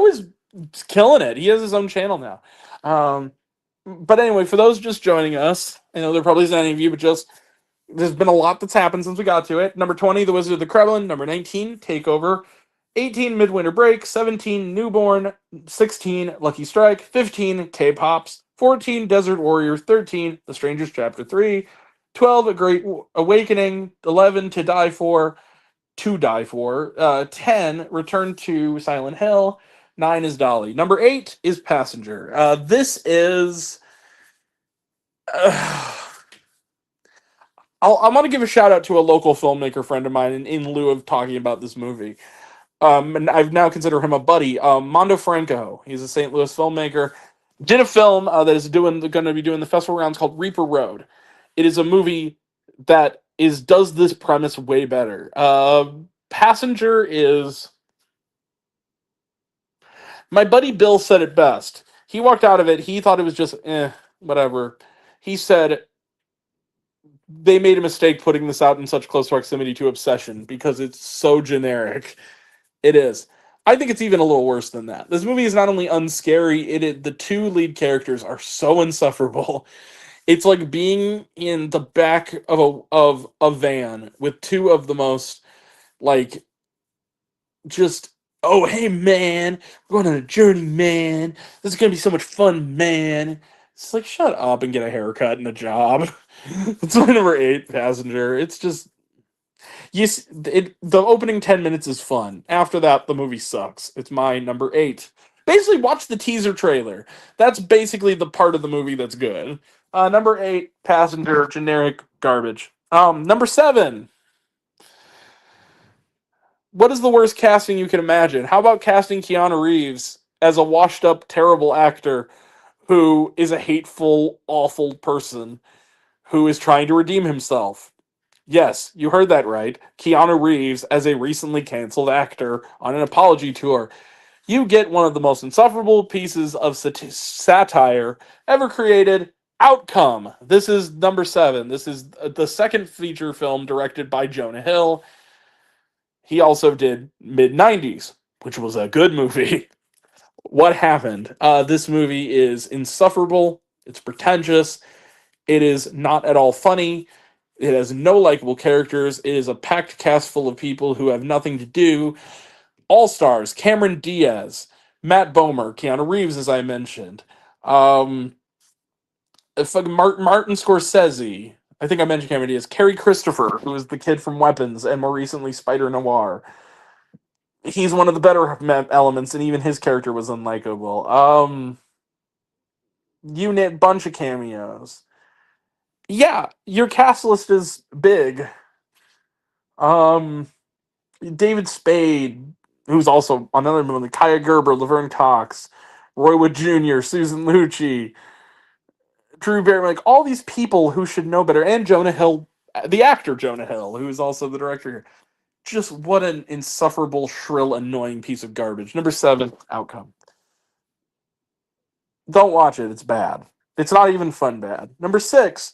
is killing it. He has his own channel now. Um, but anyway, for those just joining us, I know there probably isn't any of you, but just there's been a lot that's happened since we got to it. Number 20, The Wizard of the Kremlin. Number 19, Takeover. 18, Midwinter Break. 17, Newborn. 16, Lucky Strike. 15, K-Pops. 14, Desert Warrior. 13, The Strangers Chapter 3. 12, A Great Awakening. 11, To Die For. 10, Return to Silent Hill. 9 is Dolly. Number 8 is Passenger. This is. I'm going to give a shout out to a local filmmaker friend of mine in lieu of talking about this movie. And I've now considered him a buddy. Mondo Franco. He's a St. Louis filmmaker. Did a film that is going to be doing the festival rounds called Reaper Road. It is a movie that does this premise way better. Passenger is. My buddy Bill said it best. He walked out of it. He thought it was just whatever. He said they made a mistake putting this out in such close proximity to Obsession because it's so generic. It is. I think it's even a little worse than that. This movie is not only unscary, the two lead characters are so insufferable. It's like being in the back of a van with two of the most like just oh hey man, we're going on a journey, man. This is gonna be so much fun, man. It's like shut up and get a haircut and a job. That's my number 8, Passenger. It's just yes, the opening 10 minutes is fun. After that, the movie sucks. It's my number 8. Basically, watch the teaser trailer. That's basically the part of the movie that's good. Number 8, Passenger, generic garbage. Number 7. What is the worst casting you can imagine? How about casting Keanu Reeves as a washed up, terrible actor who is a hateful, awful person who is trying to redeem himself? Yes, you heard that right. Keanu Reeves as a recently canceled actor on an apology tour. You get one of the most insufferable pieces of satire ever created. Outcome. This is number 7. This is the second feature film directed by Jonah Hill. He also did mid 90s. which was a good movie. What happened? This movie is insufferable. It's pretentious. It is not at all funny. It has no likable characters. It is a packed cast full of people who have nothing to do. All stars: Cameron Diaz, Matt Bomer, Keanu Reeves, as I mentioned. Um, Martin Scorsese. I think I mentioned Cameron Diaz. Kerry Christopher, who is the kid from Weapons and more recently Spider Noir. He's one of the better elements, and even his character was unlikable. Unit bunch of cameos. Yeah, your cast list is big. Um, David Spade, who's also another movie. Kaya Gerber, Laverne Cox, Roy Wood Jr., Susan Lucci, Drew Barrymore, like all these people who should know better, and Jonah Hill, the actor Jonah Hill, who is also the director here. Just what an insufferable, shrill, annoying piece of garbage. Number 7, Outcome. Don't watch it. It's bad. It's not even fun bad. Number 6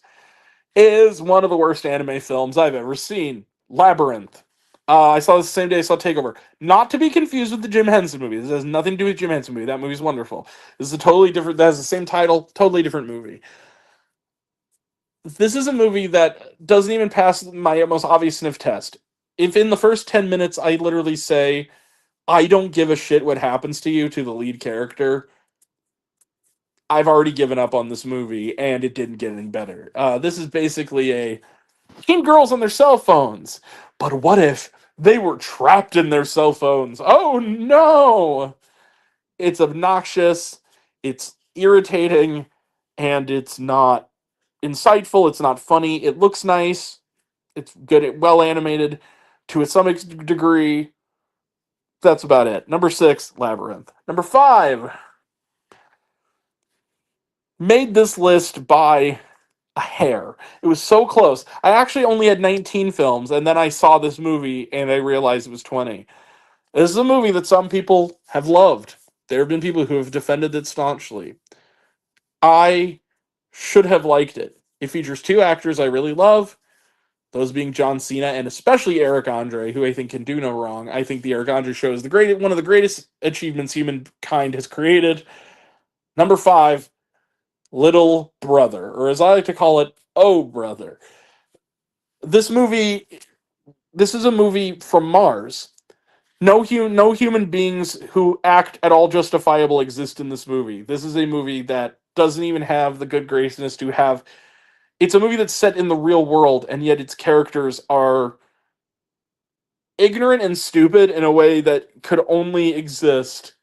is one of the worst anime films I've ever seen. Labyrinth. I saw this the same day I saw Takeover. Not to be confused with the Jim Henson movie. This has nothing to do with Jim Henson movie. That movie's wonderful. This is a totally different. That has the same title, totally different movie. This is a movie that doesn't even pass my most obvious sniff test. If in the first 10 minutes I literally say, I don't give a shit what happens to you to the lead character, I've already given up on this movie, and it didn't get any better. This is basically a teen girls on their cell phones. But what if they were trapped in their cell phones? Oh no! It's obnoxious, it's irritating, and it's not insightful, it's not funny. It looks nice, it's good, well animated to some degree. That's about it. Number 6, Labyrinth. Number 5, made this list by a hair. It was so close. I actually only had 19 films, and then I saw this movie and I realized it was 20. This is a movie that some people have loved. There have been people who have defended it staunchly. I should have liked it. It features 2 actors I really love, those being John Cena and especially Eric Andre, who I think can do no wrong. I think the Eric Andre show is one of the greatest achievements humankind has created. Number 5, Little Brother, or as I like to call it, Oh Brother. This movie, this is a movie from Mars. No human beings who act at all justifiable exist in this movie. This is a movie that doesn't even have the good graceness to have. It's a movie that's set in the real world, and yet its characters are ignorant and stupid in a way that could only exist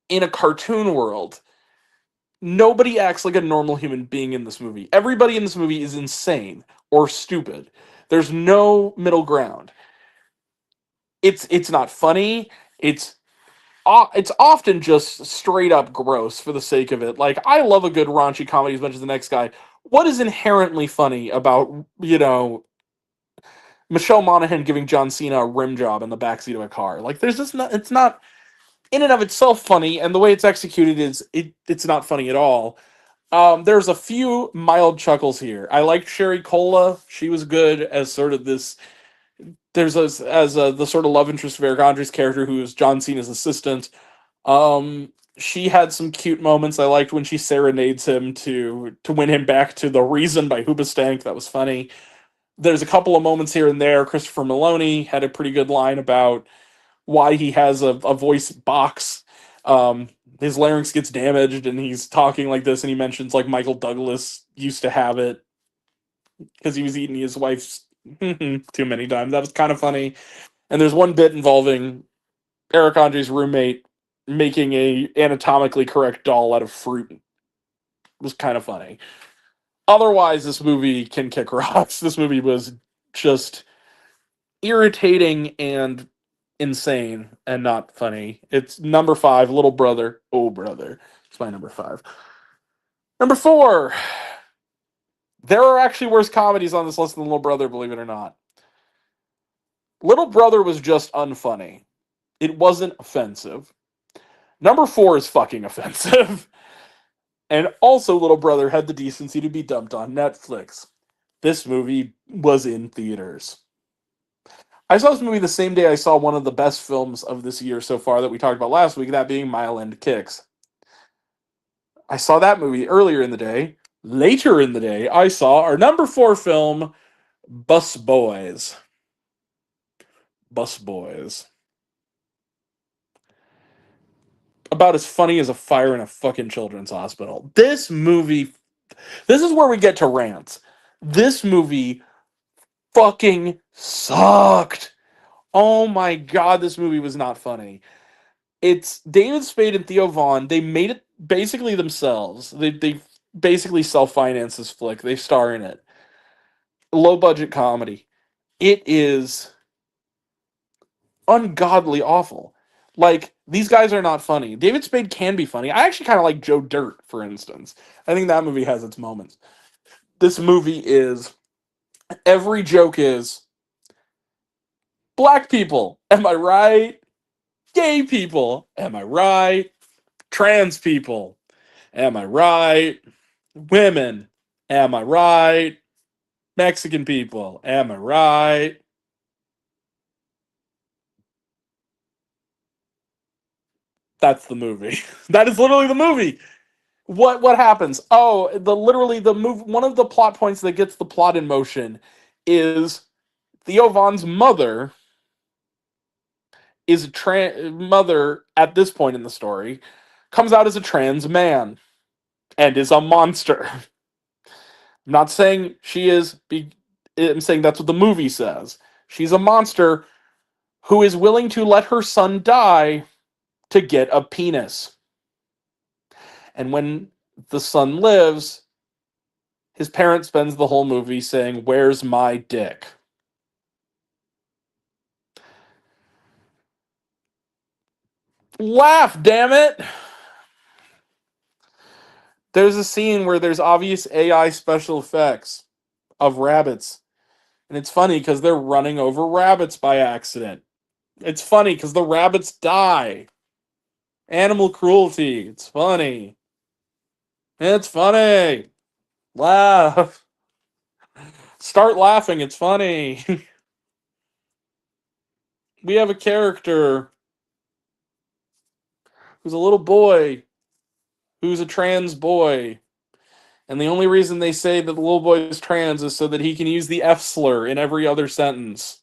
in a cartoon world. Nobody acts like a normal human being in this movie. Everybody in this movie is insane or stupid. There's no middle ground. It's not funny. It's often just straight up gross for the sake of it. Like, I love a good raunchy comedy as much as the next guy. What is inherently funny about, Michelle Monaghan giving John Cena a rim job in the backseat of a car? Like, there's just not. It's not in and of itself funny, and the way it's executed it's not funny at all. There's a few mild chuckles here. I liked Sherry Cola. She was good as sort of this. The sort of love interest of Eric Andre's character, who is John Cena's assistant. She had some cute moments. I liked when she serenades him to win him back to The Reason by Hoobastank. That was funny. There's a couple of moments here and there. Christopher Maloney had a pretty good line about why he has a voice box. His larynx gets damaged and he's talking like this, and he mentions like Michael Douglas used to have it because he was eating his wife's too many times. That was kind of funny. And there's one bit involving Eric Andre's roommate making a anatomically correct doll out of fruit. It was kind of funny. Otherwise, this movie can kick rocks. This movie was just irritating and insane and not funny. It's number 5, Little Brother, Oh Brother. It's my number 5. Number 4. There are actually worse comedies on this list than Little Brother, believe it or not. Little Brother was just unfunny. It wasn't offensive. Number 4 is fucking offensive. And also, Little Brother had the decency to be dumped on Netflix. This movie was in theaters. I saw this movie the same day I saw one of the best films of this year so far that we talked about last week, that being Mile End Kicks. I saw that movie earlier in the day. Later in the day, I saw our number 4 film, Bus Boys. Bus Boys. About as funny as a fire in a fucking children's hospital. This movie, this is where we get to rants. This movie fucking sucked. Oh my god, this movie was not funny. It's David Spade and Theo Vaughn. They made it basically themselves. They basically self-finance this flick. They star in it. Low budget comedy. It is ungodly awful. Like, these guys are not funny. David Spade can be funny. I actually kind of like Joe Dirt, for instance. I think that movie has its moments. This movie is, every joke is, black people, am I right? Gay people, am I right? Trans people, am I right? Women, am I right? Mexican people, am I right? That's the movie. That is literally the movie. What happens? Oh, the move. One of the plot points that gets the plot in motion is Theo Vaughn's mother is a mother at this point in the story comes out as a trans man and is a monster. I'm not saying she is. I'm saying that's what the movie says. She's a monster who is willing to let her son die to get a penis. And when the son lives, his parent spends the whole movie saying, "Where's my dick?" Laugh, damn it! There's a scene where there's obvious AI special effects of rabbits. And it's funny because they're running over rabbits by accident. It's funny because the rabbits die. Animal cruelty. It's funny. It's funny. Laugh. Start laughing. It's funny. We have a character who's a little boy who's a trans boy. And the only reason they say that the little boy is trans is so that he can use the F slur in every other sentence.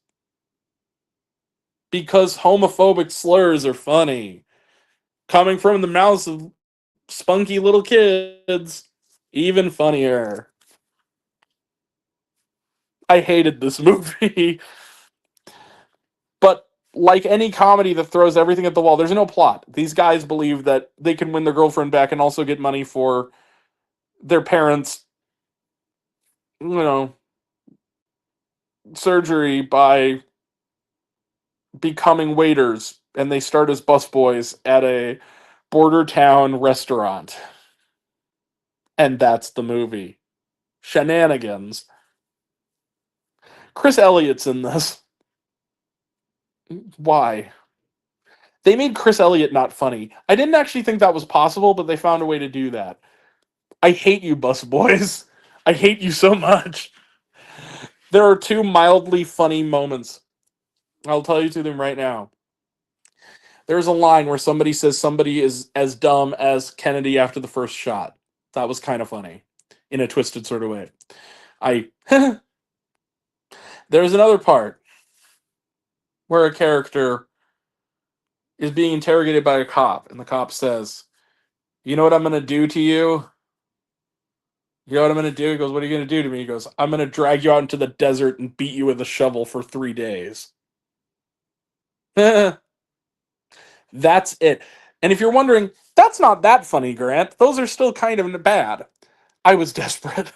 Because homophobic slurs are funny. Coming from the mouths of spunky little kids, even funnier. I hated this movie. But like any comedy that throws everything at the wall, there's no plot. These guys believe that they can win their girlfriend back and also get money for their parents, surgery by becoming waiters. And they start as busboys at a border town restaurant. And that's the movie. Shenanigans. Chris Elliott's in this. Why? They made Chris Elliott not funny. I didn't actually think that was possible, but they found a way to do that. I hate you, bus boys. I hate you so much. There are 2 mildly funny moments. I'll tell you to them right now. There's a line where somebody says somebody is as dumb as Kennedy after the first shot. That was kind of funny. In a twisted sort of way. There's another part where a character is being interrogated by a cop, and the cop says, "You know what I'm going to do to you? You know what I'm going to do?" He goes, "What are you going to do to me?" He goes, "I'm going to drag you out into the desert and beat you with a shovel for 3 days." That's it. And if you're wondering, that's not that funny, Grant. Those are still kind of bad. I was desperate.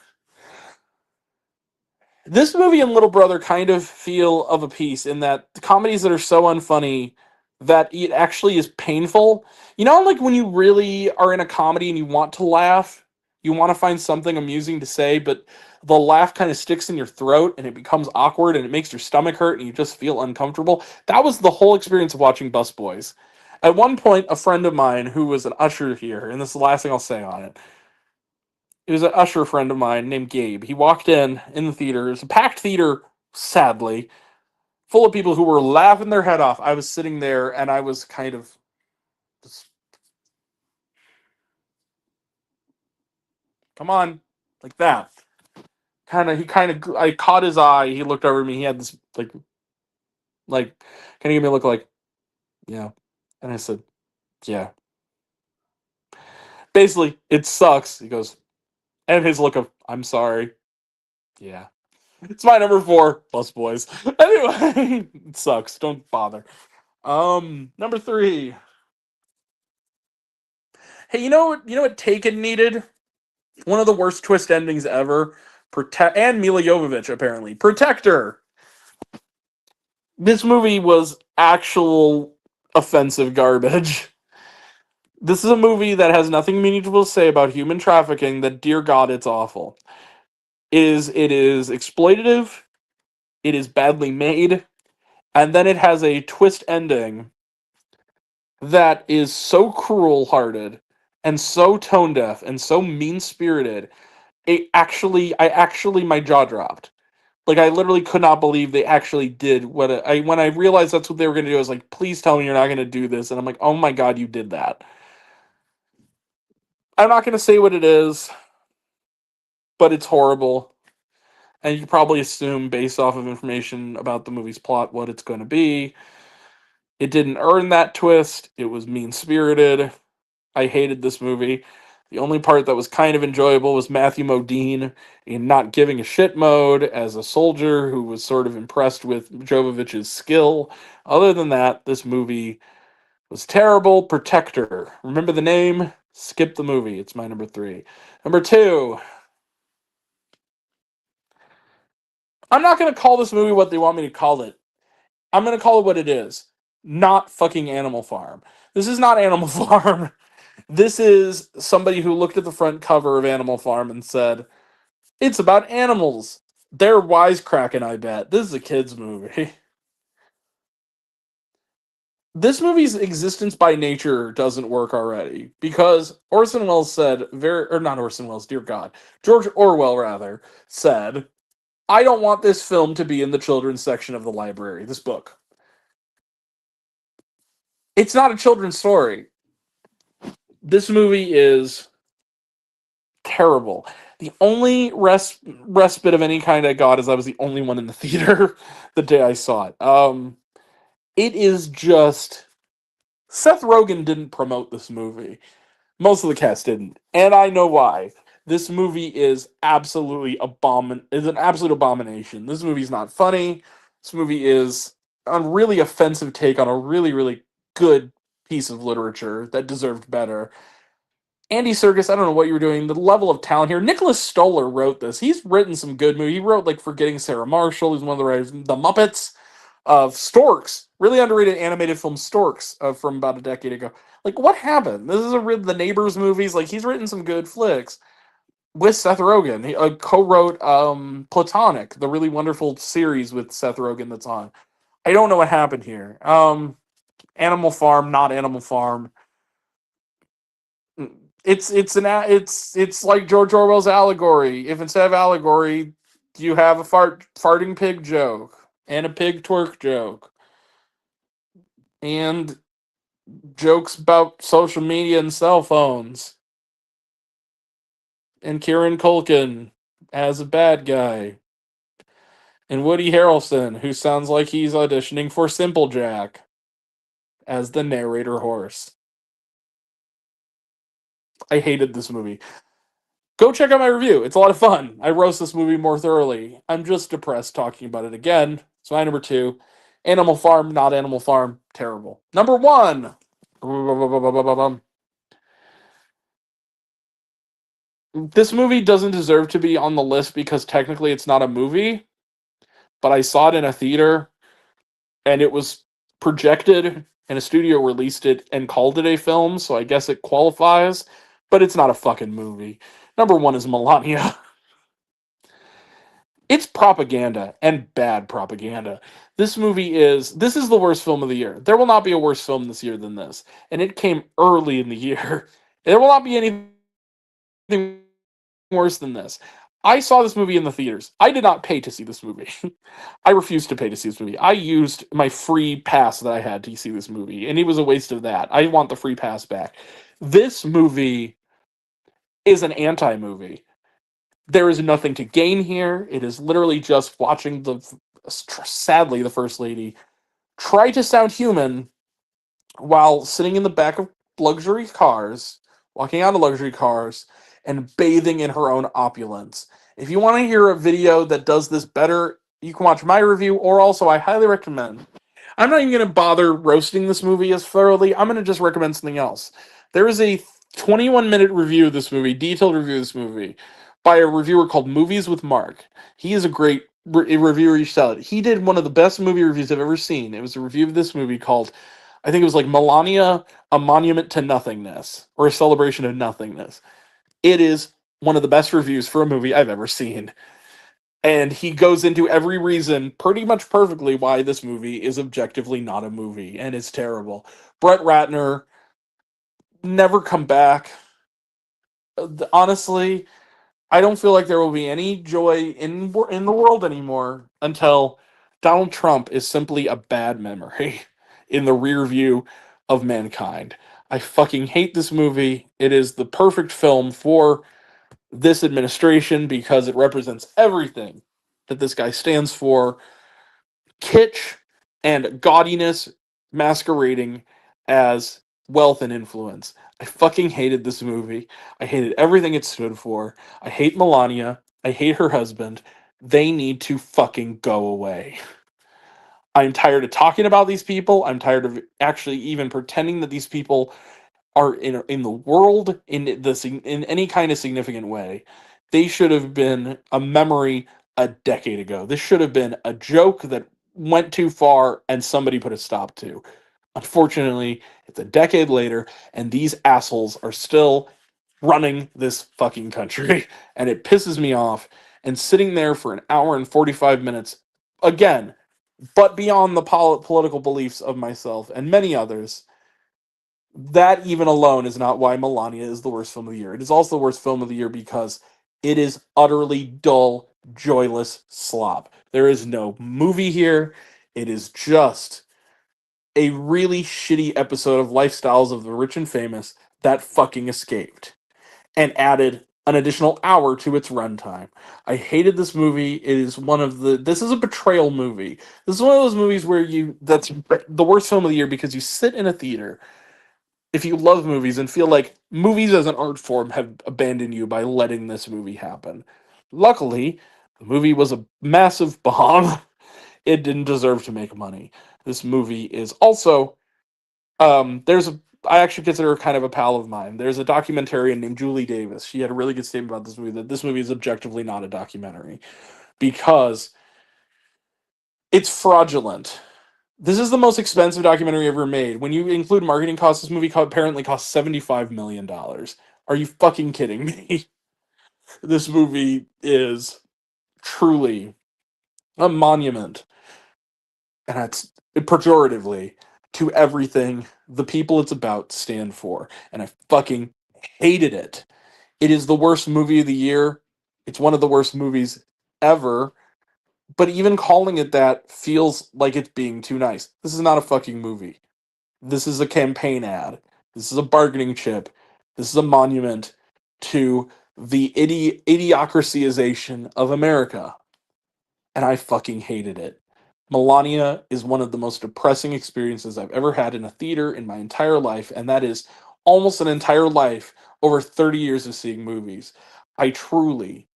This movie and Little Brother kind of feel of a piece in that the comedies that are so unfunny that it actually is painful. You know, like when you really are in a comedy and you want to laugh, you want to find something amusing to say, but the laugh kind of sticks in your throat and it becomes awkward and it makes your stomach hurt and you just feel uncomfortable. That was the whole experience of watching Bus Boys. At one point, a friend of mine who was an usher here, and this is the last thing I'll say on it, it was an usher friend of mine named Gabe. He walked in the theater. It was a packed theater, sadly. full of people who were laughing their head off. I was sitting there and I was kind of just, come on, like that. I caught his eye. He looked over at me. He had this like, kind of gave me a look like, yeah. And I said, yeah. Basically, it sucks. He goes, and his look of, I'm sorry. Yeah. It's my number 4, plus boys. Anyway, it sucks. Don't bother. Number 3. Hey, you know what Taken needed? One of the worst twist endings ever. And Mila Jovovich, apparently. Protector. This movie was actual offensive garbage. This is a movie that has nothing meaningful to say about human trafficking, that, dear God, it's awful. It is exploitative, it is badly made, and then it has a twist ending that is so cruel-hearted and so tone-deaf and so mean-spirited. My jaw dropped. Like, I literally could not believe they actually did when I realized that's what they were going to do. I was like, please tell me you're not going to do this. And I'm like, oh my God, you did that. I'm not going to say what it is, but it's horrible. And you can probably assume, based off of information about the movie's plot, what it's going to be. It didn't earn that twist. It was mean-spirited. I hated this movie. The only part that was kind of enjoyable was Matthew Modine in not giving a shit mode as a soldier who was sort of impressed with Jovovich's skill. Other than that, this movie was terrible. Protector. Remember the name? Skip the movie. It's my number 3. Number 2. I'm not going to call this movie what they want me to call it. I'm going to call it what it is. Not fucking Animal Farm. This is not Animal Farm. This is somebody who looked at the front cover of Animal Farm and said, it's about animals. They're wisecracking, I bet. This is a kid's movie. This movie's existence by nature doesn't work already, because Orson Welles said, not Orson Welles, dear God, George Orwell, rather, said, I don't want this film to be in the children's section of the library, this book. It's not a children's story. This movie is terrible. The only respite of any kind I got is I was the only one in the theater the day I saw it. It is just... Seth Rogen didn't promote this movie. Most of the cast didn't. And I know why. This movie is an absolute abomination. This movie's not funny. This movie is a really offensive take on a really, really good piece of literature that deserved better. Andy Serkis, I don't know what you were doing. The level of talent here. Nicholas Stoller wrote this. He's written some good movies. He wrote, like, Forgetting Sarah Marshall. He's one of the writers. The Muppets. Of Storks. Really underrated animated film Storks from about a decade ago. Like, what happened? This is the Neighbors movies. Like, he's written some good flicks. With Seth Rogen. He co-wrote Platonic, the really wonderful series with Seth Rogen that's on. I don't know what happened here. Animal Farm, not Animal Farm. It's like George Orwell's Allegory. If instead of allegory, you have a farting pig joke and a pig twerk joke and jokes about social media and cell phones and Kieran Culkin as a bad guy and Woody Harrelson, who sounds like he's auditioning for Simple Jack as the narrator horse. I hated this movie. Go check out my review. It's a lot of fun. I roast this movie more thoroughly. I'm just depressed talking about it again. So my number 2, Animal Farm, not Animal Farm, terrible. Number 1. This movie doesn't deserve to be on the list because technically it's not a movie, but I saw it in a theater and it was projected and a studio released it and called it a film, so I guess it qualifies, but it's not a fucking movie. Number 1 is Melania. It's propaganda and bad propaganda. This is the worst film of the year. There will not be a worse film this year than this. And it came early in the year. There will not be anything worse than this. I saw this movie in the theaters. I did not pay to see this movie. I refused to pay to see this movie. I used my free pass that I had to see this movie, and it was a waste of that. I want the free pass back. This movie is an anti movie. There is nothing to gain here. It is literally just watching sadly, the First Lady try to sound human while sitting in the back of luxury cars, walking out of luxury cars, and bathing in her own opulence. If you want to hear a video that does this better, you can watch my review, or also I highly recommend. I'm not even going to bother roasting this movie as thoroughly. I'm going to just recommend something else. There is a 21-minute review of this movie, detailed review of this movie, by a reviewer called Movies with Mark. He is a great reviewer. You should. He did one of the best movie reviews I've ever seen. It was a review of this movie called, I think it was like Melania, a Monument to Nothingness, or a Celebration of Nothingness. It is one of the best reviews for a movie I've ever seen. And he goes into every reason, pretty much perfectly, why this movie is objectively not a movie, and it's terrible. Brett Ratner, never come back. Honestly, I don't feel like there will be any joy in the world anymore until Donald Trump is simply a bad memory in the rear view of mankind. I fucking hate this movie. It is the perfect film for this administration because it represents everything that this guy stands for. Kitsch and gaudiness masquerading as wealth and influence. I fucking hated this movie. I hated everything it stood for. I hate Melania. I hate her husband. They need to fucking go away. I'm tired of talking about these people. I'm tired of actually even pretending that these people are in the world in any kind of significant way. They should have been a memory a decade ago. This should have been a joke that went too far and somebody put a stop to. Unfortunately, it's a decade later and these assholes are still running this fucking country and it pisses me off. And sitting there for an hour and 45 minutes again, but beyond the political beliefs of myself and many others, that even alone is not why Melania is the worst film of the year. It is also the worst film of the year because it is utterly dull, joyless slop. There is no movie here. It is just a really shitty episode of Lifestyles of the Rich and Famous that fucking escaped and added an additional hour to its runtime. I hated this movie. It is this is a betrayal movie. This is one of those movies where that's the worst film of the year because you sit in a theater, if you love movies and feel like movies as an art form have abandoned you by letting this movie happen. Luckily, the movie was a massive bomb. It didn't deserve to make money. This movie is also I actually consider her kind of a pal of mine. There's a documentarian named Julie Davis. She had a really good statement about this movie, that this movie is objectively not a documentary because it's fraudulent. This is the most expensive documentary ever made. When you include marketing costs, this movie apparently cost $75 million. Are you fucking kidding me? This movie is truly a monument, and that's pejoratively, to everything the people it's about stand for. And I fucking hated it. It is the worst movie of the year. It's one of the worst movies ever. But even calling it that feels like it's being too nice. This is not a fucking movie. This is a campaign ad. This is a bargaining chip. This is a monument to the idiocracyization of America. And I fucking hated it. Melania is one of the most depressing experiences I've ever had in a theater in my entire life, and that is almost an entire life, over 30 years of seeing movies. I truly,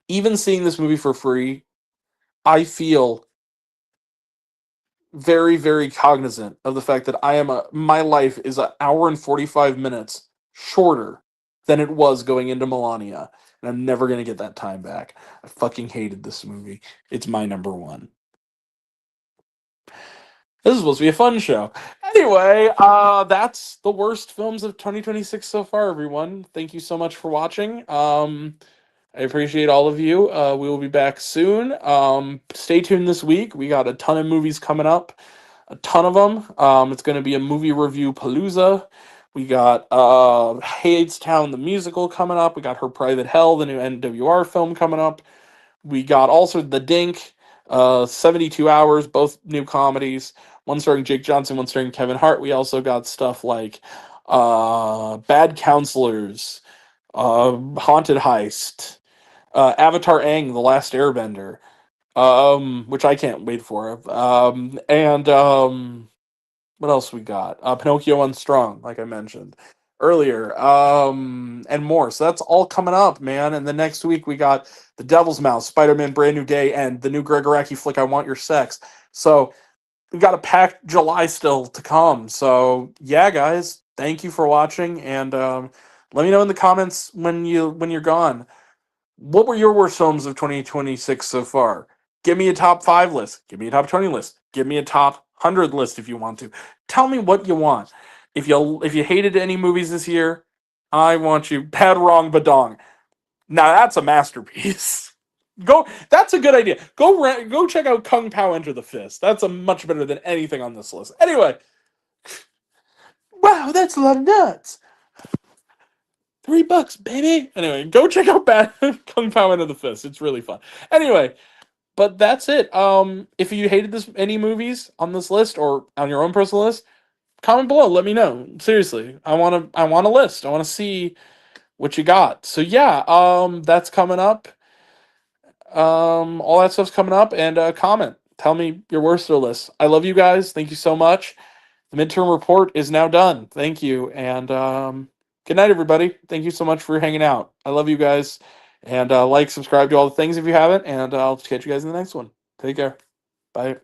even seeing this movie for free, I feel very, very cognizant of the fact that my life is an hour and 45 minutes shorter than it was going into Melania, and I'm never gonna get that time back. I fucking hated this movie. It's my number one. This is supposed to be a fun show. Anyway, that's the worst films of 2026 so far, everyone. Thank you so much for watching. I appreciate all of you. We will be back soon. Stay tuned this week. We got a ton of movies coming up, a ton of them. It's going to be a movie review palooza. We got Hadestown the musical coming up. We got Her Private Hell, the new NWR film coming up. We got also The Dink, 72 Hours, both new comedies. One starring Jake Johnson, one starring Kevin Hart. We also got stuff like Bad Counselors, Haunted Heist, Avatar Aang, The Last Airbender, which I can't wait for. And what else we got? Pinocchio Unstrung, like I mentioned earlier, and more. So that's all coming up, man. And the next week we got The Devil's Mouth, Spider-Man Brand New Day, and the new Greg Araki flick, I Want Your Sex. So we got a packed July still to come. So yeah, guys, thank you for watching, and let me know in the comments when you're gone. What were your worst films of 2026 so far? Give me a top 5 list. Give me a top 20 list. Give me a top 100 list if you want to. Tell me what you want. If you hated any movies this year, I want you bad wrong badong. Now that's a masterpiece. Go. That's a good idea. Go check out Kung Pao Enter the Fist. That's a much better than anything on this list. Anyway, wow, that's a lot of nuts. $3, baby. Anyway, go check out Bad Kung Pao Enter the Fist. It's really fun. Anyway, but that's it. If you hated any movies on this list or on your own personal list, comment below. Let me know. Seriously, I want a list. I want to see what you got. So yeah, that's coming up. All that stuff's coming up, and comment. Tell me your worst of the list. I love you guys. Thank you so much. The midterm report is now done. Thank you, and good night, everybody. Thank you so much for hanging out. I love you guys, and like, subscribe to all the things if you haven't, and I'll catch you guys in the next one. Take care. Bye.